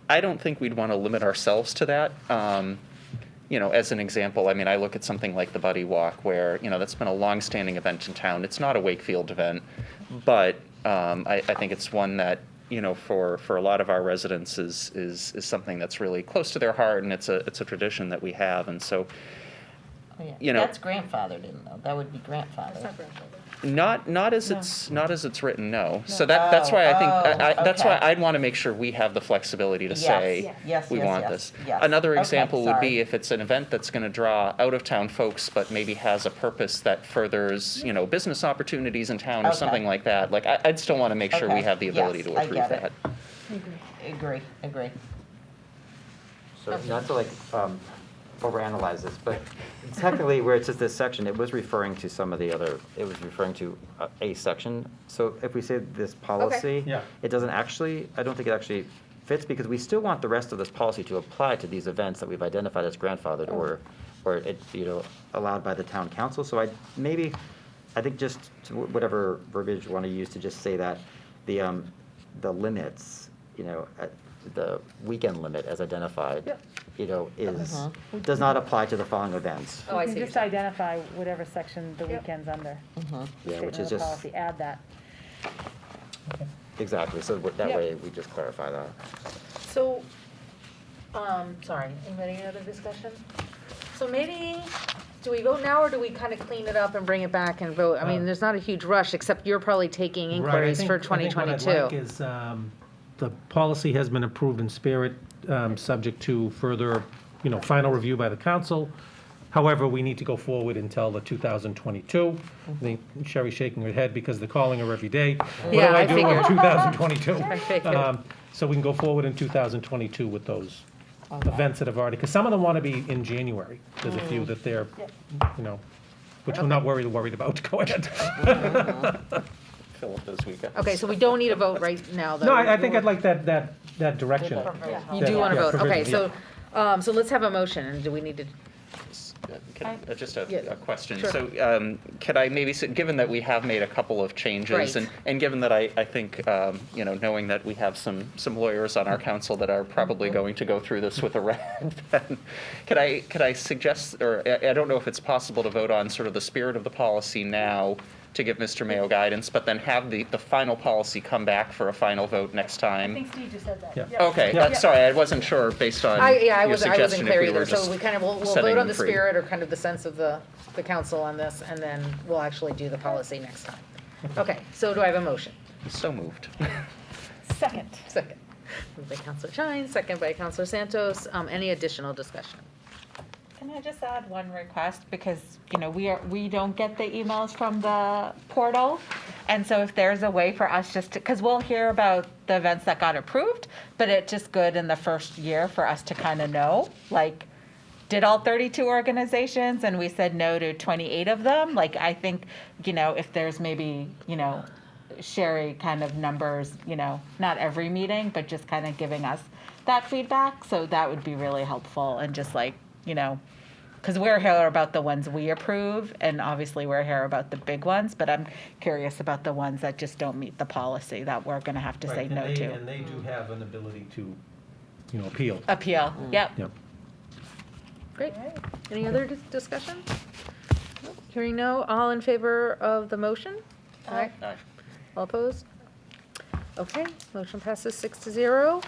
I don't think we'd want to limit ourselves to that. As an example, I mean, I look at something like the Buddy Walk where, that's been a long-standing event in town. It's not a Wakefield event, but I think it's one that, for a lot of our residents is something that's really close to their heart, and it's a tradition that we have. And so, Oh, yeah. That's grandfathered in, though. That would be grandfathered. Not as it's written, no. So that's why I think that's why I'd want to make sure we have the flexibility to say we want this. Yes. Another Okay, example would be sorry. if it's an event that's going to draw out of town folks, but maybe has a purpose that furthers business opportunities in town or Okay. something like that. Like I'd still want to make sure we Okay. have the ability to Yes, I approve get it. that. Agree. So not to overanalyze this, but technically where it says this section, it was referring to it was referring to a section. So if we say this policy, Yeah. it doesn't actually, I don't think it actually fits because we still want the rest of this policy to apply to these events that we've identified as grandfathered or it, allowed by the town council. So I think just whatever verbiage you want to use to just say that the limits, the weekend limit as identified, does not apply to the following events. Oh, I You see can what just you're identify whatever section the weekend's under. Yeah, Statement which of is the just, policy, add that. exactly, so that Yep. way we just clarify that. So, sorry, any other discussion? So maybe, do we vote now, or do we kind of clean it up and bring it back and vote? I mean, there's not a huge rush, except you're probably taking inquiries for 2022. I think what I'd like is, the policy has been approved in spirit, subject to further, final review by the council. However, we need to go forward until the 2022. I think Sherry's shaking her head because they're calling her every day. What do I do in 2022? I figured. So we can go forward in 2022 with those events that have already, because some of them want to be in January. There's a few that they're, which we're not worried about. Go ahead. Fill up those weekends. Okay, so we don't need a vote right now, though? No, I think I'd like that direction. You do want to vote, okay, provision, so let's have a motion, and do we need to? Just a question. Sure. So could I maybe, given that we have made a couple of changes, Right. and given that I think, knowing that we have some lawyers on our council that are probably going to go through this with a red pen, could I suggest, or I don't know if it's possible to vote on sort of the spirit of the policy now to give Mr. Mayo guidance, but then have the final policy come back for a final vote next time? I think Steve just said that. Yeah. Okay, sorry, I wasn't sure based on I your wasn't suggestion clear if we were either, so just we kind of, we'll setting vote on the free. spirit or kind of the sense of the council on this, and then we'll actually do the policy next time. Okay, so do I have a motion? So moved. Second. Second. Moved by Counselor Chines, second by Counselor Santos. Any additional discussion? Can I just add one request? Because, we don't get the emails from the portal. And so if there's a way for us just to, because we'll hear about the events that got approved, but it's just good in the first year for us to kind of know, like, did all 32 organizations, and we said no to 28 of them? Like, I think, if there's maybe, Sherry kind of numbers, not every meeting, but just kind of giving us that feedback. So that would be really helpful, and just like, because we're here about the ones we approve, and obviously we're here about the big ones, but I'm curious about the ones that just don't meet the policy that we're going to have to say no to. And they do have an ability to, appeal. Appeal, yep. Yep. Great. Any other discussion? Nope. Hearing no, all in favor of the motion? Aye. All opposed? Okay, motion passes 6-0.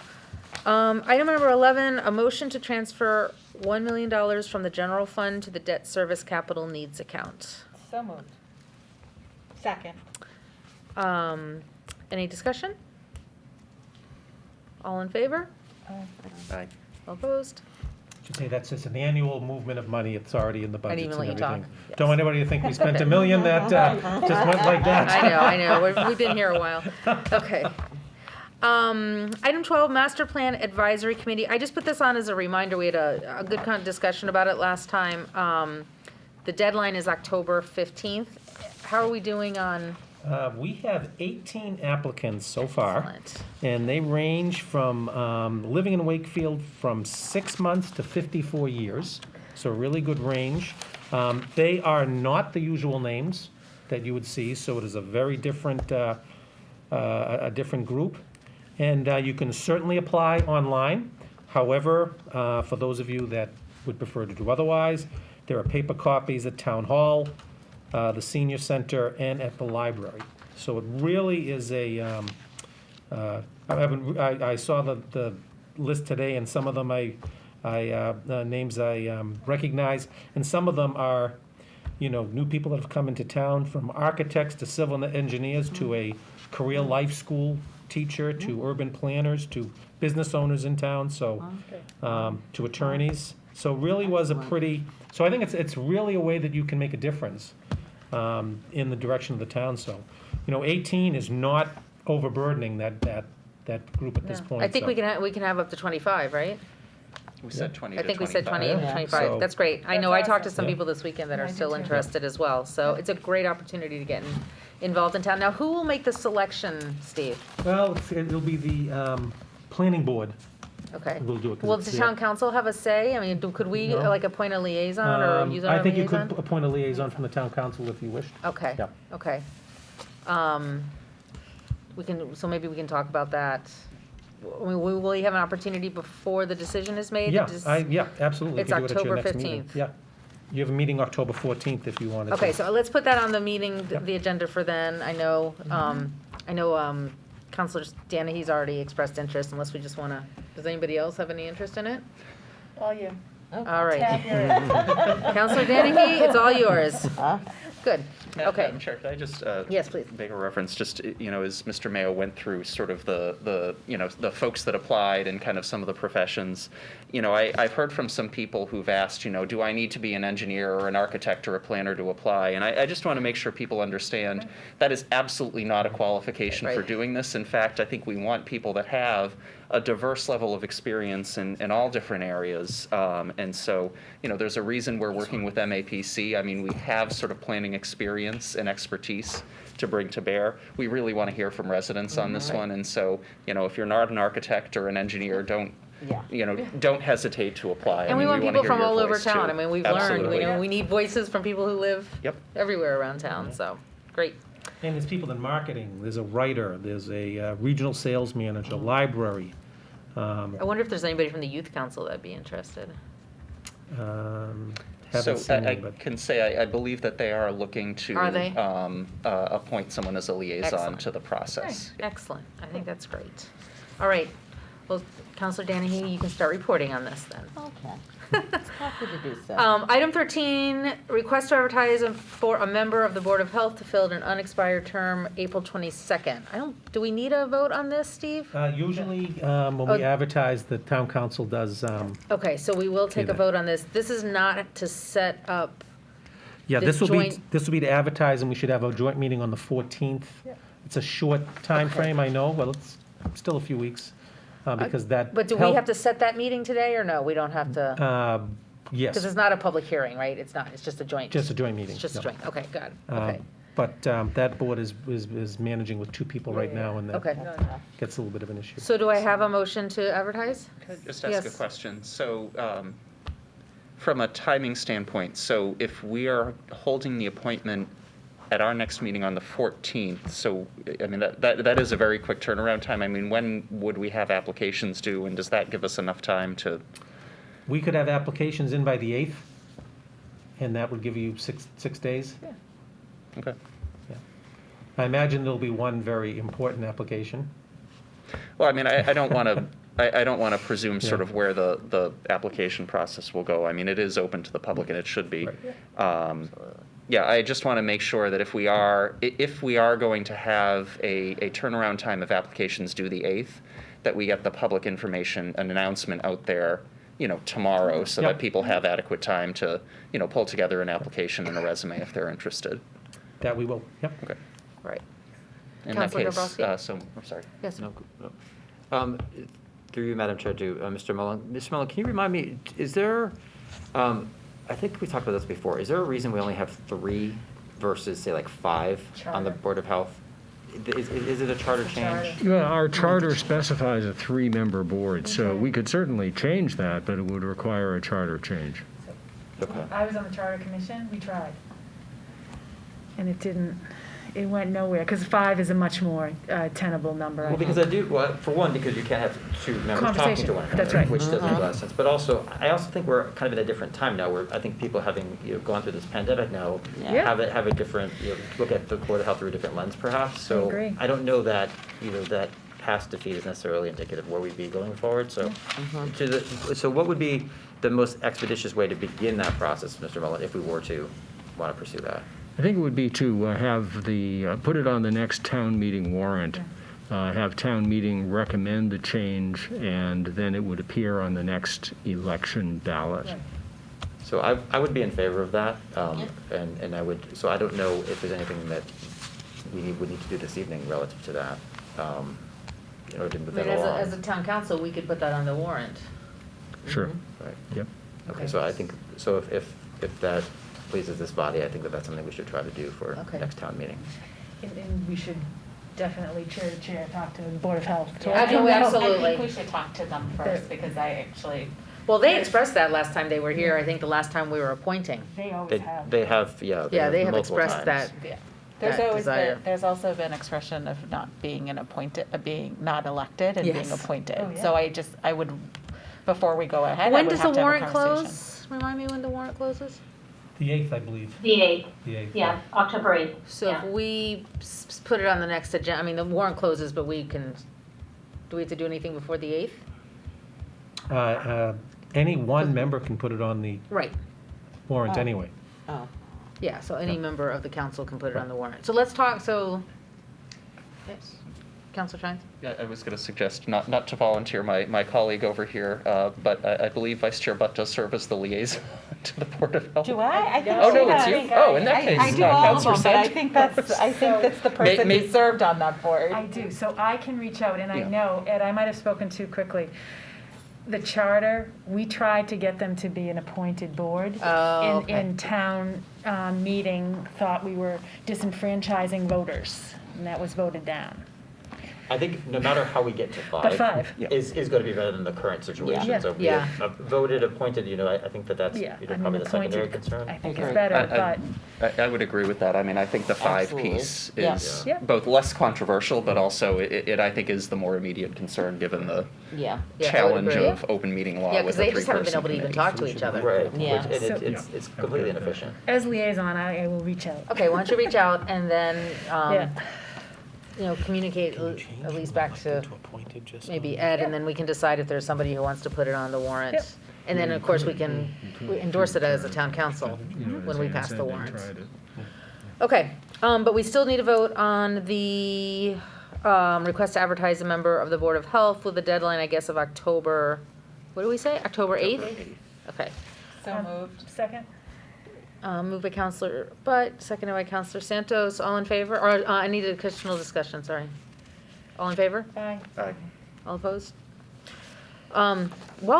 Item number 11, a motion to transfer $1 million from the general fund to the debt service capital needs account. So moved. Second. Any discussion? All in favor? Aye. All opposed? Should say that's just an annual movement of money. It's already in the budgets even and let you talk. everything. Yes. Don't want anybody to think we spent $1 million that just went like that. I know. We've been here a while. Okay. Item 12, Master Plan Advisory Committee. I just put this on as a reminder. We had a good kind of discussion about it last time. The deadline is October 15th. How are we doing on? We have 18 applicants so far. Excellent. And they range from living in Wakefield from 6 months to 54 years. So a really good range. They are not the usual names that you would see, so it is a very different, a different group. And you can certainly apply online. However, for those of you that would prefer to do otherwise, there are paper copies at Town Hall, the Senior Center, and at the library. So it really is a, I saw the list today, and some of them names I recognize, and some of them are, new people that have come into town, from architects to civil engineers to a career life school teacher to urban planners to business owners in town, so to attorneys. So really was a pretty, so I think it's really a way that you can make a difference in the direction of the town. So, 18 is not overburdening that group at this point. I think so. we can have up to 25, right? We said 20 I to think we 25. said 20 and 25. So- That's great. I know I talked to some people this weekend that Yeah, are I did still too. interested as well. So it's a great opportunity to get involved in town. Now, who will make the selection, Steve? Well, it'll be the planning board. Okay. We'll do it 'cause Will it's the their- town council have a say? I mean, could we No. appoint a liaison or use our I think you liaison? could appoint a liaison from the town council if you wished. Okay, Yeah. okay. So maybe we can talk about that. Will we have an opportunity before the decision is made? Yeah, Just- yeah, absolutely. It's You can do it at your October next meeting. 15th. Yeah. You have a meeting October 14th if you wanted to. Okay, so let's put that on the meeting, the agenda for then. I know, Counselor Danahy's already expressed interest, unless we just want to, does anybody else have any interest in it? All you. All right. Counselor Danahy, it's all yours. Good, okay. Madam Chair, could I just Yes, please. make a reference, just, as Mr. Mayo went through sort of the folks that applied and kind of some of the professions, I've heard from some people who've asked, do I need to be an engineer or an architect or a planner to apply? And I just want to make sure people understand that is absolutely not a qualification for doing this. In fact, I think we want people that have a diverse level of experience in all different areas. And so, there's a reason we're working with MAPC. I mean, we have sort of planning experience and expertise to bring to bear. We really want to hear from residents on this one. And so, if you're not an architect or an engineer, don't hesitate to apply. And we want people from all over town. Too. I mean, we've learned, we need voices from people who live everywhere around town, so, great. And there's people in marketing, there's a writer, there's a regional sales manager, library. I wonder if there's anybody from the youth council that'd be interested. So I can say I believe that they are looking to appoint someone as a liaison to the process. Okay. Excellent. I think that's great. All right. Well, Councilor Danahy, you can start reporting on this then. Okay. Happy to do so. Item 13, request to advertise for a member of the Board of Health to fill an unexpired term April 22nd. Do we need a vote on this, Steve? Usually, when we advertise, the town council does. Okay, so we will take a vote on this. This is not to set up. Yeah, the this will joint- be to advertise, and we should have a joint meeting on the 14th. Yeah. It's a short time frame, I know, but it's still a few weeks. Because that. But do we have to set that meeting today, or no? We don't have to? Yes. Because it's not a public hearing, right? It's not, it's just a joint. Just a joint meeting. It's just a yeah. joint, okay, got it, okay. But that board is managing with 2 people right now, and that Okay. gets a little bit of an issue. So do I have a motion to advertise? Could I just ask a question? So from a timing standpoint, so if we are holding the appointment at our next meeting on the 14th, so, I mean, that is a very quick turnaround time. I mean, when would we have applications due, and does that give us enough time to? We could have applications in by the 8th, and that would give you six days. Yeah. Okay. Yeah. I imagine there'll be one very important application. Well, I mean, I don't want to. I don't want to presume sort of where the application process will go. I mean, it is open to the public, and it should be. Right. Yeah, I just want to make sure that if we are going to have a turnaround time of applications due the 8th, that we get the public information, an announcement out there, tomorrow, so that people have adequate time to, pull together an application and a resume if they're interested. That we will, yep. Okay. Right. In that Councilor case, Dabrowski? I'm sorry. Yes. No. Through you, Madam Chair, to Mr. Mullen. Mr. Mullen, can you remind me, is there, I think we talked about this before, is there a reason we only have 3 versus, say, like 5 on the Board of Health? Is it a charter change? Yeah, our charter specifies a 3-member board, so we could certainly change that, but it would require a charter change. Okay. I was on the Charter Commission, we tried. And it went nowhere, because 5 is a much more tenable number. Well, because for one, because you can't have 2 members talking to one another, That's right. which doesn't make a lot of sense. But also, I also think we're kind of in a different time now, where I think people having gone through this pandemic now have a different look at the Board of Health through a different lens, perhaps. So agree. I don't know that that past defeat is necessarily indicative of where we'd be going forward. So, so what would be the most expeditious way to begin that process, Mr. Mullen, if we were to want to pursue that? I think it would be to have put it on the next town meeting warrant, have town meeting recommend the change, and then it would appear on the next election ballot. Right. So I would be in favor of that, and I would, so I don't know if there's anything that we would need to do this evening relative to that, in order to move that along. As a town council, we could put that on the warrant. Sure. Right. Yep. Okay, so I think, so if that pleases this body, I think that's something we should try to do for next town meeting. And we should definitely, chair to chair, talk to the Board of Health. I think we should talk to them first, because I actually. Well, they expressed that last time they were here, I think the last time we were appointing. They always have. They have, they have expressed that. There's also been expression of not being being not elected and being appointed. Oh, yeah. So I would, before we go ahead, When I would does have the to have a warrant conversation. close? Remind me when the warrant closes? The 8th, I believe. The 8th. The 8th. Yeah, October 8th. So if we put it on the next agenda, I mean, the warrant closes, but we can, do we have to do anything before the 8th? Any one member can put it on the Right. warrant Oh. anyway. Oh. Yeah, so any member of the council can put it on the warrant. So let's talk, yes, Councilor Shines? Yeah, I was going to suggest not to volunteer my colleague over here, but I believe Vice Chair Butt does serve as the liaison to the Board of Health. Do I? I think Oh, she no, does. it's you? Oh, in that case, I do all of Councilor them, but I Sant. think that's the person May- who served on that board. I do, so I can reach out, and I Yeah. know, Ed, I might have spoken too quickly. The charter, we tried to get them to be an appointed board. Oh, okay. In town meeting, thought we were disenfranchising voters, and that was voted down. I think no matter how we get to But five. is going to be better than the current situation. Yeah. So Yeah. voted, appointed, I think that's Yeah, I mean, probably the secondary appointed, concern. I think is better, but I would agree with that. I mean, I think the 5 Absolutely. piece Yeah. is Yeah. both less controversial, but also it I think is the more immediate concern given the Yeah. Yeah, I would challenge agree. of open meeting law Yeah, with because a they just haven't been 3-person able to even committee. talk to each other. Right. Yeah. Which, and it's completely inefficient. as liaison, I will reach out. Okay, why don't you reach out and then, Yeah. communicate at least back to maybe Ed, and then we can decide if there's somebody who wants to put it on the warrant. Yep. And then, of course, we can endorse it as a town council You know, when as we Ann pass said, the they warrant. tried it. Okay, but we still need to vote on the request to advertise a member of the Board of Health with a deadline, I guess, of October, what do we say, October 8th? Okay. So moved. Second? Moved by Counselor Butt, seconded by Counselor Santos. All in favor? Or I need additional discussion, sorry. All in favor? Aye. Aye. All opposed? While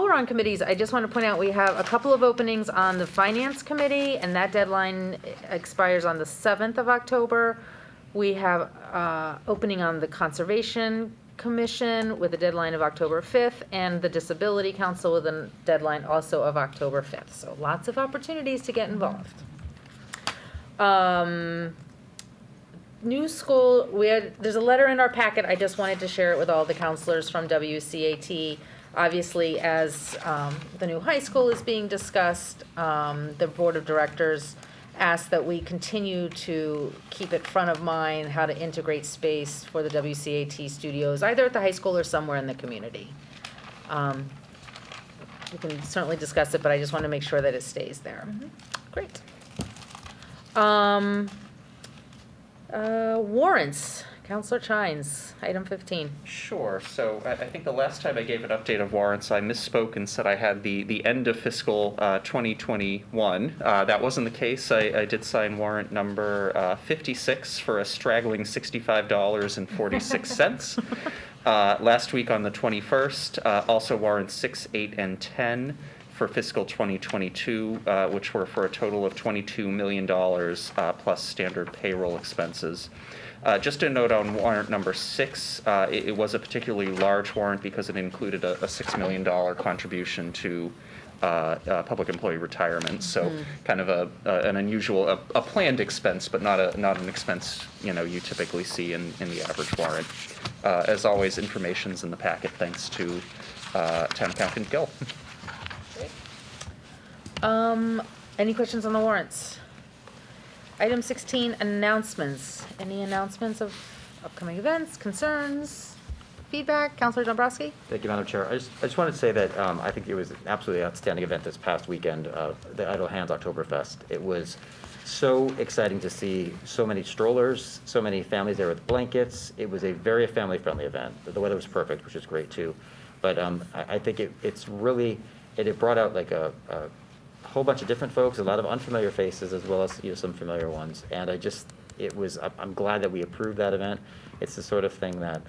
we're on committees, I just want to point out, we have a couple of openings on the Finance Committee, and that deadline expires on the 7th of October. We have opening on the Conservation Commission with a deadline of October 5th, and the Disability Council with a deadline also of October 5th. So lots of opportunities to get involved. New school, there's a letter in our packet, I just wanted to share it with all the counselors from WCAT. Obviously, as the new high school is being discussed, the Board of Directors asked that we continue to keep it front of mind how to integrate space for the WCAT studios, either at the high school or somewhere in the community. We can certainly discuss it, but I just want to make sure that it stays there. Great. Warrants, Counselor Chines, item 15. Sure. So I think the last time I gave an update of warrants, I misspoke and said I had the end of fiscal 2021. That wasn't the case. I did sign warrant number 56 for a straggling $65.46. Last week on the 21st, also warrants 6, 8, and 10 for fiscal 2022, which were for a total of $22 million plus standard payroll expenses. Just a note on warrant number 6, it was a particularly large warrant because it included a $6 million contribution to public employee retirement. So kind of an unusual, a planned expense, but not an expense you typically see in the average warrant. As always, information's in the packet, thanks to Town Accountant Gill. Any questions on the warrants? Item 16, announcements. Any announcements of upcoming events, concerns, feedback? Counselor Dombrowski? Thank you, Madam Chair. I just wanted to say that I think it was an absolutely outstanding event this past weekend, the Idle Hands Oktoberfest. It was so exciting to see so many strollers, so many families there with blankets. It was a very family-friendly event. The weather was perfect, which is great too. But I think it brought out like a whole bunch of different folks, a lot of unfamiliar faces as well as some familiar ones. And I'm glad that we approved that event. It's the sort of thing that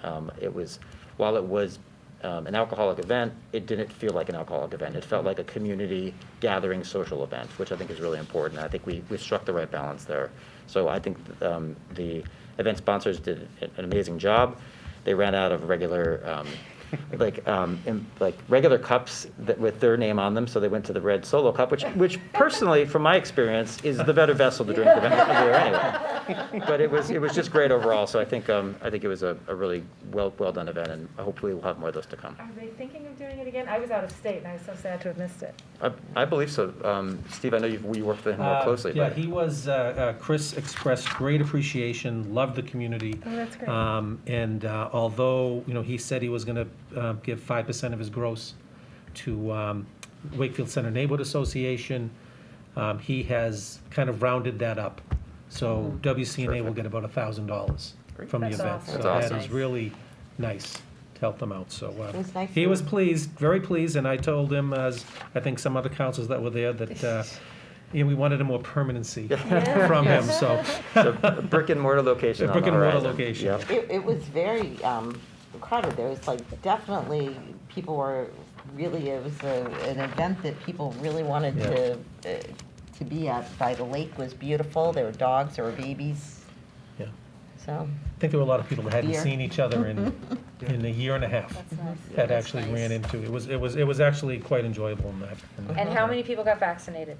while it was an alcoholic event, it didn't feel like an alcoholic event. It felt like a community gathering social event, which I think is really important. I think we struck the right balance there. So I think the event sponsors did an amazing job. They ran out of regular like regular cups that with their name on them, so they went to the red Solo cup, which personally, from my experience, is the better vessel to drink the beer anyway. But it was just great overall. So I think it was a really well done event, and hopefully we'll have more of those to come. Are they thinking of doing it again? I was out of state, and I was so sad to have missed it. I believe so. Steve, I know you worked with him more closely. Yeah, but- he was, Chris expressed great appreciation, loved the community. Oh, that's great. And although, he said he was going to give 5% of his gross to Wakefield Center Neighborhood Association, he has kind of rounded that up. So WCNA will get about $1,000 from the That's event. awesome. So That's that awesome. is really nice to help them out. So It was nice he to- was pleased, very pleased, and I told him, as I think some other councils that were there, that we wanted a more permanency from him. So So a brick and mortar location. A on the brick and mortar horizon. location. Yep. It was very crowded. There was like definitely people were really, it was an event that people really wanted to be at. By the lake was beautiful. There were dogs, there were babies. Yeah. So. I think there were a lot of people that hadn't Beer. seen each other in a year and a half. That actually ran into. It was actually quite enjoyable in that. And how many people got vaccinated?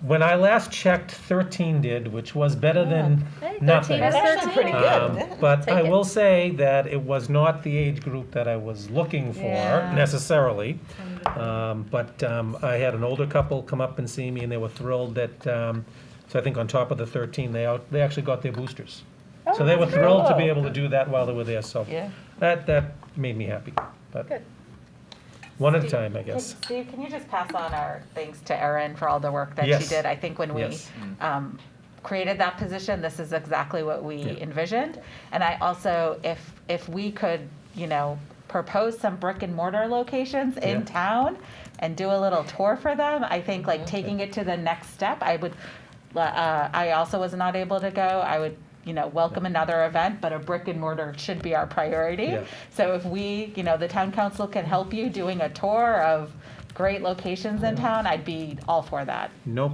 When I last checked, 13 did, which was better than Hey, nothing. 13 is That's actually pretty good. But Take I it. will say that it was not the age group that I was looking for Yeah. necessarily. But I had an older couple come up and see me, and they were thrilled that, so I think on top of the 13, they actually got their boosters. So they were thrilled to be able to do that while they were there, so Yeah. that made me happy. But Good. one at a time, I guess. Steve, can you just pass on our thanks to Erin for all the work that she Yes. did? I think when we Yes. created that position, this is exactly what we envisioned. And I also, if we could, propose some brick and mortar locations in town and do a little tour for them, I think like taking it to the next step, I also was not able to go. I would welcome another event, but a brick and mortar should be our priority. Yeah. So if we, the town council can help you doing a tour of great locations in town, I'd be all for that. No,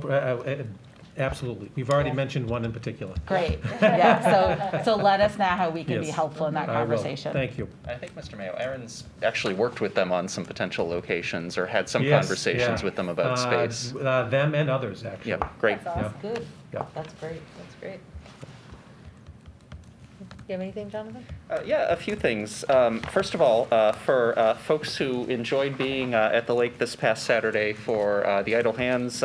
absolutely. We've already mentioned one in particular. Great. Yeah. So let us know how we can be Yes. helpful in that I will. conversation. Thank you. I think, Mr. Mayo, Aaron's actually worked with them on some potential locations or had some Yes, conversations yeah. with them about space. Them and others, actually. Yeah, great. That's awesome. Good. Yeah. That's great. That's great. You have anything, Jonathan? Yeah, a few things. First of all, for folks who enjoyed being at the lake this past Saturday for the Idle Hands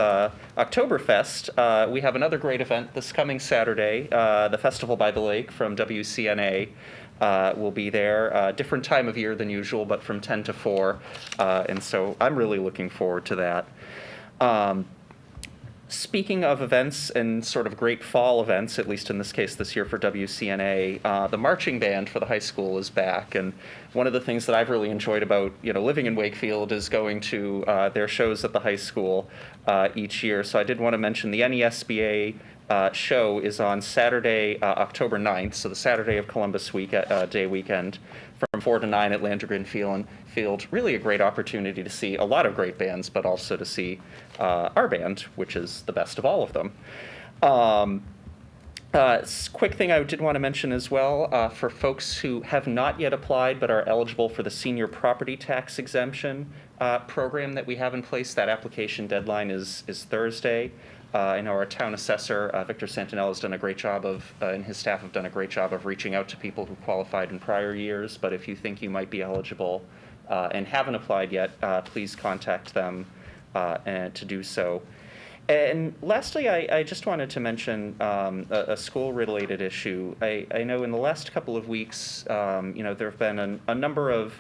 Oktoberfest, we have another great event this coming Saturday, the Festival by the Lake from WCNA. Will be there, different time of year than usual, but from 10 to 4, and so I'm really looking forward to that. Speaking of events and sort of great fall events, at least in this case this year for WCNA, the marching band for the high school is back, and one of the things that I've really enjoyed about living in Wakefield is going to their shows at the high school each year. So I did want to mention the NESBA show is on Saturday, October 9th, so the Saturday of Columbus Day weekend, from 4 to 9 at Landry Field. Really a great opportunity to see a lot of great bands, but also to see our band, which is the best of all of them. Quick thing I did want to mention as well, for folks who have not yet applied but are eligible for the senior property tax exemption program that we have in place, that application deadline is Thursday. I know our town assessor, Victor Santinella, has done a great job and his staff have done a great job of reaching out to people who qualified in prior years. But if you think you might be eligible and haven't applied yet, please contact them and to do so. And lastly, I just wanted to mention a school-related issue. I know in the last couple of weeks, there have been a number of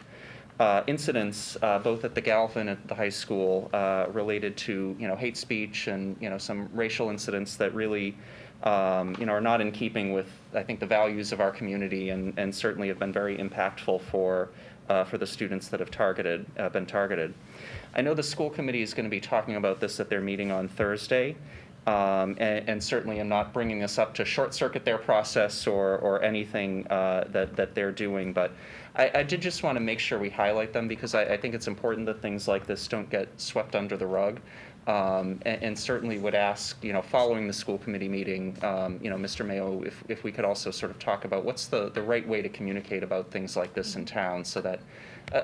incidents, both at the Galvin and at the high school, related to hate speech and some racial incidents that really are not in keeping with, I think, the values of our community, and certainly have been very impactful for the students that have been targeted. I know the school committee is going to be talking about this at their meeting on Thursday. And certainly am not bringing this up to short-circuit their process or anything that they're doing, but I did just want to make sure we highlight them, because I think it's important that things like this don't get swept under the rug. And certainly would ask, following the school committee meeting, Mr. Mayo, if we could also sort of talk about what's the right way to communicate about things like this in town so that,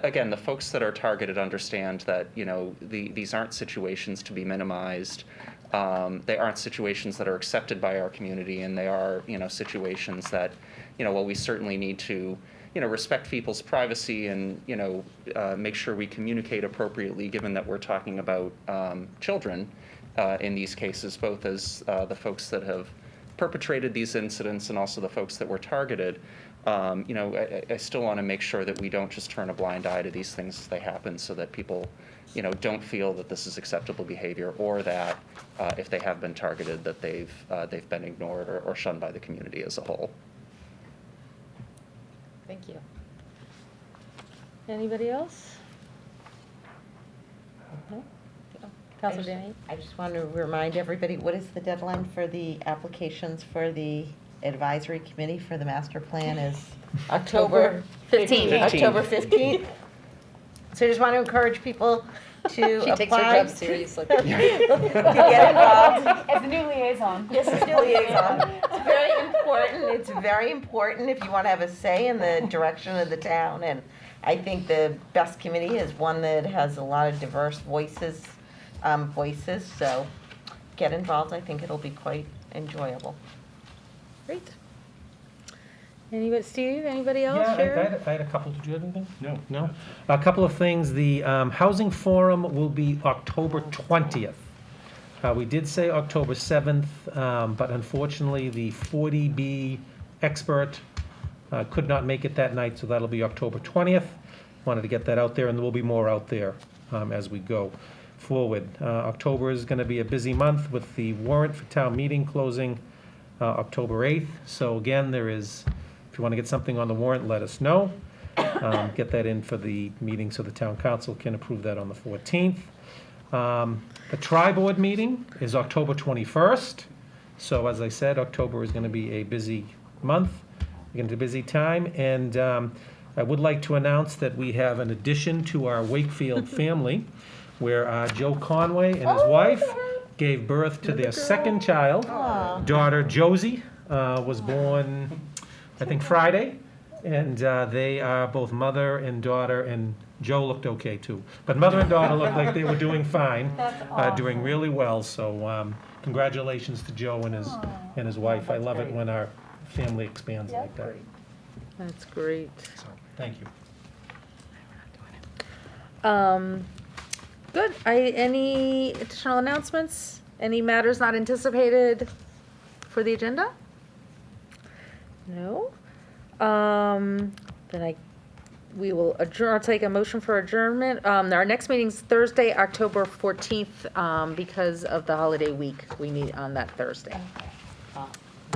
again, the folks that are targeted understand that, these aren't situations to be minimized. They aren't situations that are accepted by our community, and they are, situations that, while we certainly need to, respect people's privacy and, make sure we communicate appropriately, given that we're talking about children in these cases, both as the folks that have perpetrated these incidents and also the folks that were targeted. I still want to make sure that we don't just turn a blind eye to these things as they happen, so that people, don't feel that this is acceptable behavior, or that if they have been targeted, that they've been ignored or shunned by the community as a whole. Thank you. Anybody else? Councilor Danny? I just want to remind everybody, what is the deadline for the applications for the advisory committee for the master plan is October 15th. October 15th. So I just want to encourage people to apply. She takes her job seriously. To get involved. As the new liaison. Yes, as new liaison. It's very important. It's very important if you want to have a say in the direction of the town. And I think the best committee is one that has a lot of diverse voices. So get involved. I think it'll be quite enjoyable. Great. Anybody, Steve, anybody else? Yeah, Sharon? I had a couple. Did you have anything? No. A couple of things. The housing forum will be October 20th. We did say October 7th, but unfortunately the 40B expert could not make it that night, so that'll be October 20th. Wanted to get that out there, and there will be more out there as we go forward. October is going to be a busy month with the warrant for town meeting closing October 8th. So again, there is, if you want to get something on the warrant, let us know. Get that in for the meeting so the town council can approve that on the 14th. The tri-board meeting is October 21st. So as I said, October is going to be a busy month, going to be a busy time. And I would like to announce that we have an addition to our Wakefield family, where Joe Conway and his wife gave birth to their second child. Daughter Josie was born, I think, Friday. And they are both mother and daughter, and Joe looked okay too. But mother and daughter looked like they were doing fine, doing really well. So congratulations to Joe and his wife. I love it when our family expands like that. That's great. So, thank you. Good. Any additional announcements? Any matters not anticipated for the agenda? No. Then we will adjourn. I'll take a motion for adjournment. Our next meeting's Thursday, October 14th, because of the holiday week. We meet on that Thursday.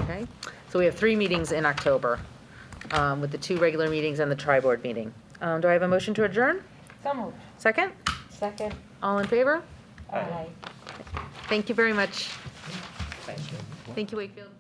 Okay. So we have 3 meetings in October, with the 2 regular meetings and the tri-board meeting. Do I have a motion to adjourn? So moved. Second? Second. All in favor? Aye. Thank you very much. Thank you. Thank you, Wakefield.